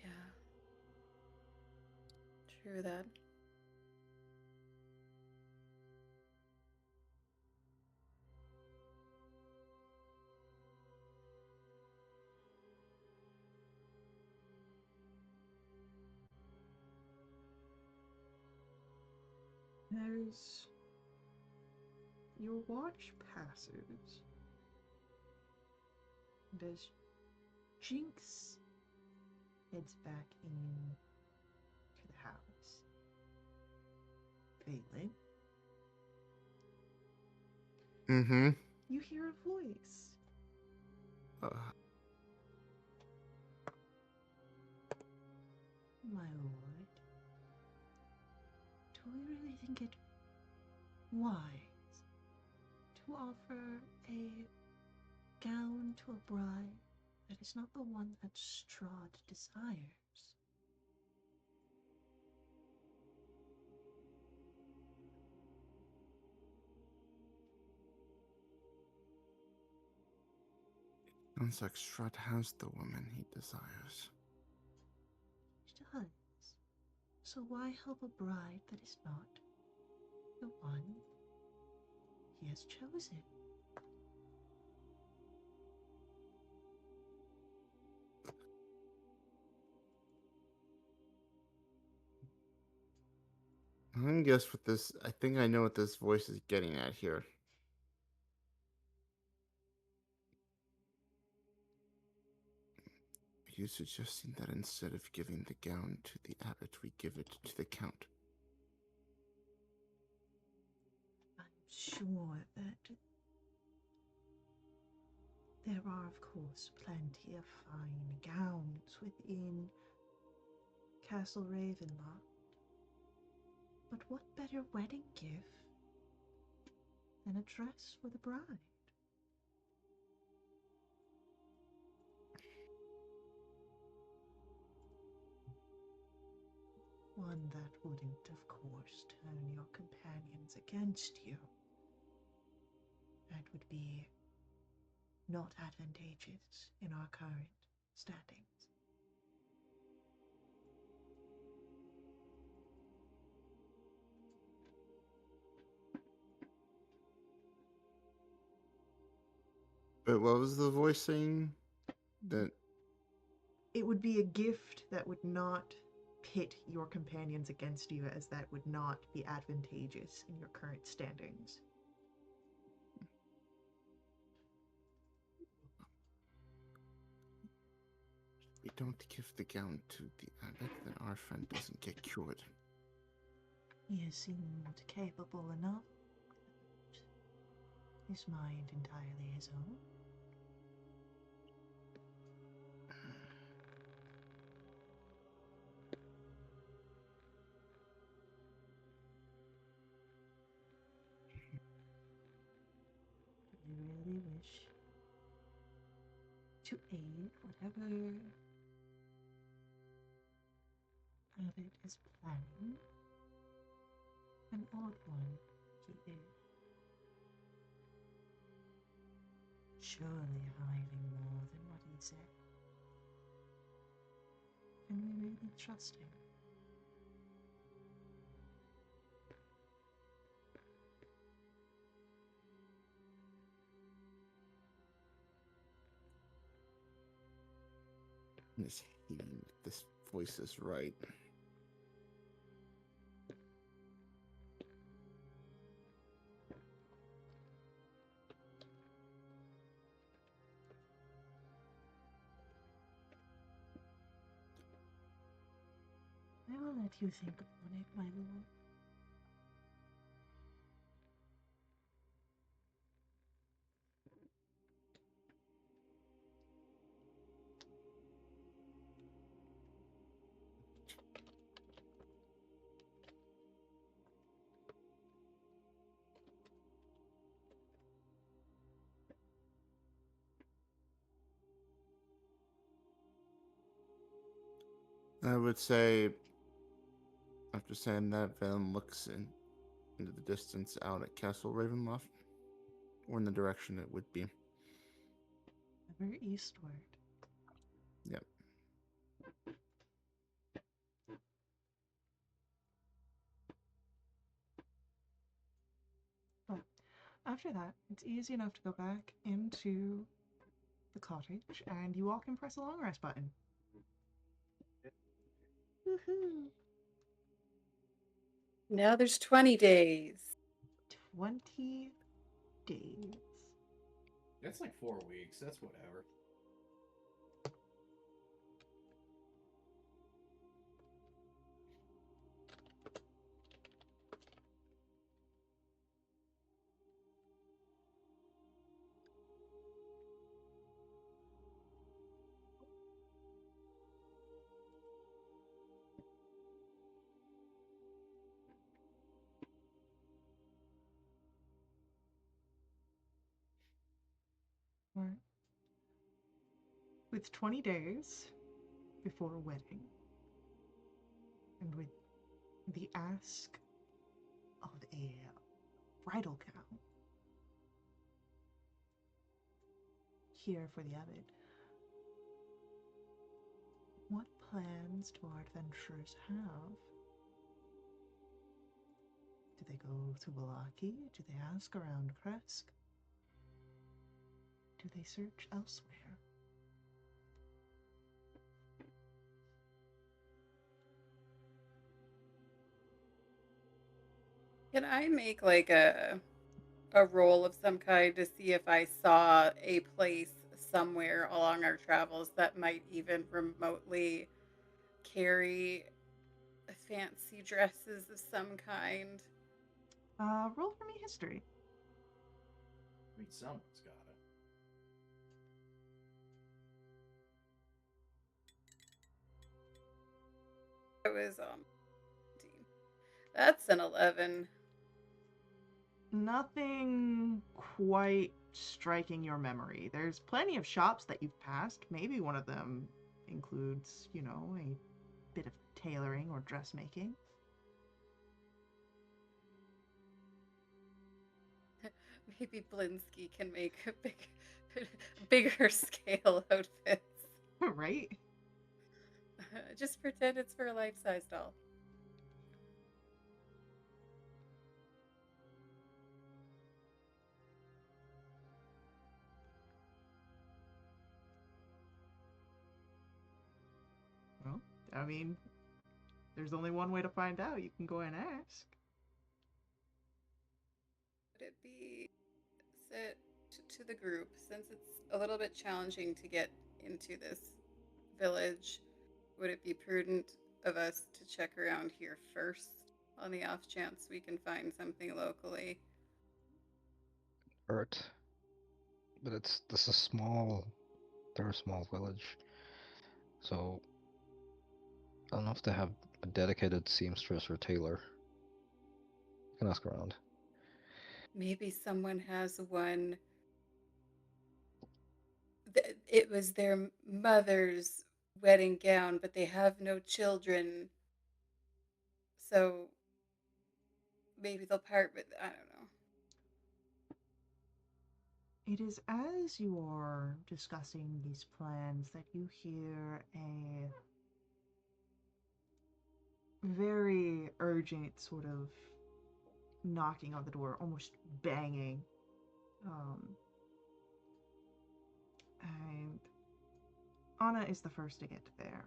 S4: Yeah. True that.
S5: As your watch passes, and as Jinx heads back in to the house, Valen,
S3: Mm-hmm.
S5: you hear a voice. My lord, do we really think it wise to offer a gown to a bride that is not the one that Strahd desires?
S3: Sounds like Strahd has the woman he desires.
S5: He does. So why help a bride that is not the one he has chosen?
S3: I'm gonna guess what this. I think I know what this voice is getting at here. Are you suggesting that instead of giving the gown to the abbot, we give it to the count?
S5: I'm sure that there are, of course, plenty of fine gowns within Castle Ravenloft. But what better wedding gift than a dress for the bride? One that wouldn't, of course, turn your companions against you. That would be not advantageous in our current standings.
S3: But what was the voice saying? That
S5: It would be a gift that would not pit your companions against you, as that would not be advantageous in your current standings.
S3: we don't give the gown to the abbot, then our friend doesn't get cured.
S6: He seemed capable enough. His mind entirely his own. I really wish to aid whatever Abbott is planning. An odd one he is. Surely hiding more than what he said. Can we really trust him?
S3: Miss Hayden, this voice is right.
S6: I will let you think upon it, my lord.
S3: I would say, after saying that, Venom looks into the distance out at Castle Ravenloft, or in the direction it would be.
S6: Ever eastward.
S3: Yep.
S5: Well, after that, it's easy enough to go back into the cottage, and you all can press a long rest button.
S6: Woohoo!
S4: Now there's 20 days.
S5: 20 days.
S1: That's like 4 weeks. That's whatever.
S5: Right. With 20 days before a wedding, and with the ask of a bridal gown here for the abbot, what plans do our adventurers have? Do they go to Valaki? Do they ask around Kresk? Do they search elsewhere?
S4: Can I make like a roll of some kind to see if I saw a place somewhere along our travels that might even remotely carry fancy dresses of some kind?
S5: Roll for me history.
S1: I mean, someone's got it.
S4: It was 19. That's an 11.
S5: Nothing quite striking your memory. There's plenty of shops that you've passed. Maybe one of them includes, a bit of tailoring or dressmaking.
S4: Maybe Blinsky can make bigger scale outfits.
S5: Right?
S4: Just pretend it's for a life-size doll.
S5: I mean, there's only one way to find out. You can go and ask.
S4: Would it be sit to the group, since it's a little bit challenging to get into this village? Would it be prudent of us to check around here first on the off chance we can find something locally?
S2: Hurt. But this is they're a small village. So I don't know if they have a dedicated seamstress or tailor. You can ask around.
S4: Maybe someone has one. It was their mother's wedding gown, but they have no children. So maybe they'll part with, I don't know.
S5: It is as you are discussing these plans that you hear a very urgent sort of knocking on the door, almost banging. And Anna is the first to get there.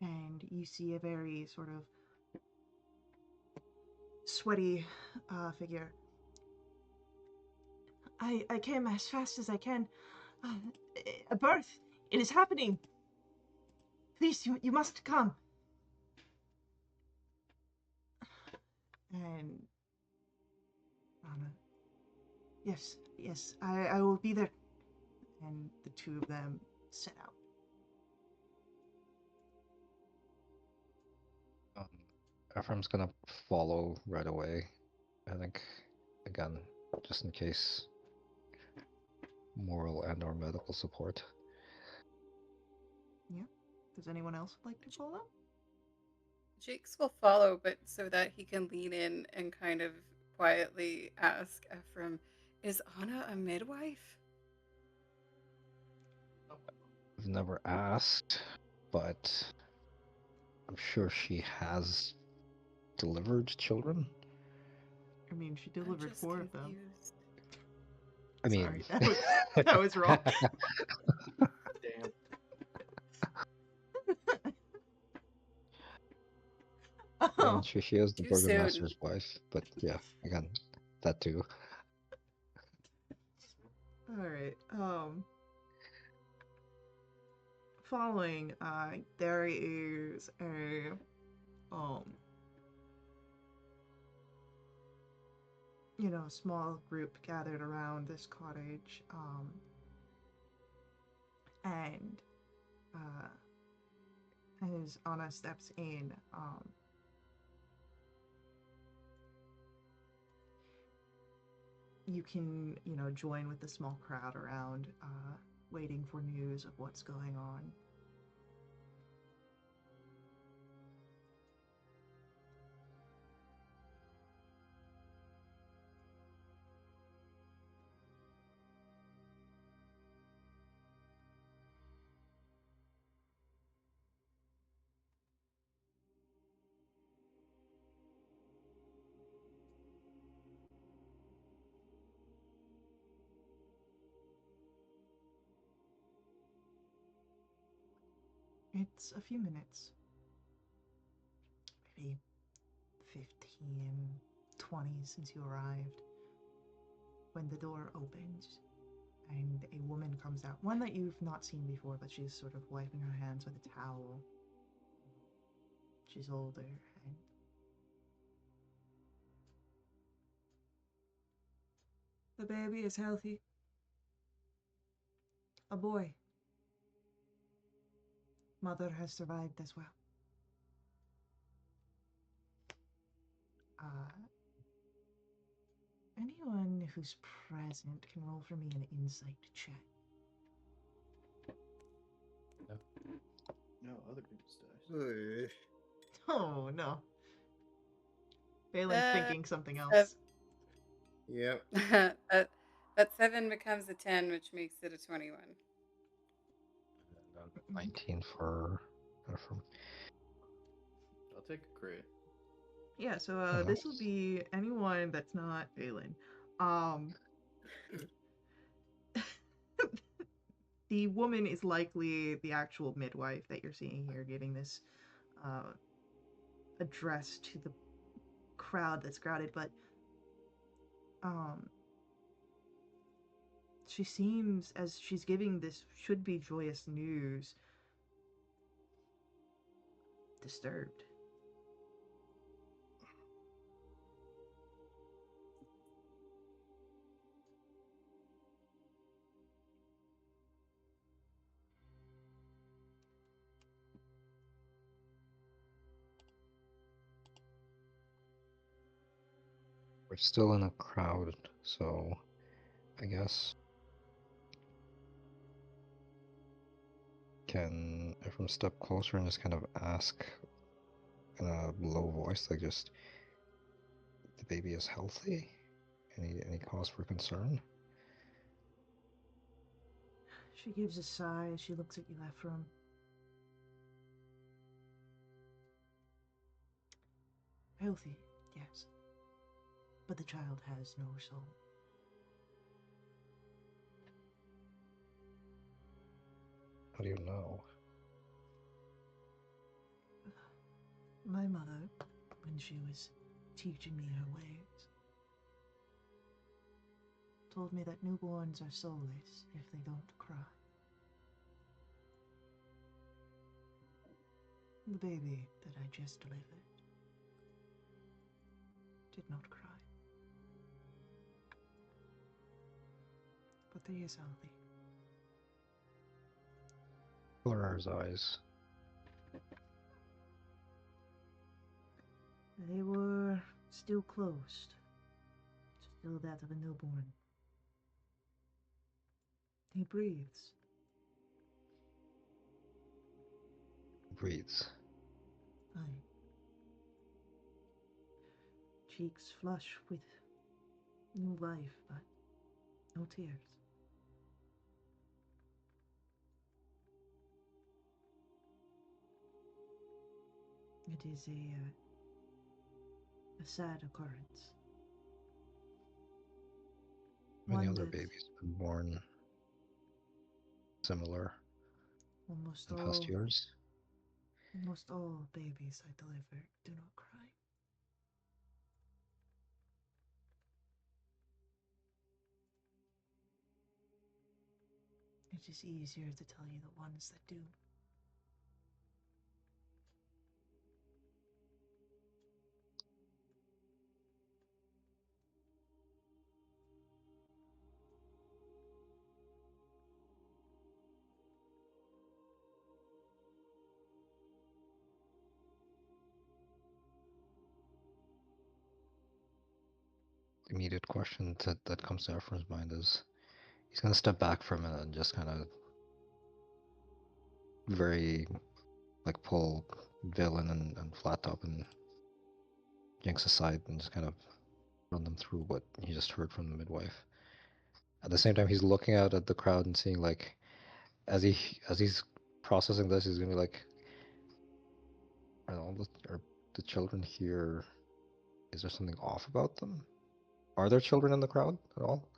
S5: And you see a very sort of sweaty figure. I came as fast as I can. A birth! It is happening! Please, you must come! And Anna, yes, I will be there. And the two of them set out.
S2: Ephraim's gonna follow right away. I think, again, just in case, moral and/or medical support.
S5: Yeah. Does anyone else like to follow?
S4: Jakes will follow, but so that he can lean in and kind of quietly ask Ephraim, is Anna a midwife?
S2: I've never asked, but I'm sure she has delivered children.
S5: I mean, she
S4: I'm
S5: delivered
S4: just
S5: 4 of them.
S4: confused.
S2: I mean,
S5: Sorry, that was wrong.
S1: Damn.
S2: I mean, she is the
S4: Too
S2: burgomaster's
S4: soon.
S2: wife, but yeah, again, that too.
S5: All right. Following, there is a small group gathered around this cottage, and as Anna steps in, you can, join with the small crowd around, waiting for news of what's going on. It's a few minutes. Maybe 15, 20 since you arrived. When the door opens and a woman comes out. One that you've not seen before, but she's sort of wiping her hands with a towel. She's older and the baby is healthy. A boy. Mother has survived as well. Anyone who's present can roll for me an insight check.
S1: No, other people's dice.
S5: Oh, no. Balin's thinking something
S4: Sev-
S5: else.
S3: Yep.
S4: that 7 becomes a 10, which makes it a 21.
S2: 19 for Ephraim.
S1: I'll take a crit.
S5: Yeah, so this will be anyone that's not Balin. the woman is likely the actual midwife that you're seeing here giving this address to the crowd that's crowded, but um she seems, as she's giving this should be joyous news, disturbed.
S2: We're still in a crowd, so I guess can everyone step closer and just kind of ask in a low voice, like just the baby is healthy? Any cause for concern?
S6: She gives a sigh as she looks at you, Ephraim. Healthy, yes. But the child has no soul.
S2: How do you know?
S6: My mother, when she was teaching me her ways, told me that newborns are soulless if they don't cry. The baby that I just delivered did not cry. But he is healthy.
S2: Florar's eyes.
S6: They were still closed. Still that of a newborn. He breathes.
S2: Breathes.
S6: Aye. Cheeks flush with new life, but no tears. It is a sad occurrence.
S2: Many
S6: One
S2: other
S6: that
S2: babies have been born similar
S6: almost
S2: in past
S6: all
S2: years.
S6: almost all babies I deliver do not cry. It is easier to tell you the ones that do.
S2: The immediate question that comes to Ephraim's mind is he's gonna step back for a minute and just kind of very like pull Villain and Flat Top and Jinx aside and just kind of run them through what he just heard from the midwife. At the same time, he's looking out at the crowd and seeing like as he's processing this, he's gonna be like, are the children here? Is there something off about them? Are there children in the crowd at all?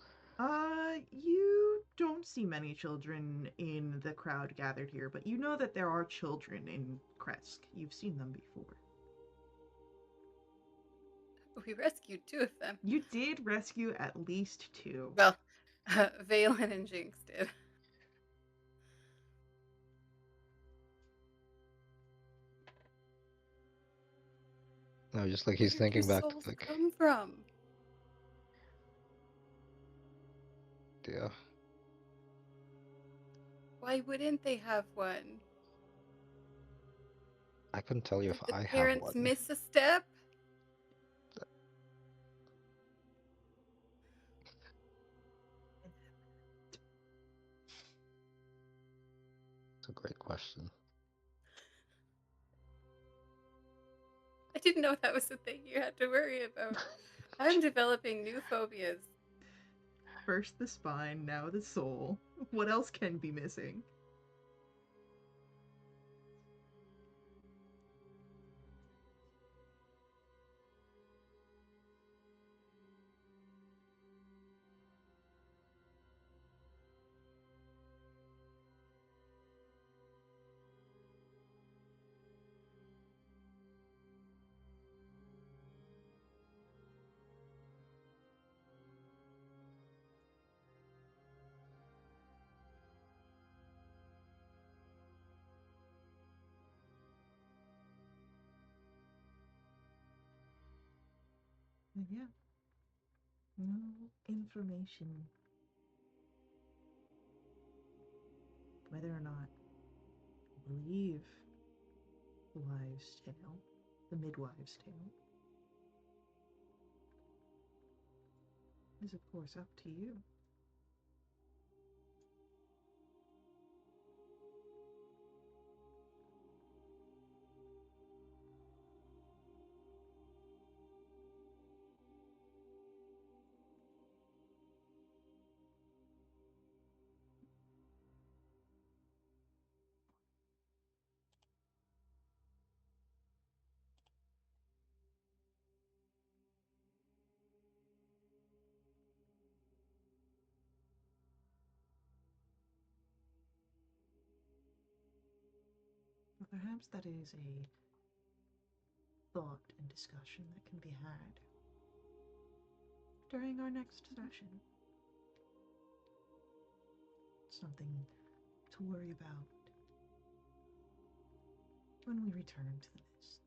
S5: You don't see many children in the crowd gathered here, but you know that there are children in Kresk. You've seen them before.
S4: We rescued two of them.
S5: You did rescue at least two.
S4: Well, Valen and Jinx did.
S2: No, just like
S4: Where
S2: he's
S4: do
S2: thinking back
S4: souls
S2: to like,
S4: come from?
S2: yeah,
S4: Why wouldn't they have one?
S2: I couldn't tell you
S4: Did
S2: if
S4: the
S2: I have
S4: parents
S2: one.
S4: miss a step?
S2: It's a great question.
S4: I didn't know that was the thing you had to worry about. I'm developing new phobias.
S5: First the spine, now the soul. What else can be missing?
S6: And yeah, no information whether or not I believe the wives' tale, the midwives' tale, is of course up to you. But perhaps that is a thought and discussion that can be had during our next session. Something to worry about when we return to the mist.